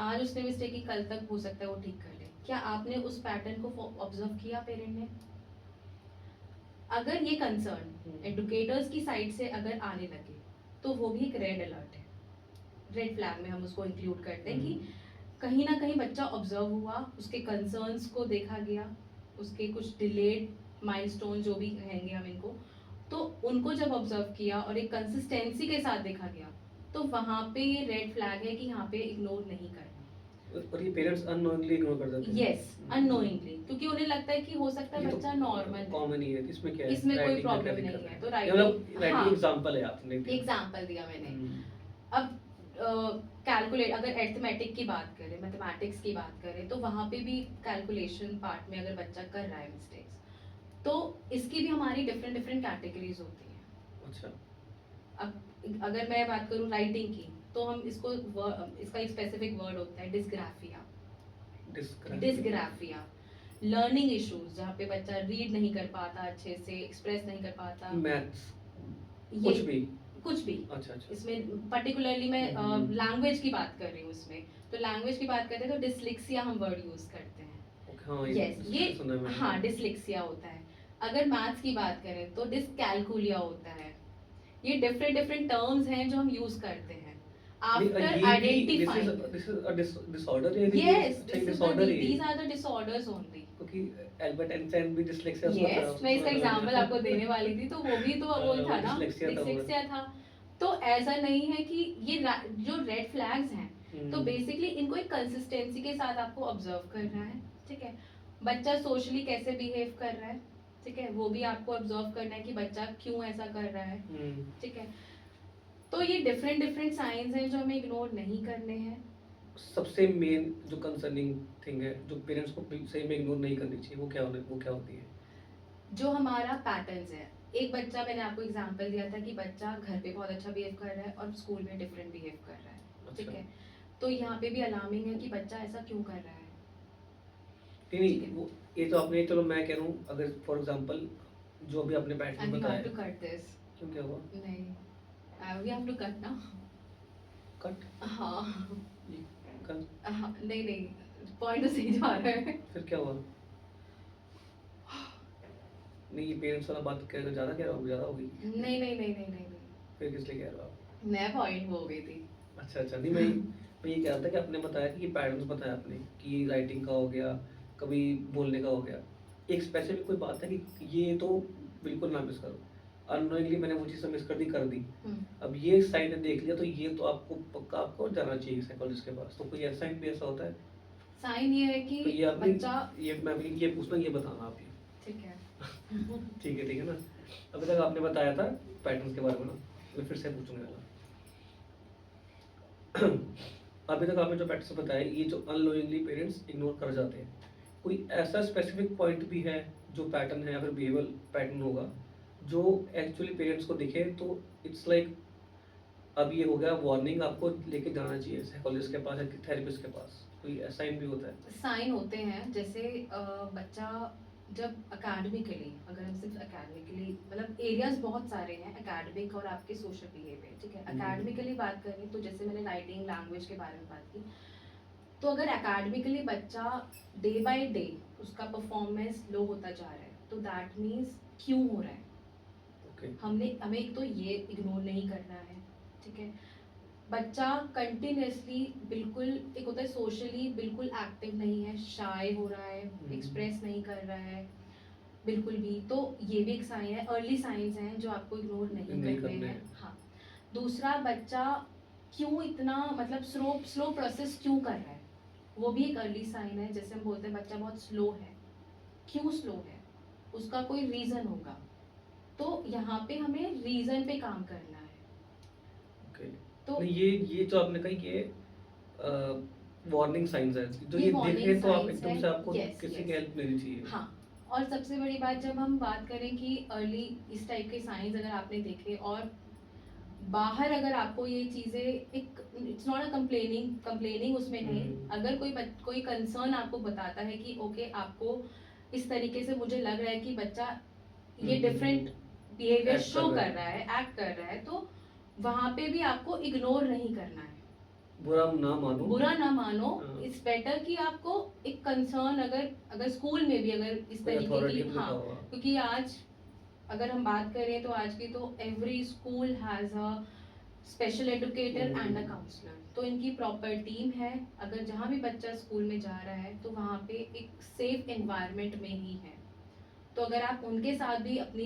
[SPEAKER 2] आज उसने मिस्टेक की, कल तक हो सकता है वो ठीक कर ले। क्या आपने उस पैटर्न को ऑब्जर्व किया पेरेंट ने? अगर ये कंसर्न एडुकेटर्स की साइड से अगर आने लगे तो वो भी एक रेड अलर्ट है। रेड फ्लैग में हम उसको इंक्लूड करते हैं कि कहीं ना कहीं बच्चा ऑब्जर्व हुआ, उसके कंसर्न्स को देखा गया, उसके कुछ डिलेड माइलस्टोन जो भी कहेंगे हम इनको, तो उनको जब ऑब्जर्व किया और एक कंसिस्टेंसी के साथ देखा गया, तो वहाँ पे ये रेड फ्लैग है कि यहाँ पे इग्नोर नहीं करना।
[SPEAKER 1] और ये पेरेंट्स अननोइंगली इग्नोर कर देते हैं।
[SPEAKER 2] यस, अननोइंगली, क्योंकि उन्हें लगता है कि हो सकता है बच्चा नॉर्मल है,
[SPEAKER 1] कॉमन ही है, इसमें क्या है,
[SPEAKER 2] इसमें कोई
[SPEAKER 1] writing का क्या
[SPEAKER 2] प्रॉब्लम
[SPEAKER 1] दिक्कत
[SPEAKER 2] नहीं है,
[SPEAKER 1] है?
[SPEAKER 2] तो
[SPEAKER 1] ये मतलब
[SPEAKER 2] राइटिंग,
[SPEAKER 1] राइटिंग
[SPEAKER 2] हाँ,
[SPEAKER 1] एग्जांपल है आपने दिया।
[SPEAKER 2] एग्जाम्पल दिया मैंने।
[SPEAKER 1] हम्म,
[SPEAKER 2] अब कैलकुलेट, अगर अरिथमेटिक की बात करें, मैथमेटिक्स की बात करें, तो वहाँ पे भी कैलकुलेशन पार्ट में अगर बच्चा कर रहा है मिस्टेक्स, तो इसकी भी हमारी डिफरेंट डिफरेंट कैटेगरीज होती हैं।
[SPEAKER 1] अच्छा,
[SPEAKER 2] अब अगर मैं बात करूँ राइटिंग की, तो हम इसको इसका एक स्पेसिफिक वर्ड होता है डिस्ग्राफिया। डिस्ग्राफिया, लर्निंग इश्यूज, जहाँ पे बच्चा रीड नहीं कर पाता, अच्छे से एक्सप्रेस नहीं कर पाता,
[SPEAKER 1] मैथ्स
[SPEAKER 2] ये
[SPEAKER 1] कुछ भी।
[SPEAKER 2] अच्छा,
[SPEAKER 1] अच्छा।
[SPEAKER 2] इसमें पर्टिकुलरली मैं लैंग्वेज की बात कर रही हूँ, इसमें तो लैंग्वेज की बात करते हैं तो डिसलेक्सिया हम वर्ड यूज करते हैं।
[SPEAKER 1] हाँ,
[SPEAKER 2] यस, ये
[SPEAKER 1] सुना है मैंने।
[SPEAKER 2] हाँ, डिसलेक्सिया होता है। अगर मैथ्स की बात करें तो डिसकैलकुलिया होता है। ये डिफरेंट डिफरेंट टर्म्स हैं जो हम यूज करते हैं after identifying.
[SPEAKER 1] This is a disorder है?
[SPEAKER 2] यस,
[SPEAKER 1] डिसऑर्डर है
[SPEAKER 2] these are the disorders only.
[SPEAKER 1] क्योंकि एल्बर्ट आइंस्टाइन भी डिसलेक्सिया
[SPEAKER 2] यस, मैं इसका एग्जांपल आपको देने वाली थी, तो वो भी तो वो था ना,
[SPEAKER 1] डिसलेक्सिया था वो।
[SPEAKER 2] डिसलेक्सिया था। तो ऐसा नहीं है कि ये जो रेड फ्लैग्स हैं, तो बेसिकली इनको एक कंसिस्टेंसी के साथ आपको ऑब्जर्व करना है, ठीक है। बच्चा सोशली कैसे बिहेव कर रहा है, ठीक है, वो भी आपको ऑब्जर्व करना है कि बच्चा क्यों ऐसा कर रहा है, ठीक है। तो ये डिफरेंट डिफरेंट साइंस हैं जो हमें इग्नोर नहीं करने हैं।
[SPEAKER 1] सबसे मेन जो कंसर्निंग थिंग है जो पेरेंट्स को सही में इग्नोर नहीं करनी चाहिए, वो क्या होती है?
[SPEAKER 2] जो हमारा पैटर्न्स है। एक बच्चा, मैंने आपको एग्जांपल दिया था कि बच्चा घर पे बहुत अच्छा बिहेव कर रहा है और स्कूल में डिफरेंट बिहेव कर रहा है, ठीक है, तो यहाँ पे भी अलार्मिंग है कि बच्चा ऐसा क्यों कर रहा है।
[SPEAKER 1] नहीं, वो ये तो आपने, चलो मैं कह रहा हूँ, अगर फॉर एग्जांपल जो भी आपने पैटर्न
[SPEAKER 2] And we
[SPEAKER 1] बताया,
[SPEAKER 2] have to cut this.
[SPEAKER 1] क्यों, क्या हुआ?
[SPEAKER 2] नहीं, we have to cut now.
[SPEAKER 1] Cut?
[SPEAKER 2] हाँ,
[SPEAKER 1] कल?
[SPEAKER 2] हाँ, नहीं, पॉइंट तो सही जा रहा है।
[SPEAKER 1] फिर क्या हुआ? नहीं, ये पेरेंट्स वाला बात कह ज़्यादा कह रहा हूँ, ज़्यादा हो गई?
[SPEAKER 2] नहीं।
[SPEAKER 1] फिर किस लिए कह रहे हो आप?
[SPEAKER 2] मैं पॉइंट वो हो गई थी।
[SPEAKER 1] अच्छा, नहीं मैं ये कह रहा था कि आपने बताया कि ये पैटर्न्स बताया आपने कि राइटिंग का हो गया, कभी बोलने का हो गया। एक स्पेसिफिक कोई बात है कि ये तो बिल्कुल ना मिस करो। अननोइंगली मैंने वो चीज़ें मिस कर दी।
[SPEAKER 2] हुँ।
[SPEAKER 1] अब ये साइन ने देख लिया तो ये तो आपको पक्का आपको जाना चाहिए साइकोलॉजिस्ट के पास। तो कोई ऐसा साइन भी ऐसा होता है?
[SPEAKER 2] साइन ये है कि
[SPEAKER 1] तो ये आपने
[SPEAKER 2] बच्चा
[SPEAKER 1] ये मैं ये पूछना ये बताना आप ये।
[SPEAKER 2] ठीक है।
[SPEAKER 1] ठीक है ना? अभी तक आपने बताया था पैटर्न्स के बारे में ना, मैं फिर से पूछूँगा अभी तक आपने जो पैटर्न्स बताए ये जो अननोइंगली पेरेंट्स इग्नोर कर जाते हैं, कोई ऐसा स्पेसिफिक पॉइंट भी है जो पैटर्न है या फिर बिहेवियल पैटर्न होगा जो एक्चुअली पेरेंट्स को दिखे तो इट्स लाइक अब ये हो गया वार्निंग, आपको लेके जाना चाहिए साइकोलॉजिस्ट के पास या थेरेपिस्ट के पास, कोई ऐसा साइन भी होता है?
[SPEAKER 2] साइन होते हैं जैसे बच्चा जब एकेडमिकली, अगर हम सिर्फ एकेडमिकली मतलब एरियाज बहुत सारे हैं एकेडमिक और आपके सोशल बिहेवियर, ठीक है। एकेडमिकली बात करें तो जैसे मैंने राइटिंग लैंग्वेज के बारे में बात की, तो अगर एकेडमिकली बच्चा डे बाय डे उसका परफॉर्मेंस लो होता जा रहा है तो दैट मीन्स क्यों हो रहा है।
[SPEAKER 1] ओके।
[SPEAKER 2] हमें एक तो ये इग्नोर नहीं करना है, ठीक है। बच्चा कंटिन्यूअसली बिल्कुल एक होता है सोशली बिल्कुल एक्टिव नहीं है, शाय हो रहा है, एक्सप्रेस नहीं कर रहा है बिल्कुल भी, तो ये भी एक साइन है, अर्ली साइंस हैं जो आपको इग्नोर नहीं
[SPEAKER 1] नहीं
[SPEAKER 2] करने
[SPEAKER 1] करने
[SPEAKER 2] हैं।
[SPEAKER 1] हैं।
[SPEAKER 2] हाँ, दूसरा बच्चा क्यों इतना मतलब स्लो प्रोसेस क्यों कर रहा है, वो भी एक अर्ली साइन है। जैसे हम बोलते हैं बच्चा बहुत स्लो है, क्यों स्लो है, उसका कोई रीज़न होगा, तो यहाँ पे हमें रीज़न पे काम करना है।
[SPEAKER 1] ओके।
[SPEAKER 2] तो
[SPEAKER 1] नहीं ये जो आपने कही कि वार्निंग साइंस है, जो
[SPEAKER 2] ये
[SPEAKER 1] ये
[SPEAKER 2] warning
[SPEAKER 1] दिखे तो आप
[SPEAKER 2] signs
[SPEAKER 1] एकदम
[SPEAKER 2] है,
[SPEAKER 1] से आपको
[SPEAKER 2] yes,
[SPEAKER 1] किसी
[SPEAKER 2] yes.
[SPEAKER 1] की हेल्प लेनी चाहिए।
[SPEAKER 2] हाँ, और सबसे बड़ी बात जब हम बात करें कि अर्ली इस टाइप के साइंस अगर आपने देखे और बाहर अगर आपको ये चीज़ें एक इट्स नॉट अ कंप्लेनिंग उसमें नहीं, अगर कोई कंसर्न आपको बताता है कि ओके आपको इस तरीके से मुझे लग रहा है कि बच्चा ये डिफरेंट बिहेवियर
[SPEAKER 1] Act
[SPEAKER 2] शो
[SPEAKER 1] कर रहा
[SPEAKER 2] कर रहा है, एक्ट कर रहा है, तो वहाँ पे भी आपको इग्नोर नहीं करना है,
[SPEAKER 1] बुरा ना मानो।
[SPEAKER 2] बुरा ना मानो।
[SPEAKER 1] हाँ।
[SPEAKER 2] इट्स बेटर कि आपको एक कंसर्न अगर स्कूल में भी अगर इस
[SPEAKER 1] कोई
[SPEAKER 2] तरीके
[SPEAKER 1] अथॉरिटी
[SPEAKER 2] की,
[SPEAKER 1] लिखा
[SPEAKER 2] हाँ,
[SPEAKER 1] हुआ।
[SPEAKER 2] क्योंकि आज अगर हम बात करें तो आज की तो every school has a special educator and a counsellor, तो इनकी प्रॉपर टीम है। अगर जहाँ भी बच्चा स्कूल में जा रहा है तो वहाँ पे एक सेफ एनवायरनमेंट में ही है, तो अगर आप उनके साथ भी अपनी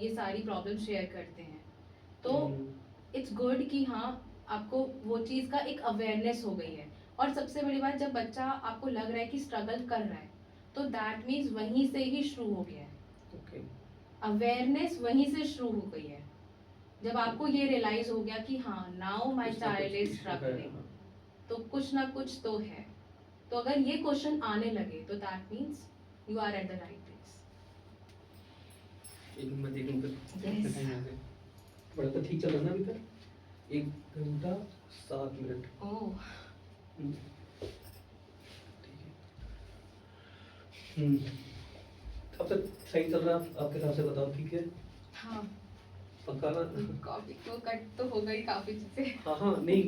[SPEAKER 2] ये सारी प्रॉब्लम शेयर करते हैं तो इट्स गुड कि हाँ आपको वो चीज़ का एक अवेयरनेस हो गई है। और सबसे बड़ी बात, जब बच्चा आपको लग रहा है कि स्ट्रगल कर रहा है तो दैट मीन्स वहीं से ही शुरू हो गया है,
[SPEAKER 1] ओके।
[SPEAKER 2] अवेयरनेस वहीं से शुरू हो गई है। जब आपको ये रियलाइज हो गया कि हाँ नाउ माय
[SPEAKER 1] कुछ ना
[SPEAKER 2] चाइल्ड
[SPEAKER 1] कुछ
[SPEAKER 2] इज
[SPEAKER 1] issue है,
[SPEAKER 2] स्ट्रगलिंग,
[SPEAKER 1] हाँ।
[SPEAKER 2] तो कुछ ना कुछ तो है। तो अगर ये क्वेश्चन आने लगे तो that means you are at the right place.
[SPEAKER 1] एक मिनट मैं देखूं फिर
[SPEAKER 2] Yes.
[SPEAKER 1] कितने टाइम हो गए। बड़ा तो ठीक चल रहा है ना अभी तक, 1 घंटा 7 मिनट।
[SPEAKER 2] ओह,
[SPEAKER 1] ठीक है। अब तक सही चल रहा है आपके हिसाब से, बताओ ठीक है?
[SPEAKER 2] हाँ,
[SPEAKER 1] पक्का ना?
[SPEAKER 2] कॉफी तो कट तो हो गई काफी चीजें।
[SPEAKER 1] हाँ नहीं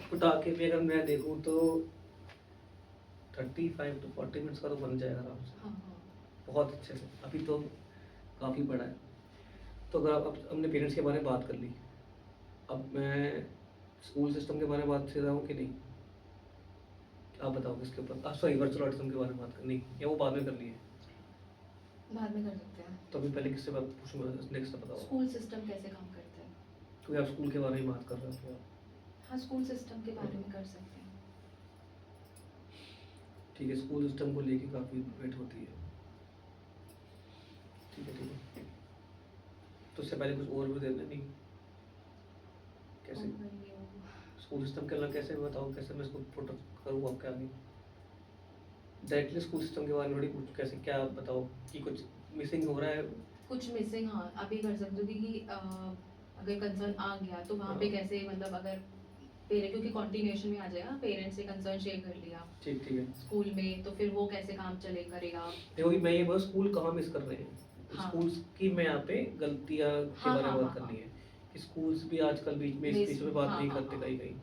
[SPEAKER 1] कुटा के भी अगर मैं देखूँ तो 35 to 40 मिनट्स का तो बन जाएगा आराम से,
[SPEAKER 2] हाँ हाँ
[SPEAKER 1] बहुत अच्छे से। अभी तो काफ़ी बड़ा है। तो अगर आप अब हमने पेरेंट्स के बारे में बात कर ली, अब मैं स्कूल सिस्टम के बारे में बात कर रहा हूँ कि नहीं? आप बताओ किसके ऊपर? सॉरी, वर्चुअल ऑटिज्म के बारे में बात करनी या वो बाद में करनी है?
[SPEAKER 2] बाद में कर सकते हैं।
[SPEAKER 1] तो अभी पहले किससे बात पूछूंगा, नेक्स्ट बताओ।
[SPEAKER 2] स्कूल सिस्टम कैसे काम करता है?
[SPEAKER 1] क्योंकि आप स्कूल के बारे में बात कर रहे हो।
[SPEAKER 2] हाँ, स्कूल सिस्टम के बारे में कर सकते हैं।
[SPEAKER 1] ठीक है, स्कूल सिस्टम को लेके काफ़ी वेट होती है। ठीक है। तो उससे पहले कुछ और भी देना नहीं? कैसे स्कूल सिस्टम के अलग कैसे बताओ, कैसे मैं इसको प्रोटेक्ट करूँ आपके आगे? डायरेक्टली स्कूल सिस्टम के बारे में थोड़ी पूछ, कैसे क्या बताओ कि कुछ मिसिंग हो रहा है?
[SPEAKER 2] कुछ मिसिंग, हाँ आप ये कर सकते हो कि अगर कंसर्न आ गया तो वहाँ पे
[SPEAKER 1] हाँ।
[SPEAKER 2] कैसे मतलब अगर पेरेंट, क्योंकि कॉन्टिन्यूएशन में आ जाएगा, पेरेंट्स से कंसर्न शेयर कर लिया
[SPEAKER 1] ठीक है।
[SPEAKER 2] स्कूल में, तो फिर वो कैसे काम करेगा।
[SPEAKER 1] देखो कि मैं ये बस स्कूल कहाँ मिस कर रहे हैं,
[SPEAKER 2] हाँ।
[SPEAKER 1] स्कूल्स की मैं यहाँ पे गलतियाँ के
[SPEAKER 2] हाँ,
[SPEAKER 1] बारे में
[SPEAKER 2] हाँ,
[SPEAKER 1] बात
[SPEAKER 2] हाँ,
[SPEAKER 1] करनी है कि स्कूल्स भी आजकल बीच में इस
[SPEAKER 2] बीच
[SPEAKER 1] बीच में
[SPEAKER 2] में,
[SPEAKER 1] बात
[SPEAKER 2] हाँ,
[SPEAKER 1] नहीं
[SPEAKER 2] हाँ,
[SPEAKER 1] करते
[SPEAKER 2] हाँ।
[SPEAKER 1] कहीं कहीं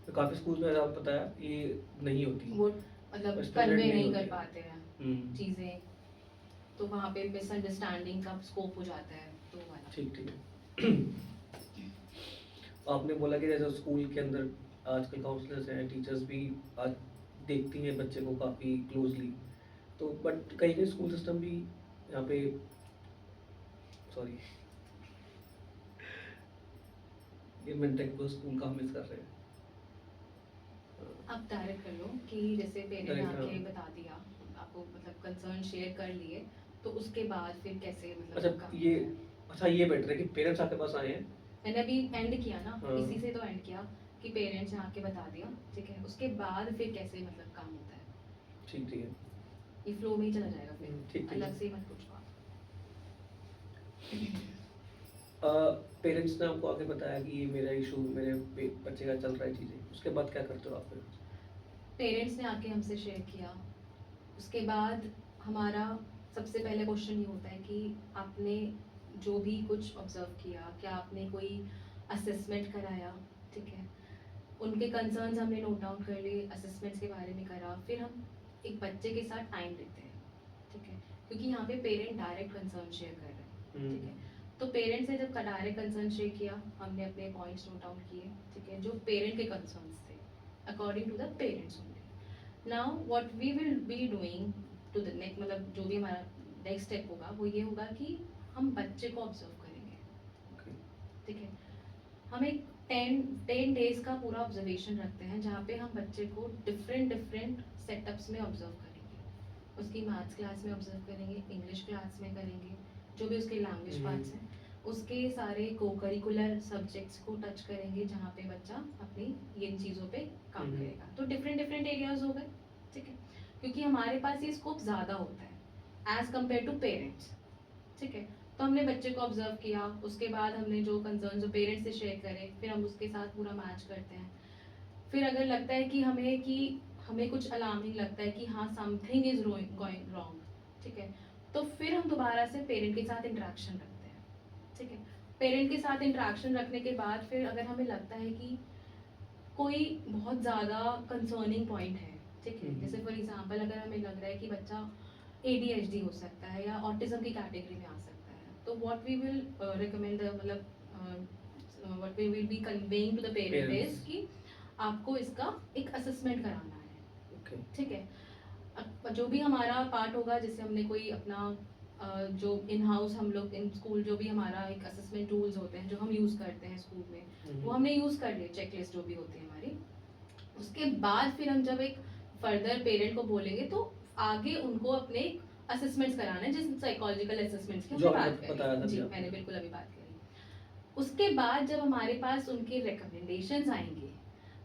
[SPEAKER 1] तो काफ़ी स्कूल्स में आपको पता है ये नहीं होती,
[SPEAKER 2] वो मतलब
[SPEAKER 1] स्टैंडर्ड
[SPEAKER 2] कन्वे
[SPEAKER 1] नहीं
[SPEAKER 2] नहीं
[SPEAKER 1] होती
[SPEAKER 2] कर
[SPEAKER 1] है।
[SPEAKER 2] पाते हैं
[SPEAKER 1] हुँ,
[SPEAKER 2] चीज़ें, तो वहाँ पे मिसअंडरस्टैंडिंग का स्कोप हो जाता है, तो वो वाला।
[SPEAKER 1] ठीक, ठीक है। आपने बोला कि जैसे स्कूल के अंदर आजकल काउंसलर्स हैं, टीचर्स भी आज देखती हैं बच्चे को काफ़ी क्लोज़ली, तो बट कहीं-कहीं स्कूल सिस्टम भी यहाँ पे सॉरी ये मिनटेक को स्कूल का मिस कर रहे हैं।
[SPEAKER 2] आप डायरेक्ट कर लो कि जैसे पेरेंट ने
[SPEAKER 1] डायरेक्ट हाँ।
[SPEAKER 2] आके बता दिया, आपको मतलब कंसर्न शेयर कर लिए, तो उसके बाद फिर कैसे मतलब
[SPEAKER 1] अच्छा
[SPEAKER 2] काम
[SPEAKER 1] ये
[SPEAKER 2] होता है?
[SPEAKER 1] अच्छा ये बेटर है कि पेरेंट्स आपके पास आए हैं।
[SPEAKER 2] मैंने अभी एंड किया ना,
[SPEAKER 1] हाँ,
[SPEAKER 2] इसी से तो एंड किया कि पेरेंट्स ने आके बता दिया, ठीक है, उसके बाद फिर कैसे मतलब काम होता है,
[SPEAKER 1] ठीक, ठीक है।
[SPEAKER 2] ये फ्लो में ही चला जाएगा फिर,
[SPEAKER 1] ठीक, ठीक
[SPEAKER 2] अलग
[SPEAKER 1] है।
[SPEAKER 2] से मत पूछो आप।
[SPEAKER 1] पेरेंट्स ने आपको आके बताया कि ये मेरा इशू मेरे बच्चे का चल रहा है चीज़ें, उसके बाद क्या करते हो आप फिर?
[SPEAKER 2] पेरेंट्स ने आके हमसे शेयर किया, उसके बाद हमारा सबसे पहले क्वेश्चन ये होता है कि आपने जो भी कुछ ऑब्जर्व किया, क्या आपने कोई असेसमेंट कराया, ठीक है, उनके कंसर्न्स हमने नोट डाउन कर लिए, असेसमेंट्स के बारे में करा, फिर हम एक बच्चे के साथ टाइम देते हैं, ठीक है, क्योंकि यहाँ पे पेरेंट डायरेक्ट कंसर्न शेयर कर रहे हैं, ठीक है, तो पेरेंट्स ने जब डायरेक्ट कंसर्न शेयर किया, हमने अपने पॉइंट्स नोट डाउन किए, ठीक है, जो पेरेंट के कंसर्न्स थे according to the parents only. Now what we will be doing to the next, मतलब जो भी हमारा नेक्स्ट स्टेप होगा वो ये होगा कि हम बच्चे को ऑब्जर्व करेंगे,
[SPEAKER 1] ओके,
[SPEAKER 2] ठीक है, हम एक 10 डेज का पूरा ऑब्जर्वेशन रखते हैं जहाँ पे हम बच्चे को डिफरेंट डिफरेंट सेटअप्स में ऑब्जर्व करेंगे, उसकी मैथ्स क्लास में ऑब्जर्व करेंगे, इंग्लिश क्लास में करेंगे, जो भी उसके लैंग्वेज पार्ट्स हैं, उसके सारे को करिकुलर सब्जेक्ट्स को टच करेंगे जहाँ पे बच्चा अपनी इन चीज़ों पे काम करेगा, तो डिफरेंट डिफरेंट एरियाज हो गए, ठीक है, क्योंकि हमारे पास ये स्कोप ज़्यादा होता है एज कम्पेयर टू पेरेंट्स, ठीक है, तो हमने बच्चे को ऑब्जर्व किया, उसके बाद हमने जो कंसर्न जो पेरेंट्स से शेयर करे, फिर हम उसके साथ पूरा मैच करते हैं, फिर अगर लगता है कि हमें कुछ अलार्मिंग लगता है कि हाँ समथिंग इज गोइंग रॉन्ग, ठीक है, तो फिर हम दोबारा से पेरेंट के साथ इंटरेक्शन रखते हैं, ठीक है, पेरेंट के साथ इंटरेक्शन रखने के बाद फिर अगर हमें लगता है कि कोई बहुत ज़्यादा कंसर्निंग पॉइंट है, ठीक है, जैसे फॉर एग्जांपल अगर हमें लग रहा है कि बच्चा ADHD हो सकता है या ऑटिज्म की कैटेगरी में आ सकता है, तो व्हाट वी विल रिकमेंड मतलब what we will be conveying to the parent is
[SPEAKER 1] parents,
[SPEAKER 2] कि आपको इसका एक असेसमेंट कराना है,
[SPEAKER 1] ओके,
[SPEAKER 2] ठीक है, जो भी हमारा पार्ट होगा, जैसे हमने कोई अपना जो इन हाउस हम लोग इन स्कूल जो भी हमारा एक असेसमेंट टूल्स होते हैं जो हम यूज़ करते हैं स्कूल में, वो हमने यूज़ कर लिए, चेकलिस्ट जो भी होती है हमारी, उसके बाद फिर हम जब एक फर्दर पेरेंट को बोलेंगे तो आगे उनको अपने असेसमेंट्स कराना है, जिस साइकोलॉजिकल असेसमेंट्स की
[SPEAKER 1] जो
[SPEAKER 2] हमने
[SPEAKER 1] आपने
[SPEAKER 2] बात
[SPEAKER 1] बताया था
[SPEAKER 2] करी, जी
[SPEAKER 1] अभी आपने।
[SPEAKER 2] मैंने बिल्कुल अभी बात करी, उसके बाद जब हमारे पास उनके रिकमेंडेशंस आएंगे,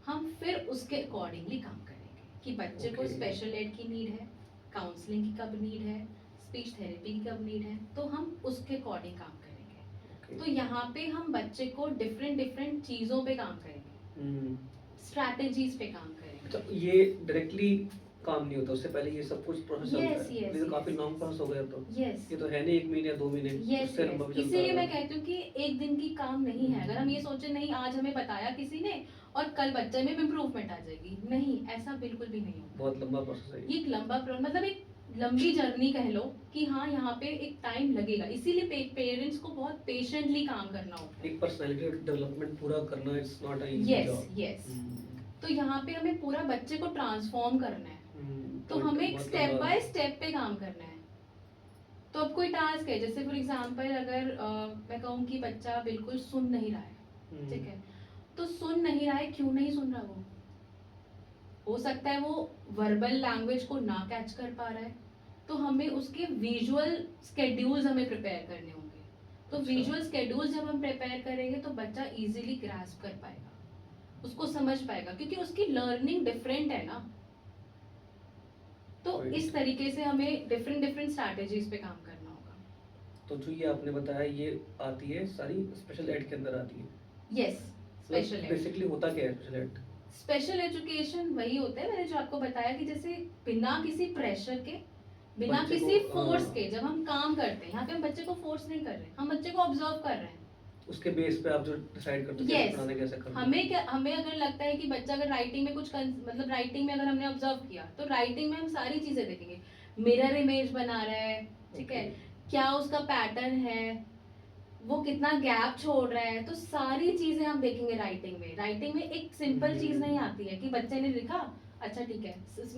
[SPEAKER 2] हम फिर उसके अकॉर्डिंगली काम करेंगे कि बच्चे को
[SPEAKER 1] ओके,
[SPEAKER 2] स्पेशल एड की नीड है, काउंसलिंग की कब नीड है, स्पीच थेरेपी की कब नीड है, तो हम उसके अकॉर्डिंग काम करेंगे,
[SPEAKER 1] ओके,
[SPEAKER 2] तो यहाँ पे हम बच्चे को डिफरेंट डिफरेंट चीज़ों पे काम करेंगे, स्ट्रैटेजीज पे काम करेंगे।
[SPEAKER 1] अच्छा ये डायरेक्टली काम नहीं होता, उससे पहले ये सब कुछ प्रोसेस चलता
[SPEAKER 2] Yes,
[SPEAKER 1] है,
[SPEAKER 2] yes,
[SPEAKER 1] ये तो काफ़ी
[SPEAKER 2] yes,
[SPEAKER 1] लॉन्ग
[SPEAKER 2] yes.
[SPEAKER 1] प्रोसेस हो गया तो,
[SPEAKER 2] यस
[SPEAKER 1] ये तो है नहीं 1 महीने या 2 महीने,
[SPEAKER 2] यस
[SPEAKER 1] उससे लंबा भी चलता
[SPEAKER 2] इसीलिए मैं
[SPEAKER 1] होगा।
[SPEAKER 2] कहती हूँ कि एक दिन की काम नहीं है, अगर हम ये सोचे नहीं आज हमें बताया किसी ने और कल बच्चे में इम्प्रूवमेंट आ जाएगी, नहीं, ऐसा बिल्कुल भी नहीं होगा,
[SPEAKER 1] बहुत लंबा प्रोसेस है
[SPEAKER 2] ये एक लंबा मतलब एक लंबी जर्नी कह लो कि हाँ यहाँ पे एक टाइम लगेगा, इसीलिए पेरेंट्स को बहुत पेशेंटली काम करना होता है।
[SPEAKER 1] एक पर्सनैलिटी डेवलपमेंट पूरा करना it's not a easy
[SPEAKER 2] yes
[SPEAKER 1] job.
[SPEAKER 2] Yes तो यहाँ पे हमें पूरा बच्चे को ट्रांसफॉर्म करना है, तो हमें एक स्टेप बाय स्टेप पे काम करना है, तो अब कोई टास्क है, जैसे फॉर एग्जांपल अगर मैं कहूँ कि बच्चा बिल्कुल सुन नहीं रहा है, ठीक है, तो सुन नहीं रहा है, क्यों नहीं सुन रहा वो, हो सकता है वो वर्बल लैंग्वेज को ना कैच कर पा रहा है, तो हमें उसके विजुअल स्केड्यूल्स हमें प्रिपेयर करने होंगे, तो
[SPEAKER 1] अच्छा।
[SPEAKER 2] विजुअल स्केड्यूल्स जब हम प्रिपेयर करेंगे तो बच्चा इजीली ग्रास्प कर पाएगा, उसको समझ पाएगा, क्योंकि उसकी लर्निंग डिफरेंट है ना, तो
[SPEAKER 1] Right.
[SPEAKER 2] इस तरीके से हमें डिफरेंट डिफरेंट स्ट्रैटेजीज पे काम करना होगा।
[SPEAKER 1] तो जो ये आपने बताया ये आती है सारी स्पेशल एड के अंदर आती है।
[SPEAKER 2] यस स्पेशल एड,
[SPEAKER 1] बेसिकली होता क्या है स्पेशल एड?
[SPEAKER 2] स्पेशल एजुकेशन वही होता है मैंने जो आपको बताया कि जैसे बिना किसी प्रेशर के, बिना
[SPEAKER 1] बच्चे को,
[SPEAKER 2] किसी फोर्स
[SPEAKER 1] हाँ।
[SPEAKER 2] के जब हम काम करते हैं, यहाँ पे हम बच्चे को फोर्स नहीं कर रहे हैं, हम बच्चे को ऑब्जर्व कर रहे हैं,
[SPEAKER 1] उसके बेस पे आप जो डिसाइड करते हो कैसे
[SPEAKER 2] यस
[SPEAKER 1] पढ़ाना है, कैसे करना है।
[SPEAKER 2] हमें अगर लगता है कि बच्चा अगर राइटिंग में कुछ मतलब राइटिंग में अगर हमने ऑब्जर्व किया तो राइटिंग में हम सारी चीजें देखेंगे, मिरर इमेज बना रहा है, ठीक है,
[SPEAKER 1] ओके।
[SPEAKER 2] क्या उसका पैटर्न है, वो कितना गैप छोड़ रहा है, तो सारी चीजें हम देखेंगे राइटिंग में। राइटिंग में एक सिंपल चीज नहीं आती है कि बच्चे ने लिखा, अच्छा ठीक है,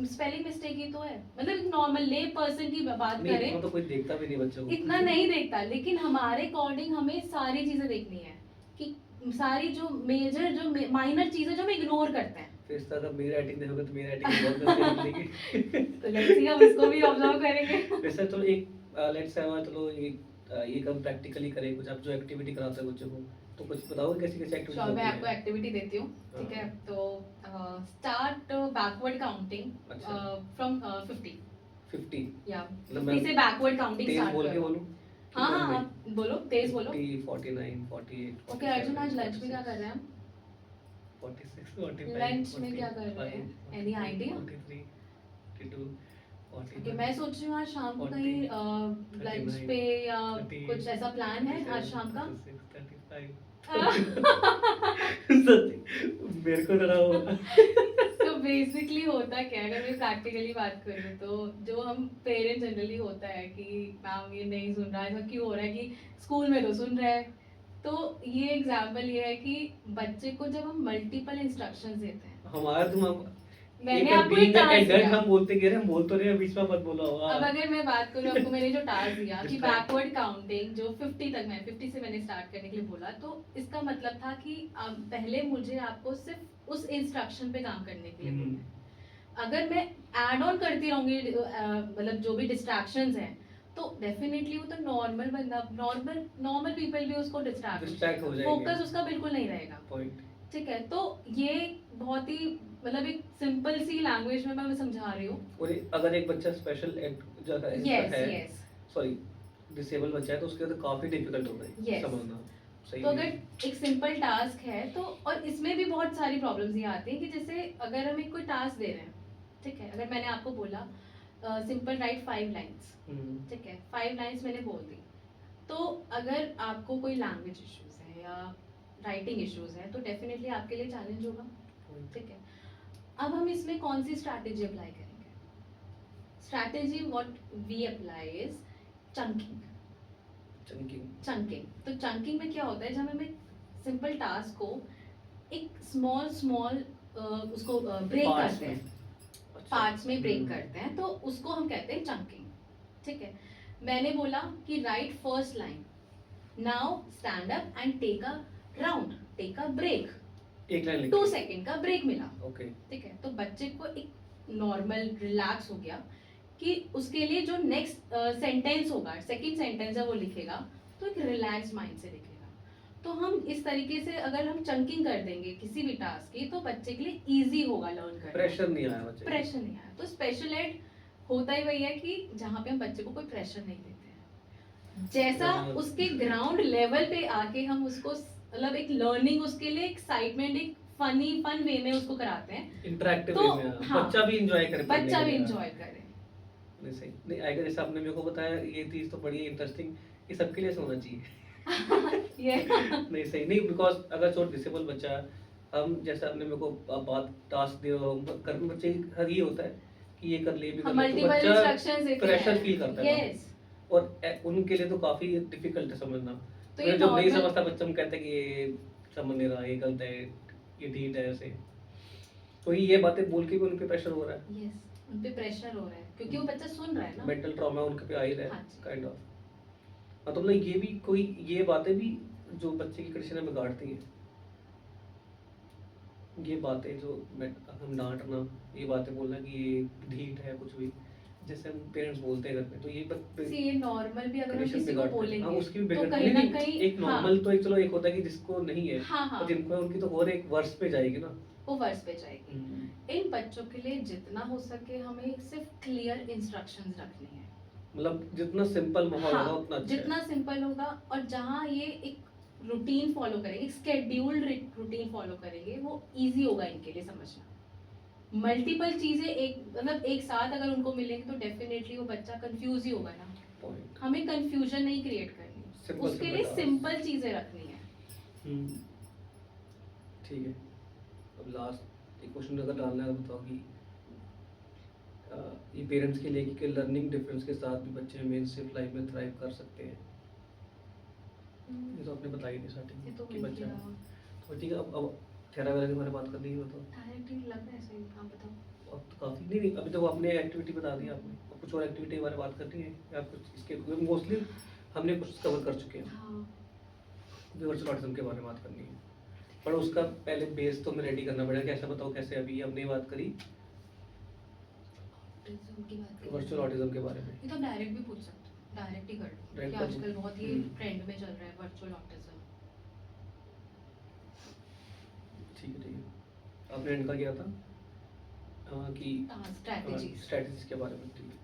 [SPEAKER 2] स्पेलिंग मिस्टेक ही तो है, मतलब एक नॉर्मल ले पर्सन की बात
[SPEAKER 1] नहीं,
[SPEAKER 2] करें
[SPEAKER 1] इतना तो कोई देखता भी नहीं बच्चों को।
[SPEAKER 2] इतना नहीं देखता, लेकिन हमारे अकॉर्डिंग हमें सारी चीजें देखनी है कि सारी जो मेजर जो माइनर चीजें जो हम इग्नोर करते हैं।
[SPEAKER 1] फिर इस तरह मेरी राइटिंग देखोगे तो मेरी राइटिंग बहुत गंदी निकलेगी।
[SPEAKER 2] तो लेट्स सी हम इसको भी ऑब्जर्व करेंगे।
[SPEAKER 1] वैसे चलो एक लेट्स से चलो ये हम प्रैक्टिकली करें, कुछ आप जो एक्टिविटी कराते हो बच्चों को, तो कुछ बताओ कैसी कैसी एक्टिविटी
[SPEAKER 2] चलो मैं
[SPEAKER 1] होती
[SPEAKER 2] आपको
[SPEAKER 1] है।
[SPEAKER 2] एक्टिविटी देती हूँ, ठीक है,
[SPEAKER 1] हाँ।
[SPEAKER 2] तो स्टार्ट बैकवर्ड काउंटिंग
[SPEAKER 1] अच्छा।
[SPEAKER 2] फ्रॉम 50
[SPEAKER 1] 50
[SPEAKER 2] या
[SPEAKER 1] मतलब
[SPEAKER 2] 50 से बैकवर्ड काउंटिंग
[SPEAKER 1] तेज
[SPEAKER 2] स्टार्ट
[SPEAKER 1] बोल के
[SPEAKER 2] करो।
[SPEAKER 1] बोलूं?
[SPEAKER 2] हाँ
[SPEAKER 1] कि
[SPEAKER 2] हाँ
[SPEAKER 1] कम में?
[SPEAKER 2] आप बोलो, तेज बोलो।
[SPEAKER 1] 50, 49, 48,
[SPEAKER 2] ओके अर्जुन, आज लंच में क्या
[SPEAKER 1] 47,
[SPEAKER 2] कर रहे हैं हम?
[SPEAKER 1] 46, 45,
[SPEAKER 2] लंच में क्या कर रहे हैं?
[SPEAKER 1] 45,
[SPEAKER 2] एनी आइडिया?
[SPEAKER 1] 43, 42,
[SPEAKER 2] ओके मैं
[SPEAKER 1] 49,
[SPEAKER 2] सोच रही हूँ आज शाम को
[SPEAKER 1] 40,
[SPEAKER 2] कहीं लंच
[SPEAKER 1] 39,
[SPEAKER 2] पे या
[SPEAKER 1] 38,
[SPEAKER 2] कुछ ऐसा प्लान है आज
[SPEAKER 1] 37,
[SPEAKER 2] शाम का?
[SPEAKER 1] 36, 35। सच्ची मेरे को लगा वो।
[SPEAKER 2] तो बेसिकली होता क्या है, अगर मैं प्रैक्टिकली बात करूँ तो जो हम पेरेंट्स जनरली होता है कि मैम ये नहीं सुन रहा है, ऐसा क्यों हो रहा है, कि स्कूल में तो सुन रहा है। तो ये एग्जाम्पल ये है कि बच्चे को जब हम मल्टीपल इंस्ट्रक्शंस देते हैं,
[SPEAKER 1] हमारा तुम अब
[SPEAKER 2] मैंने
[SPEAKER 1] एक
[SPEAKER 2] आपको एक
[SPEAKER 1] बीइंग
[SPEAKER 2] टास्क
[SPEAKER 1] एडल्ट
[SPEAKER 2] दिया।
[SPEAKER 1] हम बोलते कह रहे हैं, हम बोल तो रहे हैं, बीच में मत बोलो।
[SPEAKER 2] अब अगर मैं बात करूँ आपको, मैंने जो टास्क दिया कि
[SPEAKER 1] Distract.
[SPEAKER 2] बैकवर्ड काउंटिंग जो 50 तक, मैं 50 से मैंने स्टार्ट करने के लिए बोला, तो इसका मतलब था कि अब पहले मुझे आपको सिर्फ उस इंस्ट्रक्शन पे काम करने के लिए बोलना है। अगर मैं ऐड ऑन करती रहूंगी मतलब जो भी डिस्ट्रैक्शंस हैं, तो डेफिनेटली वो तो नॉर्मल बंदा, नॉर्मल पीपल भी उसको
[SPEAKER 1] डिस्ट्रैक्ट
[SPEAKER 2] डिस्ट्रैक्ट,
[SPEAKER 1] हो जाएंगे।
[SPEAKER 2] फोकस उसका बिल्कुल नहीं रहेगा।
[SPEAKER 1] पॉइंट।
[SPEAKER 2] ठीक है, तो ये बहुत ही मतलब एक सिंपल सी लैंग्वेज में मैं समझा रही हूँ।
[SPEAKER 1] और अगर एक बच्चा स्पेशल
[SPEAKER 2] यस
[SPEAKER 1] है,
[SPEAKER 2] यस
[SPEAKER 1] सॉरी डिसेबल बच्चा है, तो उसके लिए तो काफी डिफिकल्ट होता है
[SPEAKER 2] Yes.
[SPEAKER 1] समझना। सही
[SPEAKER 2] तो
[SPEAKER 1] नहीं है।
[SPEAKER 2] अगर एक सिंपल टास्क है तो, और इसमें भी बहुत सारी प्रॉब्लम्स ये आती हैं कि जैसे अगर हम एक कोई टास्क दे रहे हैं, ठीक है, अगर मैंने आपको बोला सिंपल राइट 5 लाइंस, ठीक है, 5 लाइंस मैंने बोल दी, तो अगर आपको कोई लैंग्वेज इश्यूज है या राइटिंग इश्यूज है तो डेफिनेटली आपके लिए चैलेंज होगा, ठीक है। अब हम इसमें कौन सी स्ट्रैटेजी अप्लाई करेंगे? Strategy what we apply is chunking. Chunking, तो चंकिंग में क्या होता है, जब हम एक सिंपल टास्क को एक स्मॉल स्मॉल उसको ब्रेक
[SPEAKER 1] Parts
[SPEAKER 2] करते
[SPEAKER 1] में।
[SPEAKER 2] हैं,
[SPEAKER 1] अच्छा।
[SPEAKER 2] पार्ट्स में ब्रेक करते हैं, तो उसको हम कहते हैं चंकिंग, ठीक है। मैंने बोला कि write first line, now stand up and take a round, take a break,
[SPEAKER 1] एक लाइन लिख
[SPEAKER 2] 2
[SPEAKER 1] के।
[SPEAKER 2] सेकंड का ब्रेक मिला,
[SPEAKER 1] ओके।
[SPEAKER 2] ठीक है। तो बच्चे को एक नॉर्मल रिलैक्स हो गया कि उसके लिए जो नेक्स्ट सेंटेंस होगा, सेकंड सेंटेंस है वो लिखेगा, तो एक रिलैक्स माइंड से लिखेगा। तो हम इस तरीके से अगर हम चंकिंग कर देंगे किसी भी टास्क की, तो बच्चे के लिए इजी होगा लर्न करना।
[SPEAKER 1] प्रेशर नहीं आया बच्चे को।
[SPEAKER 2] प्रेशर नहीं आया। तो स्पेशल एड होता ही वही है कि जहाँ पे हम बच्चे को कोई प्रेशर नहीं देते हैं, जैसा
[SPEAKER 1] हाँ।
[SPEAKER 2] उसके ग्राउंड लेवल पे आके हम उसको मतलब एक लर्निंग, उसके लिए एक्साइटमेंट, एक फन वे में उसको कराते हैं,
[SPEAKER 1] इंटरेक्टिव
[SPEAKER 2] तो
[SPEAKER 1] वे में
[SPEAKER 2] हाँ,
[SPEAKER 1] बच्चा भी एंजॉय करे, पढ़ने
[SPEAKER 2] बच्चा
[SPEAKER 1] के
[SPEAKER 2] भी
[SPEAKER 1] लिए।
[SPEAKER 2] इंजॉय करे।
[SPEAKER 1] नहीं सही नहीं आएगा, जैसे आपने मेरे को बताया, ये चीज तो बड़ी इंटरेस्टिंग, ये सबके लिए होना चाहिए।
[SPEAKER 2] ये
[SPEAKER 1] नहीं सही नहीं, बिकॉज अगर जो डिसेबल बच्चा है, हम जैसे आपने मेरे को बात टास्क दिया कर, बच्चे हर ये होता है कि ये कर ले, भी कर ले, तो
[SPEAKER 2] मल्टीपल
[SPEAKER 1] बच्चा
[SPEAKER 2] इंस्ट्रक्शंस देते
[SPEAKER 1] प्रेशर
[SPEAKER 2] हैं।
[SPEAKER 1] फील करता है।
[SPEAKER 2] यस,
[SPEAKER 1] और उनके लिए तो काफी डिफिकल्ट है समझना।
[SPEAKER 2] तो ये
[SPEAKER 1] जब नहीं
[SPEAKER 2] normal-
[SPEAKER 1] समझता बच्चा, हम कहते हैं कि ये समझ नहीं रहा, ये गलत है, ये ठीक है, ऐसे। तो ये बातें बोल के भी उन पे प्रेशर हो रहा है,
[SPEAKER 2] यस, उन पे प्रेशर हो रहा है क्योंकि वो बच्चा सुन रहा है ना।
[SPEAKER 1] मेंटल ट्रॉमा उनके पे आ ही रहा
[SPEAKER 2] हाँ
[SPEAKER 1] है
[SPEAKER 2] जी।
[SPEAKER 1] Kind of. मतलब ये भी कोई ये बातें भी जो बच्चे की कंडीशन में बिगाड़ती हैं, ये बातें जो हम डांटना, ये बातें बोलना कि ये ढीठ है, कुछ भी जैसे हम पेरेंट्स बोलते हैं घर पे, तो ये
[SPEAKER 2] See, ये नॉर्मल भी अगर हम
[SPEAKER 1] कंडीशन
[SPEAKER 2] किसी को
[SPEAKER 1] बिगाड़ते हैं।
[SPEAKER 2] बोलेंगे
[SPEAKER 1] हाँ, उसकी भी
[SPEAKER 2] तो
[SPEAKER 1] बिगड़
[SPEAKER 2] कहीं ना
[SPEAKER 1] नहीं,
[SPEAKER 2] कहीं
[SPEAKER 1] एक नॉर्मल तो एक चलो एक होता है कि जिसको नहीं है,
[SPEAKER 2] हाँ हाँ
[SPEAKER 1] तो जिनको है उनकी तो और एक वर्ष पे जाएगी ना।
[SPEAKER 2] वो वर्स पे जाएगी। इन बच्चों के लिए जितना हो सके हमें सिर्फ क्लियर इंस्ट्रक्शंस रखनी है।
[SPEAKER 1] मतलब जितना सिंपल माहौल होगा उतना अच्छा
[SPEAKER 2] जितना
[SPEAKER 1] है।
[SPEAKER 2] सिंपल होगा, और जहाँ ये एक रूटीन फॉलो करेंगे, स्केड्यूल्ड रूटीन फॉलो करेंगे, वो इजी होगा इनके लिए समझना। मल्टीपल चीजें एक मतलब एक साथ अगर उनको मिलेंगी तो डेफिनेटली वो बच्चा कंफ्यूज ही होगा ना।
[SPEAKER 1] पॉइंट।
[SPEAKER 2] हमें कंफ्यूजन नहीं क्रिएट करनी,
[SPEAKER 1] Simple,
[SPEAKER 2] उसके
[SPEAKER 1] simple
[SPEAKER 2] लिए
[SPEAKER 1] task.
[SPEAKER 2] सिंपल चीजें रखनी है।
[SPEAKER 1] हुँ, ठीक है। अब लास्ट एक क्वेश्चन अगर डालना है तो बताओ कि अ, ये पेरेंट्स के लिए कि लर्निंग डिफरेंस के साथ भी बच्चे मेनस्ट्रीम लाइफ में थ्राइव कर सकते हैं।
[SPEAKER 2] हम्म,
[SPEAKER 1] ये तो आपने बताया ही नहीं स्टार्टिंग
[SPEAKER 2] ये
[SPEAKER 1] में
[SPEAKER 2] तो
[SPEAKER 1] कि
[SPEAKER 2] वही
[SPEAKER 1] बच्चा
[SPEAKER 2] किया।
[SPEAKER 1] तो ठीक है अब थेरा वगैरह के बारे में बात करनी है तो
[SPEAKER 2] डायरेक्टली लग रहा है सही, आप बताओ।
[SPEAKER 1] अब तो काफ़ी नहीं नहीं अभी तो आपने एक्टिविटी बता दी आपने अब कुछ और एक्टिविटी के बारे में बात करनी है या कुछ इसके मोस्टली हमने कुछ कवर कर चुके हैं
[SPEAKER 2] हाँ,
[SPEAKER 1] वर्चुअल ऑटिज्म के बारे में बात करनी है पर उसका पहले बेस तो हमें रेडी करना पड़ेगा कैसे बताओ कैसे अभी हमने बात करी
[SPEAKER 2] ऑटिज्म की बात करें
[SPEAKER 1] वर्चुअल ऑटिज्म के बारे में
[SPEAKER 2] ये तो डायरेक्ट भी पूछ सकते हो, डायरेक्ट ही कर लो
[SPEAKER 1] Direct
[SPEAKER 2] कि
[SPEAKER 1] कर
[SPEAKER 2] आजकल
[SPEAKER 1] दूं?
[SPEAKER 2] बहुत ही ट्रेंड में चल रहा है वर्चुअल ऑटिज्म।
[SPEAKER 1] ठीक है आपने इनका किया था कि
[SPEAKER 2] हाँ, स्ट्रैटेजीज।
[SPEAKER 1] स्ट्रैटेजीज के बारे में ठीक है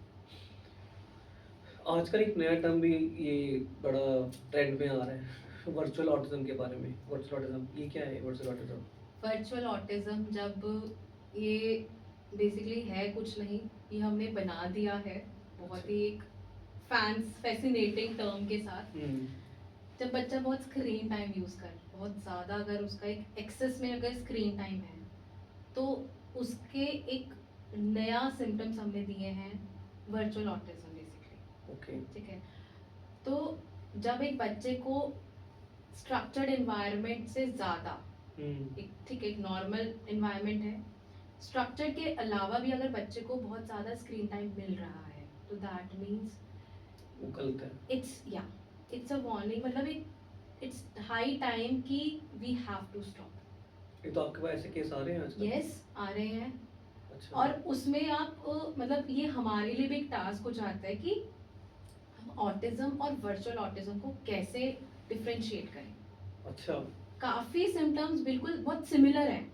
[SPEAKER 1] आजकल एक नया टर्म भी ये बड़ा ट्रेंड में आ रहा है वर्चुअल ऑटिज्म के बारे में वर्चुअल ऑटिज्म ये क्या है वर्चुअल ऑटिज्म
[SPEAKER 2] वर्चुअल ऑटिज्म जब ये बेसिकली है कुछ नहीं, ये हमने बना दिया है बहुत ही एक फैसिनेटिंग टर्म के साथ। जब बच्चा बहुत स्क्रीन टाइम यूज़ कर बहुत ज़्यादा अगर उसका एक एक्सेस में अगर स्क्रीन टाइम है तो उसके एक नया सिम्टम्स हमने दिए हैं वर्चुअल ऑटिज्म बेसिकली।
[SPEAKER 1] ओके
[SPEAKER 2] ठीक है, तो जब एक बच्चे को स्ट्रक्चर्ड एनवायरनमेंट से ज़्यादा एक ठीक एक नॉर्मल एनवायरनमेंट है, स्ट्रक्चर के अलावा भी अगर बच्चे को बहुत ज़्यादा स्क्रीन टाइम मिल रहा है तो दैट मीन्स
[SPEAKER 1] वो गलत है
[SPEAKER 2] इट्स अ वार्निंग, मतलब एक इट्स हाई टाइम कि वी हैव टू स्टॉप।
[SPEAKER 1] ये तो आपके पास ऐसे केस आ रहे हैं आजकल
[SPEAKER 2] यस, आ रहे हैं।
[SPEAKER 1] अच्छा
[SPEAKER 2] और उसमें आप मतलब ये हमारे लिए भी एक टास्क हो जाता है कि हम ऑटिज्म और वर्चुअल ऑटिज्म को कैसे डिफरेंशिएट करें।
[SPEAKER 1] अच्छा
[SPEAKER 2] काफ़ी सिम्टम्स बिल्कुल बहुत सिमिलर हैं।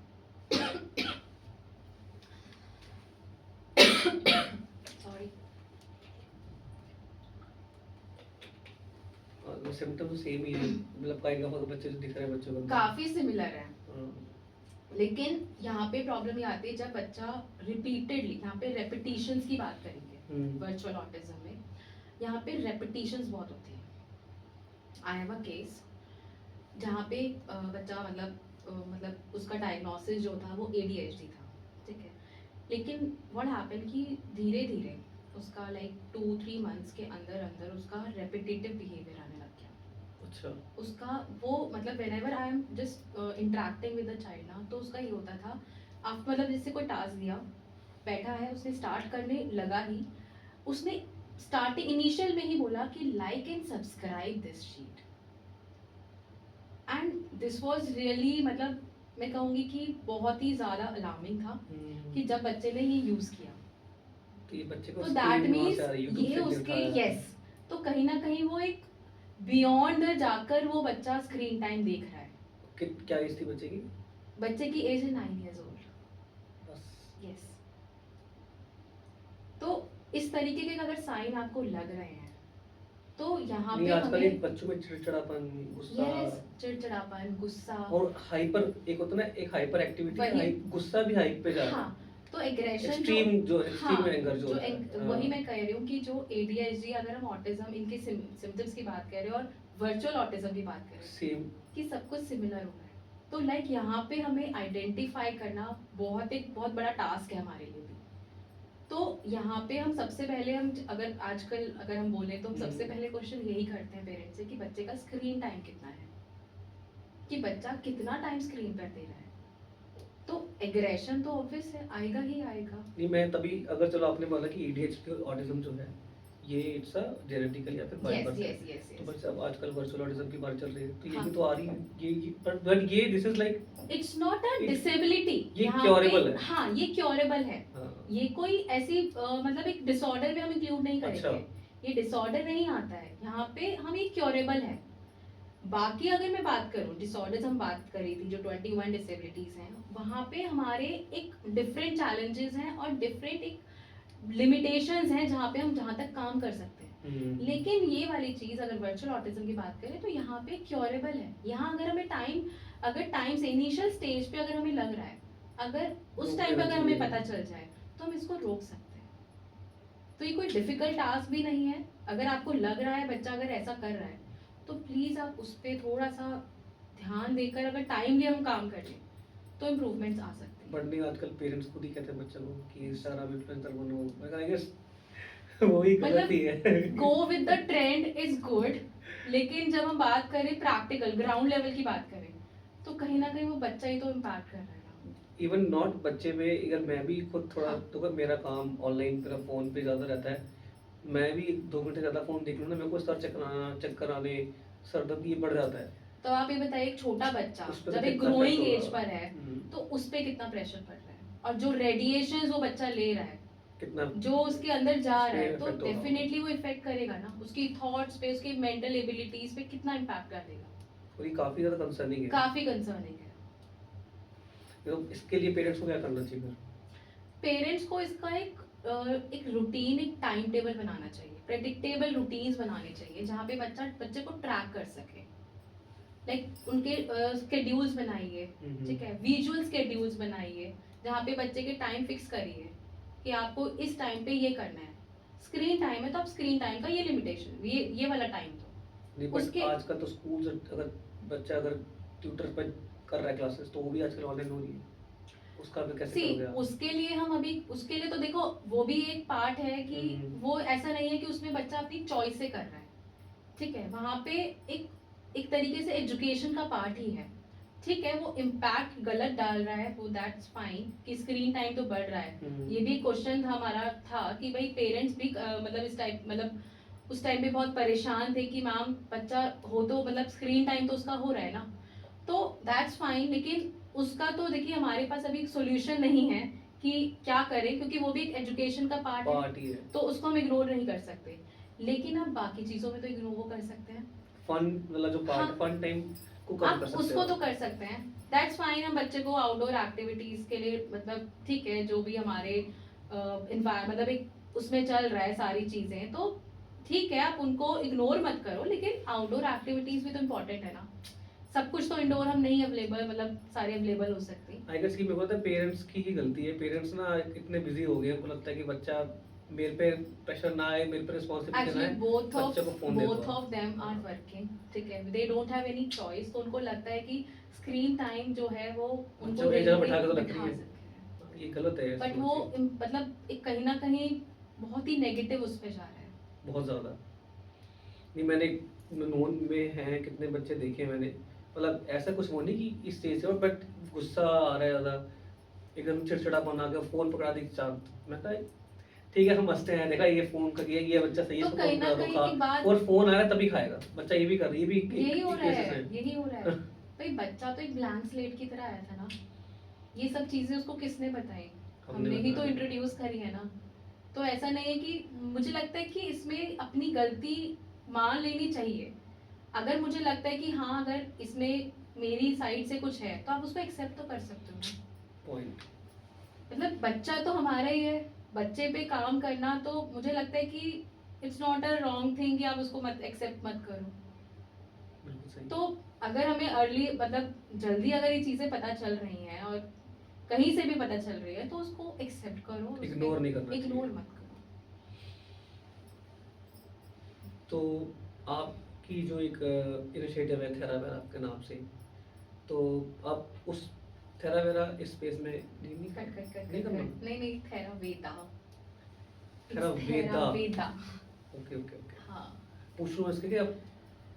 [SPEAKER 2] सॉरी,
[SPEAKER 1] सिम्टम तो सेम ही है मतलब काइंड ऑफ बच्चे जो दिख रहे हैं बच्चों को
[SPEAKER 2] काफ़ी सिमिलर है।
[SPEAKER 1] हाँ,
[SPEAKER 2] लेकिन यहाँ पे प्रॉब्लम ये आती है जब बच्चा रिपीटेडली, यहाँ पे रेपिटेशंस की बात करेंगे वर्चुअल ऑटिज्म में, यहाँ पे रेपिटेशंस बहुत होती हैं। आई हैव अ केस जहाँ पे बच्चा मतलब उसका डायग्नोसिस जो था वो ADHD था, ठीक है। लेकिन व्हाट हैपन कि धीरे धीरे उसका लाइक 2-3 मंथ्स के अंदर अंदर उसका रेपिटेटिव बिहेवियर आने लग गया।
[SPEAKER 1] अच्छा
[SPEAKER 2] उसका वो मतलब when ever I am just interacting with the child ना, तो उसका ये होता था आप मतलब जैसे कोई टास्क दिया, बैठा है, उसने स्टार्ट करने लगा ही, उसने स्टार्टिंग इनिशियल में ही बोला कि like and subscribe this sheet. And this was really मतलब मैं कहूँगी कि बहुत ही ज़्यादा अलार्मिंग था कि जब बच्चे ने ये यूज़ किया
[SPEAKER 1] तो ये बच्चे को
[SPEAKER 2] तो दैट
[SPEAKER 1] screen वहाँ
[SPEAKER 2] मीन्स
[SPEAKER 1] से आ रही है, YouTube
[SPEAKER 2] ये
[SPEAKER 1] से
[SPEAKER 2] उसके
[SPEAKER 1] दिखाया जा रहा है।
[SPEAKER 2] यस, तो कहीं ना कहीं वो एक बियॉन्ड जाकर वो बच्चा स्क्रीन टाइम देख रहा है।
[SPEAKER 1] क्या एज थी बच्चे की
[SPEAKER 2] बच्चे की एज है 9 years old।
[SPEAKER 1] बस
[SPEAKER 2] यस, तो इस तरीके के अगर साइन आपको लग रहे हैं तो यहाँ
[SPEAKER 1] नहीं
[SPEAKER 2] पे
[SPEAKER 1] आजकल
[SPEAKER 2] हमें
[SPEAKER 1] एक बच्चों में चिड़चिड़ापन गुस्सा
[SPEAKER 2] यस चिड़चिड़ापन, गुस्सा
[SPEAKER 1] और हाइपर एक होता है ना एक हाइपर एक्टिविटी
[SPEAKER 2] वही
[SPEAKER 1] गुस्सा भी हाइप पे जा रहा
[SPEAKER 2] हाँ, तो एग्रेशन
[SPEAKER 1] एक्सट्रीम जो
[SPEAKER 2] हाँ,
[SPEAKER 1] एक्सट्रीम एंगर जो
[SPEAKER 2] जो
[SPEAKER 1] होता है
[SPEAKER 2] वही मैं कह रही हूँ कि जो ADHD अगर हम ऑटिज्म इनके सिम्टम्स की बात कर रहे हैं और वर्चुअल ऑटिज्म की बात कर रहे हैं
[SPEAKER 1] सेम
[SPEAKER 2] कि सब कुछ सिमिलर हो रहा है, तो लाइक यहाँ पे हमें आइडेंटिफाई करना बहुत बड़ा टास्क है हमारे लिए भी। तो यहाँ पे हम सबसे पहले हम अगर आजकल अगर हम बोले तो हम सबसे पहले क्वेश्चन यही करते हैं पेरेंट्स से कि बच्चे का स्क्रीन टाइम कितना है, कि बच्चा कितना टाइम स्क्रीन पर दे रहा है। तो एग्रेशन तो ऑब्वियस है, आएगा ही आएगा।
[SPEAKER 1] नहीं मैं तभी अगर चलो आपने बोला कि ADHD ऑटिज्म जो है ये इट्स अ जेनेटिकल या फिर बाय
[SPEAKER 2] यस
[SPEAKER 1] बर्थ
[SPEAKER 2] यस
[SPEAKER 1] है
[SPEAKER 2] यस
[SPEAKER 1] तो
[SPEAKER 2] यस,
[SPEAKER 1] बस अब आजकल वर्चुअल ऑटिज्म की बात चल रही है तो ये
[SPEAKER 2] हाँ।
[SPEAKER 1] भी तो आ रही है ये बट ये this is like
[SPEAKER 2] it's not a
[SPEAKER 1] It-
[SPEAKER 2] disability,
[SPEAKER 1] ये curable है।
[SPEAKER 2] हाँ ये क्योरेबल है।
[SPEAKER 1] हाँ
[SPEAKER 2] ये कोई ऐसी मतलब एक डिसऑर्डर में हम इंक्लूड नहीं
[SPEAKER 1] अच्छा
[SPEAKER 2] करेंगे, ये डिसऑर्डर नहीं आता है यहाँ पे, हम ये क्योरेबल है। बाकी अगर मैं बात करूँ डिसऑर्डर्स हम बात करी थी जो 21 डिसेबिलिटीज हैं, वहाँ पे हमारे एक डिफरेंट चैलेंजेस हैं और डिफरेंट एक लिमिटेशंस हैं जहाँ पे हम जहाँ तक काम कर सकते हैं। लेकिन ये वाली चीज़ अगर वर्चुअल ऑटिज्म की बात करें तो यहाँ पे क्योरेबल है। यहाँ अगर हमें टाइम से इनिशियल स्टेज पे अगर हमें लग रहा है, अगर उस
[SPEAKER 1] रोक
[SPEAKER 2] टाइम पे
[SPEAKER 1] देना
[SPEAKER 2] अगर हमें
[SPEAKER 1] चाहिए।
[SPEAKER 2] पता चल जाए तो हम इसको रोक सकते हैं। तो ये कोई डिफिकल्ट टास्क भी नहीं है। अगर आपको लग रहा है बच्चा अगर ऐसा कर रहा है तो प्लीज़ आप उस पर थोड़ा सा ध्यान देकर अगर टाइमली हम काम कर लें तो इम्प्रूवमेंट्स आ सकते हैं।
[SPEAKER 1] बट नहीं, आजकल पेरेंट्स खुद ही कहते हैं बच्चों को कि इंस्टाग्राम इन्फ्लुएंसर बनो। मैं आई गेस वही गलत ही है।
[SPEAKER 2] मतलब go with the trend is good, लेकिन जब हम बात करें प्रैक्टिकल ग्राउंड लेवल की बात करें तो कहीं ना कहीं वो बच्चा ही तो इम्पैक्ट कर रहा है ना।
[SPEAKER 1] इवन नॉट बच्चे में, अगर मैं भी खुद थोड़ा
[SPEAKER 2] हाँ।
[SPEAKER 1] तो अगर मेरा काम ऑनलाइन, मेरा फ़ोन पे ज़्यादा रहता है, मैं भी 2 घंटे ज़्यादा फ़ोन देख लूँ ना, मेरे को सर चक्कर आने, सर दर्द ये बढ़ जाता है।
[SPEAKER 2] तो आप ये बताइए, एक छोटा बच्चा
[SPEAKER 1] उस पे तो
[SPEAKER 2] जब एक
[SPEAKER 1] कितना
[SPEAKER 2] ग्रोइंग
[SPEAKER 1] इफेक्ट
[SPEAKER 2] एज
[SPEAKER 1] होगा।
[SPEAKER 2] पर है
[SPEAKER 1] हम्म,
[SPEAKER 2] तो उस पे कितना प्रेशर पड़ रहा है, और जो रेडिएशन वो बच्चा ले रहा है,
[SPEAKER 1] कितना
[SPEAKER 2] जो उसके अंदर जा
[SPEAKER 1] उस
[SPEAKER 2] रहा
[SPEAKER 1] पे
[SPEAKER 2] है, तो
[SPEAKER 1] इफेक्ट होगा।
[SPEAKER 2] डेफिनेटली वो इफेक्ट करेगा ना, उसकी थॉट्स पे, उसकी मेंटल एबिलिटीज पे कितना इम्पैक्ट डालेगा।
[SPEAKER 1] और ये काफ़ी ज़्यादा कंसर्निंग है।
[SPEAKER 2] काफी कंसर्निंग है।
[SPEAKER 1] तो इसके लिए पेरेंट्स को क्या करना चाहिए फिर?
[SPEAKER 2] पेरेंट्स को इसका एक रूटीन, एक टाइम टेबल बनाना चाहिए, प्रेडिक्टेबल रूटीन्स बनाने चाहिए जहाँ पे बच्चे को ट्रैक कर सके। लाइक उनके स्केड्यूल्स बनाइए, ठीक है, विजुअल स्केड्यूल्स बनाइए जहाँ पे बच्चे के टाइम फिक्स करिए कि आपको इस टाइम पे ये करना है। स्क्रीन टाइम है तो आप स्क्रीन टाइम का ये लिमिटेशन, ये वाला टाइम दो।
[SPEAKER 1] नहीं, बट
[SPEAKER 2] उसके
[SPEAKER 1] आजकल तो स्कूल, अगर बच्चा अगर ट्यूटर पर कर रहा है क्लासेस, तो वो भी आजकल ऑनलाइन हो रही है, उसका भी कैसे
[SPEAKER 2] सी
[SPEAKER 1] करोगे आप?
[SPEAKER 2] उसके लिए हम अभी, उसके लिए तो देखो वो भी एक पार्ट है कि वो ऐसा नहीं है कि उसमें बच्चा अपनी चॉइस से कर रहा है, ठीक है, वहां पे एक तरीके से एजुकेशन का पार्ट ही है, ठीक है। वो इम्पैक्ट गलत डाल रहा है, वो दैट्स फाइन कि स्क्रीन टाइम तो बढ़ रहा है। ये भी क्वेश्चन हमारा था कि भाई पेरेंट्स भी मतलब इस टाइप, मतलब उस टाइम पे बहुत परेशान थे कि मैम बच्चा हो तो मतलब स्क्रीन टाइम तो उसका हो रहा है ना, तो दैट्स फाइन, लेकिन उसका तो देखिए हमारे पास अभी सोल्यूशन नहीं है कि क्या करें, क्योंकि वो भी एक एजुकेशन का पार्ट
[SPEAKER 1] ही है।
[SPEAKER 2] है, तो उसको हम इग्नोर नहीं कर सकते, लेकिन आप बाकी चीज़ों में तो इग्नोर वो कर सकते हैं।
[SPEAKER 1] फन वाला जो पार्ट,
[SPEAKER 2] हाँ,
[SPEAKER 1] फन टाइम को कम
[SPEAKER 2] आप
[SPEAKER 1] कर सकते
[SPEAKER 2] उसको
[SPEAKER 1] हो।
[SPEAKER 2] तो कर सकते हैं, दैट्स फाइन। हम बच्चे को आउटडोर एक्टिविटीज के लिए मतलब ठीक है, जो भी हमारे मतलब एक उसमें चल रहा है सारी चीजें, तो ठीक है, आप उनको इग्नोर मत करो, लेकिन आउटडोर एक्टिविटीज भी तो इम्पोर्टेंट है ना। सब कुछ तो इंडोर हम नहीं अवेलेबल, मतलब सारे अवेलेबल हो सकते।
[SPEAKER 1] आई गेस कि मेरे को लगता है पेरेंट्स की ही गलती है। पेरेंट्स ना इतने बिजी हो गए, उनको लगता है कि बच्चा, मेरे पे प्रेशर ना आए, मेरे पे रिस्पॉन्सिबिलिटी ना
[SPEAKER 2] एक्चुअली
[SPEAKER 1] आए, बच्चे को फोन दे दो
[SPEAKER 2] बोथ
[SPEAKER 1] आप।
[SPEAKER 2] ऑफ देम आर वर्किंग, ठीक है, they don't have any choice, तो उनको लगता है कि स्क्रीन टाइम जो है वो
[SPEAKER 1] बच्चे
[SPEAKER 2] उनको
[SPEAKER 1] को एक जगह बैठा के तो रख
[SPEAKER 2] बिठा
[SPEAKER 1] रही है,
[SPEAKER 2] सकते हैं,
[SPEAKER 1] ये गलत है
[SPEAKER 2] बट
[SPEAKER 1] सोच
[SPEAKER 2] वो
[SPEAKER 1] के।
[SPEAKER 2] मतलब एक कहीं ना कहीं बहुत ही नेगेटिव उस पे जा रहा है।
[SPEAKER 1] बहुत ज़्यादा। नहीं, मैंने नोन में हैं कितने बच्चे देखे मैंने, मतलब ऐसा कुछ वो नहीं कि इस चीज़ से, बट गुस्सा आ रहा है ज़्यादा, एकदम चिड़चिड़ापन आ गया, फ़ोन पकड़ा दी चाँद। मैं कहा ठीक है, हम हँसते हैं, देखा ये फ़ोन का ये बच्चा सही है,
[SPEAKER 2] तो
[SPEAKER 1] इसको
[SPEAKER 2] कहीं
[SPEAKER 1] फ़ोन
[SPEAKER 2] ना
[SPEAKER 1] पकड़ा दो,
[SPEAKER 2] कहीं
[SPEAKER 1] खा।
[SPEAKER 2] एक बात,
[SPEAKER 1] और फ़ोन आएगा तभी खाएगा बच्चा, ये भी कर रही है, ये भी
[SPEAKER 2] यही हो
[SPEAKER 1] एक
[SPEAKER 2] रहा
[SPEAKER 1] केसेस
[SPEAKER 2] है,
[SPEAKER 1] हैं।
[SPEAKER 2] यही हो रहा है। भाई बच्चा तो एक ब्लैंक स्लेट की तरह आया था ना, ये सब चीजें उसको किसने बताई?
[SPEAKER 1] हमने
[SPEAKER 2] हमने ही तो
[SPEAKER 1] बताया।
[SPEAKER 2] इंट्रोड्यूस करी है ना। तो ऐसा नहीं है कि, मुझे लगता है कि इसमें अपनी गलती मान लेनी चाहिए। अगर मुझे लगता है कि हाँ, अगर इसमें मेरी साइड से कुछ है तो आप उसको एक्सेप्ट तो कर सकते हो ना।
[SPEAKER 1] पॉइंट।
[SPEAKER 2] मतलब बच्चा तो हमारा ही है, बच्चे पे काम करना तो मुझे लगता है कि it's not a wrong thing कि आप उसको मत एक्सेप्ट मत करो।
[SPEAKER 1] बिल्कुल सही।
[SPEAKER 2] तो अगर हमें अर्ली, मतलब जल्दी अगर ये चीज़ें पता चल रही हैं और कहीं से भी पता चल रही है, तो उसको एक्सेप्ट करो,
[SPEAKER 1] इग्नोर नहीं करना
[SPEAKER 2] इग्नोर
[SPEAKER 1] चाहिए।
[SPEAKER 2] मत करो।
[SPEAKER 1] तो आपकी जो एक इनिशिएटिव है थेरावेरा आपके नाम से, तो आप उस थेरावेरा स्पेस में नहीं
[SPEAKER 2] कट कट कट
[SPEAKER 1] नहीं
[SPEAKER 2] कट
[SPEAKER 1] करना?
[SPEAKER 2] कट, नहीं नहीं, Theravada,
[SPEAKER 1] Theravada.
[SPEAKER 2] Theravada.
[SPEAKER 1] Okay okay okay.
[SPEAKER 2] हाँ,
[SPEAKER 1] पूछ रहा हूँ इसके कि आप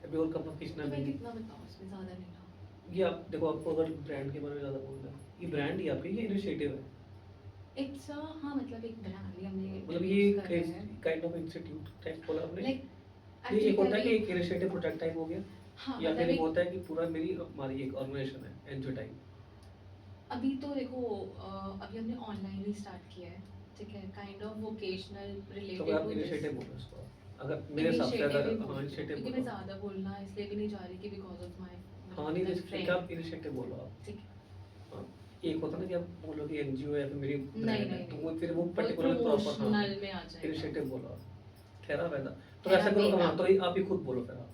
[SPEAKER 1] अभी और कम खींचना
[SPEAKER 2] तो मैं
[SPEAKER 1] भी।
[SPEAKER 2] कितना बताऊँ इसमें, ज़्यादा नहीं ना।
[SPEAKER 1] ये आप देखो, आपको अगर ब्रांड के बारे में ज़्यादा बोलना है, ये ब्रांड ही आपकी, ये इनिशिएटिव है,
[SPEAKER 2] इट्स हाँ, मतलब एक ब्रांड ही हमने
[SPEAKER 1] मतलब
[SPEAKER 2] introduce
[SPEAKER 1] ये
[SPEAKER 2] कर रहे हैं।
[SPEAKER 1] काइंड ऑफ इंस्टीट्यूट टाइप बोला आपने।
[SPEAKER 2] लाइक
[SPEAKER 1] ये एक होता है कि
[SPEAKER 2] एक्चुअली
[SPEAKER 1] एक इनिशिएटिव प्रोजेक्ट टाइप हो गया,
[SPEAKER 2] हाँ,
[SPEAKER 1] या
[SPEAKER 2] मतलब
[SPEAKER 1] फिर एक
[SPEAKER 2] एक,
[SPEAKER 1] होता है कि पूरा मेरी हमारी एक ऑर्गेनाइजेशन है एनजीओ टाइप।
[SPEAKER 2] अभी तो देखो अभी हमने ऑनलाइन ही स्टार्ट किया है, ठीक है, काइंड ऑफ वोकेशनल
[SPEAKER 1] तो
[SPEAKER 2] रिलेटेड
[SPEAKER 1] अगर आप
[SPEAKER 2] टू दिस।
[SPEAKER 1] इनिशिएटिव बोलो इसको, अगर मेरे हिसाब से, अगर हाँ इनिशिएटिव
[SPEAKER 2] क्योंकि मैं
[SPEAKER 1] बोलो।
[SPEAKER 2] ज़्यादा बोलना इसलिए भी नहीं जा रही कि बिकॉज ऑफ माय
[SPEAKER 1] हाँ नहीं, जैसे कि आप इनिशिएटिव बोलो आप।
[SPEAKER 2] ठीक है।
[SPEAKER 1] हाँ, एक होता है ना कि आप बोलो कि एनजीओ है, फिर मेरी
[SPEAKER 2] नहीं
[SPEAKER 1] ब्रांड है,
[SPEAKER 2] नहीं
[SPEAKER 1] तो
[SPEAKER 2] नहीं,
[SPEAKER 1] वो फिर वो
[SPEAKER 2] वो
[SPEAKER 1] पर्टिकुलर प्रॉपर, हाँ
[SPEAKER 2] प्रमोशनल में आ जाएगा।
[SPEAKER 1] इनिशिएटिव बोलो आप, थेरावेदा। तो ऐसा करो,
[SPEAKER 2] थेरावेदा।
[SPEAKER 1] हाँ तो आप ही खुद बोलो फिर आप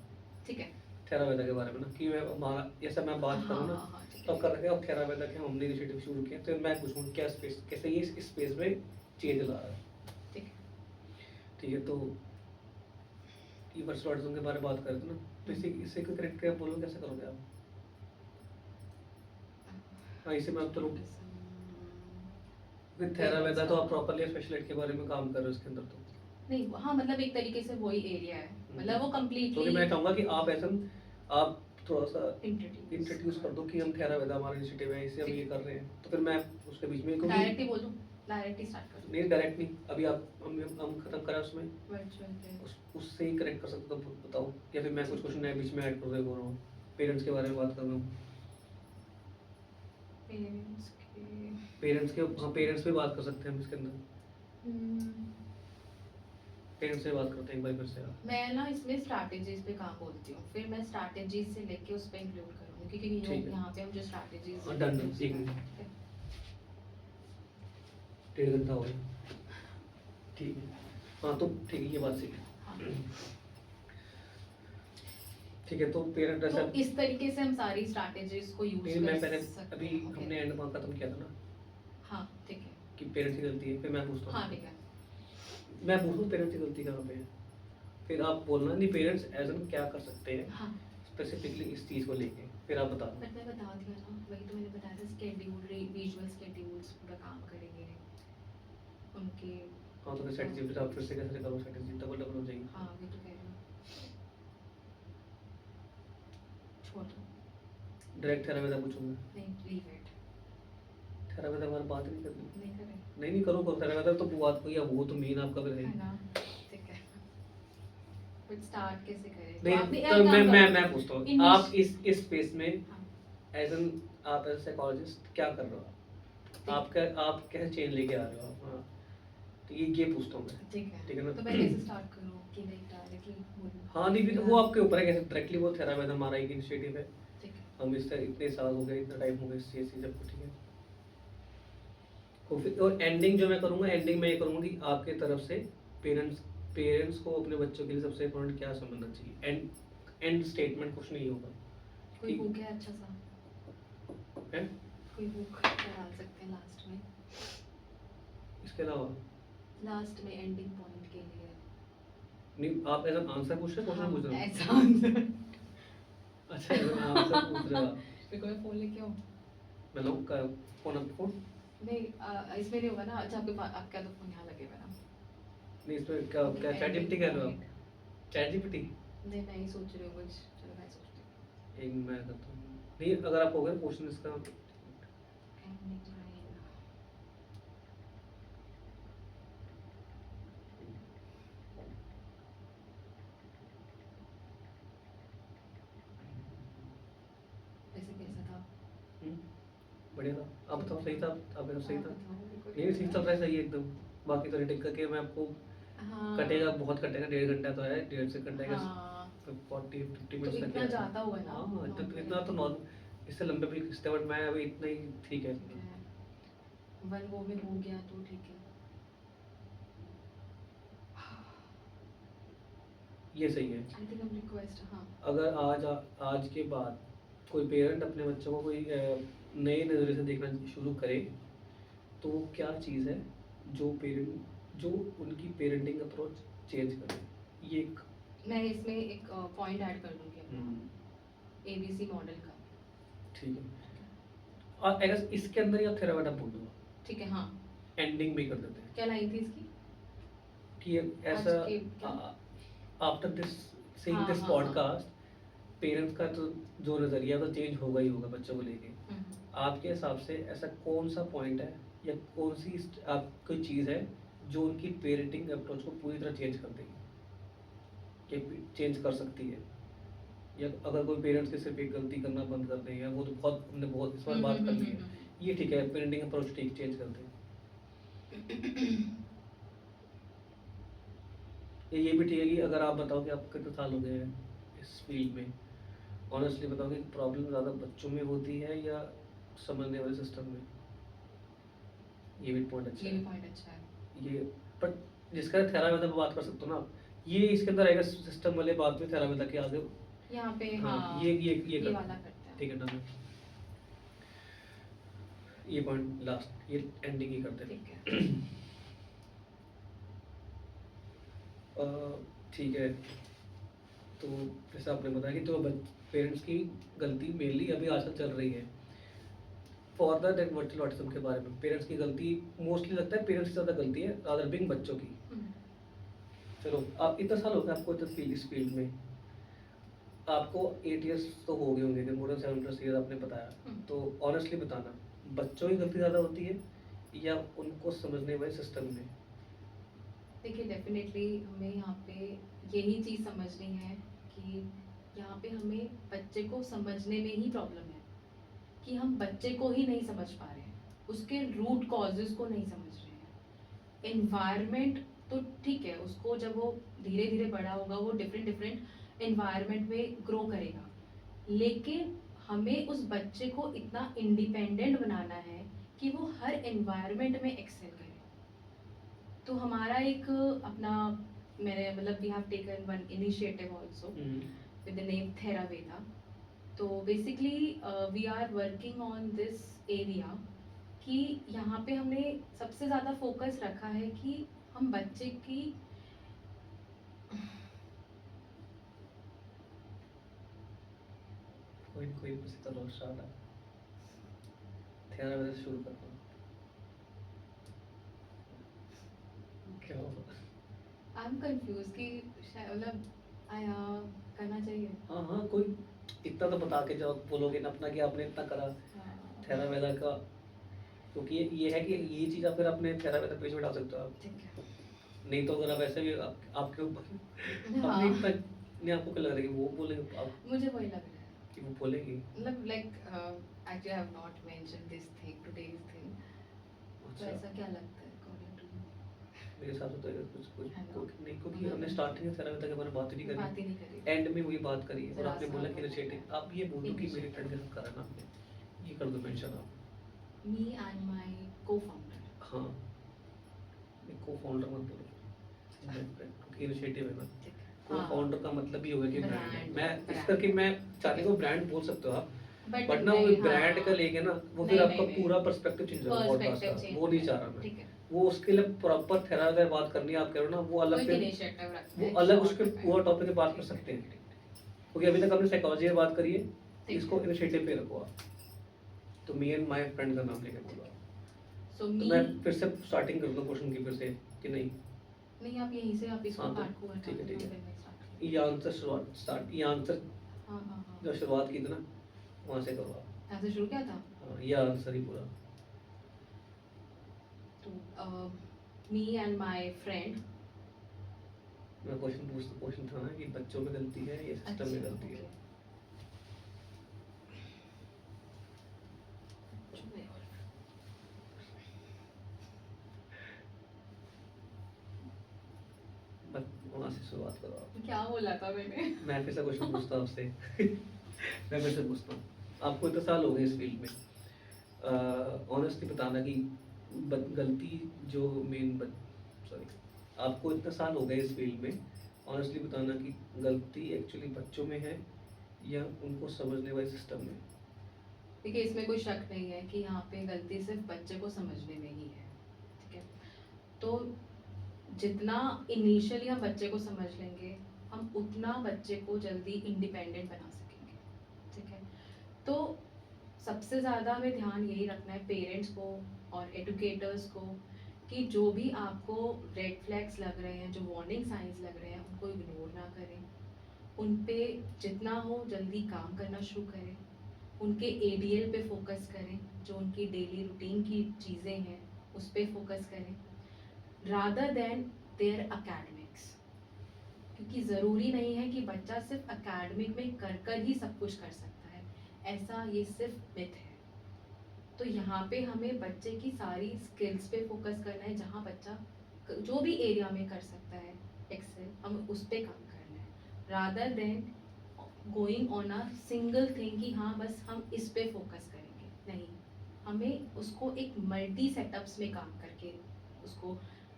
[SPEAKER 2] ठीक है।
[SPEAKER 1] थेरावेदा के बारे में ना, कि मैं हमारा जैसा मैं बात करूँ ना,
[SPEAKER 2] हाँ ठीक
[SPEAKER 1] तब
[SPEAKER 2] है।
[SPEAKER 1] कर रखे अब थेरावेदा के हमने इनिशिएटिव शुरू किया, तो मैं पूछूँ क्या स्पेस, कैसे ये इस स्पेस में चेंज ला रहा है।
[SPEAKER 2] ठीक है।
[SPEAKER 1] ठीक है, तो ये वर्चुअल ऑडिज्म के बारे में बात करते ना, तो इसे इसे को करेक्ट कर बोलो, कैसे करोगे आप? हाँ, इसे मैं अब तो विद थेरावेदा तो आप प्रॉपर्ली स्पेशल एड के बारे में काम कर रहे हो इसके अंदर तो।
[SPEAKER 2] नहीं, हाँ, मतलब एक तरीके से वही एरिया है, मतलब वो
[SPEAKER 1] तो
[SPEAKER 2] कंप्लीटली
[SPEAKER 1] मैं चाहूँगा कि आप थोड़ा-सा
[SPEAKER 2] इंट्रोड्यूस
[SPEAKER 1] इंट्रोड्यूस कर दो कि हम थेरावेदा हमारा इनिशिएटिव है, इसे हम ये कर रहे हैं। तो फिर मैं उसके बीच में क्योंकि
[SPEAKER 2] डायरेक्ट ही बोल दूं, डायरेक्ट ही स्टार्ट कर
[SPEAKER 1] नहीं डायरेक्ट नहीं, अभी आप हम खत्म करें उसमें
[SPEAKER 2] वर्चुअल पे
[SPEAKER 1] उससे ही कनेक्ट कर सकते हो तो बताओ, या फिर मैं कुछ क्वेश्चन नए बीच में ऐड कर बोल रहा हूँ, पेरेंट्स के बारे में बात कर रहा हूँ।
[SPEAKER 2] पेरेंट्स के
[SPEAKER 1] पेरेंट्स पे बात कर सकते हैं हम इसके अंदर।
[SPEAKER 2] हम्म,
[SPEAKER 1] पेरेंट्स से बात करते हैं एक बार फिर से आप।
[SPEAKER 2] मैं ना इसमें स्ट्रैटेजीज पे काम बोलती हूँ, फिर मैं स्ट्रैटेजीज से लेके उस पे इंक्लूड करूँगी, क्योंकि
[SPEAKER 1] ठीक है।
[SPEAKER 2] यहाँ पे हम जो स्ट्रैटेजीज
[SPEAKER 1] हाँ, डन, एक मिनट। 1.5 घंटा हो गया, ठीक है। हाँ तो ठीक है, ये बात सही है।
[SPEAKER 2] हाँ,
[SPEAKER 1] ठीक है, तो पेरेंट
[SPEAKER 2] तो
[SPEAKER 1] ऐसा
[SPEAKER 2] इस तरीके से हम सारी स्ट्रैटेजीज को यूज
[SPEAKER 1] नहीं, मैं
[SPEAKER 2] कर
[SPEAKER 1] पहले
[SPEAKER 2] सकते
[SPEAKER 1] अभी
[SPEAKER 2] हैं।
[SPEAKER 1] हमने एंड में खत्म किया था ना
[SPEAKER 2] हाँ, ठीक है,
[SPEAKER 1] कि पेरेंट्स की गलती है, फिर मैं पूछता
[SPEAKER 2] हाँ,
[SPEAKER 1] हूँ।
[SPEAKER 2] ठीक है,
[SPEAKER 1] मैं पूछूँ पेरेंट्स की गलती कहाँ पे है, फिर आप बोलना नहीं पेरेंट्स एज एन क्या कर सकते हैं
[SPEAKER 2] हाँ।
[SPEAKER 1] स्पेसिफिकली इस चीज़ को लेके, फिर आप बता दो।
[SPEAKER 2] बट मैं बता दिया ना, वही तो मैंने बताया था, स्केड्यूल, विजुअल स्केड्यूल्स पूरा काम करेंगे उनके।
[SPEAKER 1] हाँ तो फिर स्ट्रेटजी फिर आप फिर से कैसे करो, स्ट्रेटजी डबल हो जाएगी।
[SPEAKER 2] हाँ, वही तो कह रही हूँ, छोड़ दो,
[SPEAKER 1] डायरेक्ट थेरावेदा पूछूंगा,
[SPEAKER 2] नहीं, लीव इट,
[SPEAKER 1] थेरावेदा हमारी बात नहीं करनी।
[SPEAKER 2] नहीं करें,
[SPEAKER 1] नहीं करो थेरावेदा तो बात कोई है, वो तो मेन आपका फिर है।
[SPEAKER 2] है ना, ठीक है। बट स्टार्ट कैसे करें? तो
[SPEAKER 1] नहीं
[SPEAKER 2] आपने
[SPEAKER 1] तो
[SPEAKER 2] एक काम
[SPEAKER 1] मैं
[SPEAKER 2] करो,
[SPEAKER 1] पूछता हूँ,
[SPEAKER 2] English-
[SPEAKER 1] आप इस स्पेस में
[SPEAKER 2] हाँ,
[SPEAKER 1] एज एन आप एज साइकोलॉजिस्ट क्या कर रहे हो, आप कैसे चेंज लेके आ रहे हो आप? हाँ, तो ये पूछता हूँ मैं।
[SPEAKER 2] ठीक है,
[SPEAKER 1] ठीक है ना?
[SPEAKER 2] तो मैं कैसे स्टार्ट करूँ कि लाइक डायरेक्टली बोलूँ?
[SPEAKER 1] हाँ नहीं भी तो वो आपके ऊपर है, कैसे डायरेक्टली वो थेरावेदा हमारा एक इनिशिएटिव है,
[SPEAKER 2] ठीक है,
[SPEAKER 1] हम इस तरह इतने साल हो गए, इतना टाइम हो गया इस चीज़ सबको, ठीक है। और एंडिंग जो मैं करूँगा, एंडिंग में ये करूँगा कि आपके तरफ से पेरेंट्स को अपने बच्चों के लिए सबसे इम्पोर्टेंट क्या समझना चाहिए, एंड स्टेटमेंट कुछ नहीं होगा।
[SPEAKER 2] कोई
[SPEAKER 1] ठीक
[SPEAKER 2] बुक है अच्छा सा,
[SPEAKER 1] है।
[SPEAKER 2] कोई बुक डाल सकते हैं लास्ट में,
[SPEAKER 1] इसके अलावा
[SPEAKER 2] लास्ट में एंडिंग पॉइंट के लिए।
[SPEAKER 1] नहीं, आप एज एन आंसर पूछ रहे हो, क्वेश्चन पूछ रहे हो?
[SPEAKER 2] ऐसा आंसर,
[SPEAKER 1] अच्छा एज एन आंसर पूछ रहे हो आप।
[SPEAKER 2] मेरे को मैं फोन लेके आऊँ?
[SPEAKER 1] मैं लोग का फोन
[SPEAKER 2] नहीं, इसमें नहीं होगा ना, अच्छा आपके पास आपका तो फोन यहाँ लगेगा ना।
[SPEAKER 1] नहीं, इसमें क्या
[SPEAKER 2] Okay,
[SPEAKER 1] क्या चैट
[SPEAKER 2] ending
[SPEAKER 1] जीपीटी कह रहे हो आप?
[SPEAKER 2] point।
[SPEAKER 1] चैट जीपीटी
[SPEAKER 2] नहीं, मैं ही सोच रही हूँ कुछ, चलो मैं सोचती हूँ।
[SPEAKER 1] एक मैं करता हूँ, नहीं अगर आप हो गए क्वेश्चन इसका
[SPEAKER 2] Ending line। वैसे कैसा था?
[SPEAKER 1] बढ़िया था। आप बताओ, सही था? आप बताओ सही
[SPEAKER 2] आप
[SPEAKER 1] था?
[SPEAKER 2] बताओ, मेरे को
[SPEAKER 1] नहीं ठीक चल रहा है, सही है एकदम। बाकी तो रेटिंग करके मैं आपको
[SPEAKER 2] हाँ,
[SPEAKER 1] कटेगा, बहुत कटेगा, 1.5 घंटा तो है, 1.5 से घंटे का
[SPEAKER 2] हाँ,
[SPEAKER 1] 40-50
[SPEAKER 2] तो
[SPEAKER 1] मिनट्स तक
[SPEAKER 2] इतना
[SPEAKER 1] है।
[SPEAKER 2] ज़्यादा हुआ ना
[SPEAKER 1] हाँ
[SPEAKER 2] normal।
[SPEAKER 1] इतना तो नॉर्मल, इससे लंबे भी खिंचते बट मैं अभी इतना ही ठीक है।
[SPEAKER 2] ठीक है, वन वो में हो गया तो ठीक है।
[SPEAKER 1] ये सही है।
[SPEAKER 2] आई थिंक हम रिक्वेस्ट, हाँ,
[SPEAKER 1] अगर आज के बाद कोई पेरेंट अपने बच्चों को कोई नए नज़रिए से देखना शुरू करे, तो वो क्या चीज़ है जो उनकी पेरेंटिंग अप्रोच चेंज करे? ये एक
[SPEAKER 2] मैं इसमें एक पॉइंट ऐड कर दूंगी अपना, एबीसी मॉडल का।
[SPEAKER 1] ठीक है, और अगर इसके अंदर या थेरावेदा बोल दो,
[SPEAKER 2] ठीक है, हाँ,
[SPEAKER 1] एंडिंग भी कर देते हैं
[SPEAKER 2] क्या लाइन थी इसकी?
[SPEAKER 1] कि ऐसा
[SPEAKER 2] आज के क्या?
[SPEAKER 1] आफ्टर दिस सीइंग
[SPEAKER 2] हाँ,
[SPEAKER 1] दिस
[SPEAKER 2] हाँ,
[SPEAKER 1] पॉडकास्ट, पेरेंट्स का तो जो नज़रिया तो चेंज होगा ही होगा बच्चों को लेके। आपके हिसाब से ऐसा कौन सा पॉइंट है या कौन सी आप कोई चीज़ है जो उनकी पेरेंटिंग अप्रोच को पूरी तरह चेंज कर देगी, कि चेंज कर सकती है? या अगर कोई पेरेंट्स के सिर्फ एक गलती करना बंद कर दे, या वो तो बहुत हमने बहुत इस बार बात कर ली है, ये ठीक है, पेरेंटिंग अप्रोच ठीक चेंज कर दे, ये भी ठीक है कि अगर आप बताओ कि आप कितने साल हो गए हैं इस फील्ड में, ऑनेस्टली बताओ कि प्रॉब्लम ज़्यादा बच्चों में होती है या समझने वाले सिस्टम में? ये भी पॉइंट अच्छा
[SPEAKER 2] ये भी
[SPEAKER 1] है।
[SPEAKER 2] पॉइंट अच्छा है।
[SPEAKER 1] ये बट जिसका थेरावेदा में बात कर सकते हो ना आप, ये इसके अंदर आएगा सिस्टम वाले बात में, थेरावेदा के आगे।
[SPEAKER 2] यहाँ पे
[SPEAKER 1] हाँ,
[SPEAKER 2] हाँ,
[SPEAKER 1] ये
[SPEAKER 2] ये वाला करते हैं।
[SPEAKER 1] ठीक है डन, ये पॉइंट लास्ट, ये एंडिंग ही करते हैं।
[SPEAKER 2] ठीक है,
[SPEAKER 1] ठीक है, तो जैसे आपने बताया कि तो पेरेंट्स की गलती मेनली अभी आजकल चल रही है, फर्दर देन वर्चुअल ऑटिज्म के बारे में पेरेंट्स की गलती मोस्टली लगता है पेरेंट्स की ज़्यादा गलती है रादर बिंग बच्चों की। चलो आप इतना साल हो गया आपको इस फील्ड में, आपको 8 इयर्स तो हो गए होंगे, मोर देन 7+ ईयर आपने बताया। तो ऑनेस्टली बताना, बच्चों की गलती ज़्यादा होती है या उनको समझने वाले सिस्टम में?
[SPEAKER 2] देखिए डेफिनेटली हमें यहाँ पे यही चीज़ समझनी है कि यहाँ पे हमें बच्चे को समझने में ही प्रॉब्लम है कि हम बच्चे को ही नहीं समझ पा रहे हैं, उसके रूट कॉजेज़ को नहीं समझ रहे हैं। एनवायरनमेंट तो ठीक है, उसको जब वो धीरे धीरे बड़ा होगा वो डिफरेंट डिफरेंट एनवायरनमेंट में ग्रो करेगा, लेकिन हमें उस बच्चे को इतना इंडिपेंडेंट बनाना है कि वो हर एनवायरनमेंट में एक्सेल करे। तो हमारा एक अपना मैंने मतलब we have taken one initiative also with the name Theravada. तो basically we are working on this area कि यहाँ पे हमने सबसे ज़्यादा फोकस रखा है कि हम बच्चे की
[SPEAKER 1] कोई बस इतना स्टार्ट है, थेरा वजह से शुरू करता हूँ। क्या होगा?
[SPEAKER 2] आई एम कंफ्यूज कि मतलब आया करना चाहिए।
[SPEAKER 1] हाँ हाँ, कोई इतना तो बता के जाओ, बोलोगे ना अपना कि आपने इतना करा
[SPEAKER 2] हाँ,
[SPEAKER 1] थेरा वेदा का, क्योंकि ये है कि ये चीज़ आप फिर अपने थेरा वेदा पेज में डाल सकते हो आप।
[SPEAKER 2] ठीक है।
[SPEAKER 1] नहीं तो अगर आप ऐसे भी आपके ऊपर
[SPEAKER 2] हाँ,
[SPEAKER 1] अपनी इतना नहीं, आपको क्या लग रहा है कि वो बोलेंगे आप
[SPEAKER 2] मुझे वही लग रहा है
[SPEAKER 1] कि वो बोलेंगी?
[SPEAKER 2] मतलब like actually I have not mention this thing today's thing. तो
[SPEAKER 1] अच्छा,
[SPEAKER 2] ऐसा क्या लगता है अकॉर्डिंग टू
[SPEAKER 1] मेरे हिसाब से तो ये कुछ कुछ
[SPEAKER 2] है ना?
[SPEAKER 1] नहीं, क्योंकि
[SPEAKER 2] मतलब
[SPEAKER 1] हमने स्टार्टिंग में थेरा वेदा के बारे में बात ही नहीं करी,
[SPEAKER 2] बात ही नहीं करी।
[SPEAKER 1] एंड में वही बात करी और
[SPEAKER 2] जरा
[SPEAKER 1] आपने
[SPEAKER 2] सा
[SPEAKER 1] बोला कि
[SPEAKER 2] वो
[SPEAKER 1] इनिशिएटिव, आप ये बोल दो कि मेरे फ्रेंड के साथ करा ना आपने, ये कर दो मेंशन आप।
[SPEAKER 2] Me and my co-founder.
[SPEAKER 1] हाँ, को फाउंडर मत बोलो, क्योंकि इनिशिएटिव है ना।
[SPEAKER 2] ठीक है।
[SPEAKER 1] को
[SPEAKER 2] हाँ,
[SPEAKER 1] फाउंडर का मतलब ही हो गया कि ब्रांड है।
[SPEAKER 2] ब्रांड,
[SPEAKER 1] मैं इस
[SPEAKER 2] ब्रांड।
[SPEAKER 1] करके मैं चाहने को ब्रांड बोल सकते हो आप,
[SPEAKER 2] बट
[SPEAKER 1] बट ना वो
[SPEAKER 2] नहीं,
[SPEAKER 1] ब्रांड
[SPEAKER 2] हाँ,
[SPEAKER 1] का लेके ना वो
[SPEAKER 2] नहीं,
[SPEAKER 1] फिर आपका
[SPEAKER 2] नहीं,
[SPEAKER 1] पूरा पर्सपेक्टिव चेंज होगा पॉडकास्ट
[SPEAKER 2] पर्सपेक्टिव
[SPEAKER 1] का,
[SPEAKER 2] चेंज
[SPEAKER 1] वो नहीं चाह रहा मैं।
[SPEAKER 2] ठीक है।
[SPEAKER 1] वो उसके लिए प्रॉपर थेरापी बात करनी है, आप कह रहे हो ना, वो
[SPEAKER 2] वो
[SPEAKER 1] अलग
[SPEAKER 2] एक
[SPEAKER 1] फिर
[SPEAKER 2] इनिशिएटिव रखते
[SPEAKER 1] वो
[SPEAKER 2] हैं
[SPEAKER 1] अलग
[SPEAKER 2] short
[SPEAKER 1] उसके
[SPEAKER 2] में।
[SPEAKER 1] पूरा टॉपिक पे बात कर सकते हैं, क्योंकि अभी तक हमने साइकोलॉजी की बात करी है,
[SPEAKER 2] ठीक
[SPEAKER 1] इसको
[SPEAKER 2] है।
[SPEAKER 1] इनिशिएटिव पे रखो आप। तो मी एंड माय फ्रेंड का नाम लेके बोलो।
[SPEAKER 2] सो
[SPEAKER 1] तो
[SPEAKER 2] मी
[SPEAKER 1] मैं फिर से स्टार्टिंग कर दूं क्वेश्चन की फिर से कि नहीं?
[SPEAKER 2] नहीं, आप यहीं से आप इसको
[SPEAKER 1] हाँ, तो
[SPEAKER 2] पार्ट को हटा
[SPEAKER 1] ठीक है,
[SPEAKER 2] देना,
[SPEAKER 1] ठीक है।
[SPEAKER 2] फिर मैं start करूँगी।
[SPEAKER 1] ये आंसर शुरुआत स्टार्ट, ये आंसर
[SPEAKER 2] हाँ, हाँ, हाँ।
[SPEAKER 1] जो शुरुआत की थी ना, वहाँ से करो आप।
[SPEAKER 2] यहाँ से शुरू किया था?
[SPEAKER 1] हाँ, ये आंसर ही पूरा।
[SPEAKER 2] तो मी एंड माय फ्रेंड।
[SPEAKER 1] मैं क्वेश्चन था ना कि बच्चों में गलती है या सिस्टम में गलती है? बस वहाँ से शुरुआत करो आप।
[SPEAKER 2] क्या बोला था मैंने?
[SPEAKER 1] मैं फिर से क्वेश्चन पूछता हूँ आपसे मैं फिर से पूछता हूँ, आपको इतने साल हो गए इस फील्ड में, ऑनेस्टली बताना कि गलती जो मेन सॉरी, आपको इतने साल हो गए इस फील्ड में, ऑनेस्टली बताना कि गलती एक्चुअली बच्चों में है या उनको समझने वाले सिस्टम में?
[SPEAKER 2] देखिए इसमें कोई शक नहीं है कि यहाँ पे गलती सिर्फ बच्चे को समझने में ही है। ठीक है, तो जितना इनिशियली हम बच्चे को समझ लेंगे हम उतना बच्चे को जल्दी इंडिपेंडेंट बना सकेंगे। ठीक है, तो सबसे ज़्यादा हमें ध्यान यही रखना है पेरेंट्स को और एडुकेटर्स को कि जो भी आपको रेड फ्लैग्स लग रहे हैं, जो वार्निंग साइंस लग रहे हैं, उनको इग्नोर ना करें, उन पे जितना हो जल्दी काम करना शुरू करें, उनके एडीएल पे फोकस करें, जो उनकी डेली रूटीन की चीज़ें हैं उस पे फोकस करें रादर देन देयर एकेडमिक्स। क्योंकि ज़रूरी नहीं है कि बच्चा सिर्फ एकेडमिक में कर ही सब कुछ कर सकता है, ऐसा ये सिर्फ मिथ है। तो यहाँ पे हमें बच्चे की सारी स्किल्स पे फोकस करना है, जहाँ बच्चा जो भी एरिया में कर सकता है एक्सेल, हमें उस पे काम करना है rather than going on a single thing कि हाँ बस हम इस पे फोकस करेंगे। नहीं, हमें उसको एक मल्टी सेटअप्स में काम करके उसको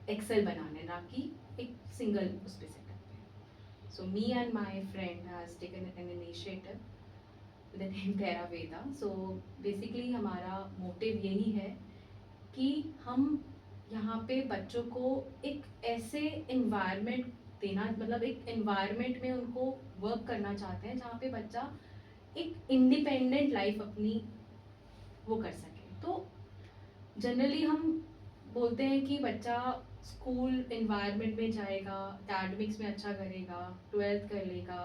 [SPEAKER 2] एक्सेल बनाना है, ना कि एक सिंगल उस पे सेटअप पे। So me and my friend has taken an initiative with the name Theravada. So basically हमारा मोटिव यही है कि हम यहाँ पे बच्चों को एक ऐसे इन्वायरमेंट देना, मतलब एक इन्वायरमेंट में उनको वर्क करना चाहते हैं जहाँ पे बच्चा एक इंडिपेंडेंट लाइफ अपनी वो कर सके। तो जनरली हम बोलते हैं कि बच्चा स्कूल इन्वायरमेंट में जाएगा, एकेडमिक्स में अच्छा करेगा, 12th कर लेगा,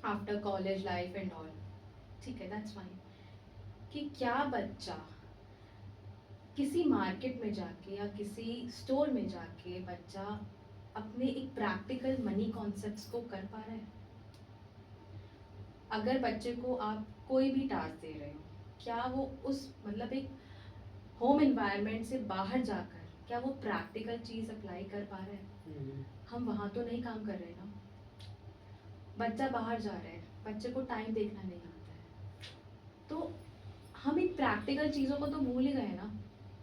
[SPEAKER 2] after college life and all, ठीक है, दैट्स फाइन। कि क्या बच्चा किसी मार्केट में जाके या किसी स्टोर में जाके बच्चा अपने एक प्रैक्टिकल मनी कॉन्सेप्ट्स को कर पा रहा है? अगर बच्चे को आप कोई भी टास्क दे रहे हो, क्या वो उस मतलब एक होम एनवायरनमेंट से बाहर जाकर क्या वो प्रैक्टिकल चीज़ अप्लाई कर पा रहे हैं? हम वहाँ तो नहीं काम कर रहे ना। बच्चा बाहर जा रहा है, बच्चे को टाइम देखना नहीं आता है, तो हम इन प्रैक्टिकल चीज़ों को तो भूल ही गए ना।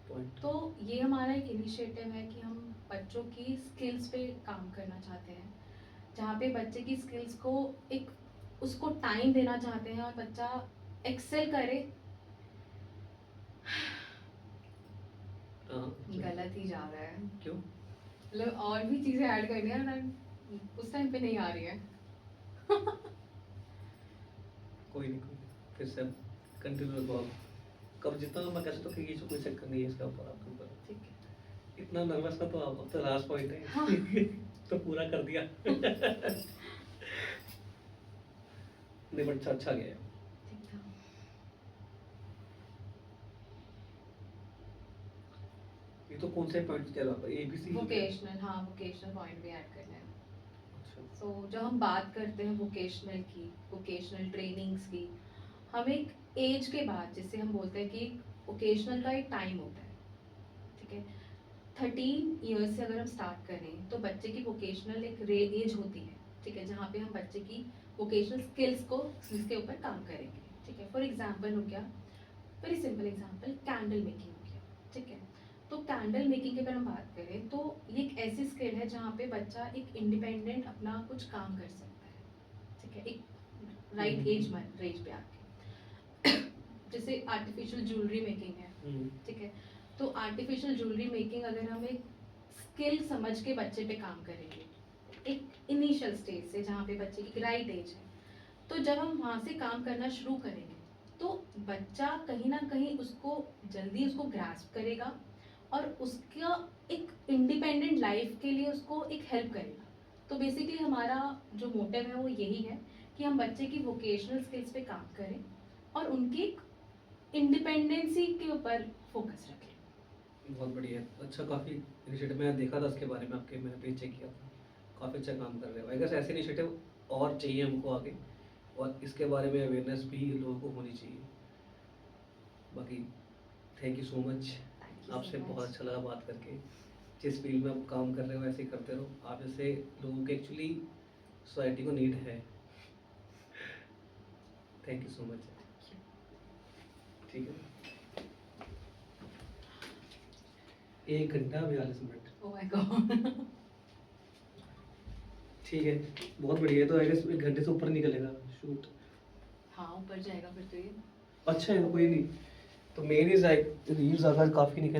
[SPEAKER 1] पॉइंट।
[SPEAKER 2] तो ये हमारा एक इनिशिएटिव है कि हम बच्चों की स्किल्स पे काम करना चाहते हैं, जहाँ पे बच्चे की स्किल्स को एक उसको टाइम देना चाहते हैं और बच्चा एक्सेल करे।
[SPEAKER 1] हाँ,
[SPEAKER 2] गलत ही जा रहा है,
[SPEAKER 1] क्यों?
[SPEAKER 2] मतलब और भी चीज़ें ऐड करनी है ना, उस टाइम पे नहीं आ रही है।
[SPEAKER 1] कोई नहीं, फिर से कंटिन्यू रखो आप। कब जितना मैं कह सकता हूँ कि ये कोई चक्कर नहीं है इसका ऊपर आपके ऊपर।
[SPEAKER 2] ठीक है।
[SPEAKER 1] इतना नर्वस ना तो आप, अब तो लास्ट पॉइंट है।
[SPEAKER 2] हाँ।
[SPEAKER 1] तो पूरा कर दिया। नहीं बट अच्छा गया।
[SPEAKER 2] ठीक था।
[SPEAKER 1] ये तो कौन से पॉइंट्स कह रहे हो आप? एबीसी?
[SPEAKER 2] वोकेशनल, हाँ वोकेशनल पॉइंट भी ऐड करना है।
[SPEAKER 1] अच्छा।
[SPEAKER 2] सो जब हम बात करते हैं वोकेशनल की, वोकेशनल ट्रेनिंग्स की, हम एक एज के बाद, जिसे हम बोलते हैं कि वोकेशनल का एक टाइम होता है, ठीक है, 13 ईयर्स से अगर हम स्टार्ट करें तो बच्चे की वोकेशनल एक एज होती है, ठीक है, जहाँ पे हम बच्चे की वोकेशनल स्किल्स के ऊपर काम करेंगे, ठीक है। फॉर एग्जांपल हो गया, very simple example, candle making हो गया, ठीक है। तो कैंडल मेकिंग की अगर हम बात करें तो ये एक ऐसी स्किल है जहाँ पे बच्चा एक इंडिपेंडेंट अपना कुछ काम कर सकता है, ठीक है, एक राइट एज पे आके। जैसे आर्टिफिशियल ज्वेलरी मेकिंग है, ठीक है, तो आर्टिफिशियल ज्वेलरी मेकिंग अगर हम एक स्किल समझ के बच्चे पे काम करेंगे एक इनिशियल स्टेज से, जहाँ पे बच्चे की राइट एज है, तो जब हम वहाँ से काम करना शुरू करेंगे तो बच्चा कहीं ना कहीं उसको जल्दी उसको ग्रास्प करेगा और उसका एक इंडिपेंडेंट लाइफ के लिए उसको एक हेल्प करेगा। तो बेसिकली हमारा जो मोटिव है वो यही है कि हम बच्चे की वोकेशनल स्किल्स पे काम करें और उनकी इंडिपेंडेंसी के ऊपर फोकस रखें।
[SPEAKER 1] बहुत बढ़िया, अच्छा काफ़ी इनिशिएटिव मैंने देखा था उसके बारे में, आपके मैंने पेज चेक किया था, काफ़ी अच्छा काम कर रहे हो। आई गेस ऐसे इनिशिएटिव और चाहिए हमको आगे, और इसके बारे में अवेयरनेस भी लोगों को होनी चाहिए। बाकी thank you so much,
[SPEAKER 2] Thank you so
[SPEAKER 1] आपसे
[SPEAKER 2] much.
[SPEAKER 1] बहुत अच्छा लगा बात करके। जिस फील्ड में आप काम कर रहे हो ऐसे ही करते रहो, आप जैसे लोगों के एक्चुअली सोसाइटी को नीड है। Thank you so much. ठीक है, 1 घंटा 42 मिनट।
[SPEAKER 2] Oh my God.
[SPEAKER 1] ठीक है, बहुत बढ़िया है। तो आई गेस 1 घंटे से ऊपर निकलेगा शूट।
[SPEAKER 2] हाँ ऊपर जाएगा फिर तो ये।
[SPEAKER 1] अच्छा है, कोई नहीं। तो मेन इज लाइक रील्स अगर काफ़ी निकलने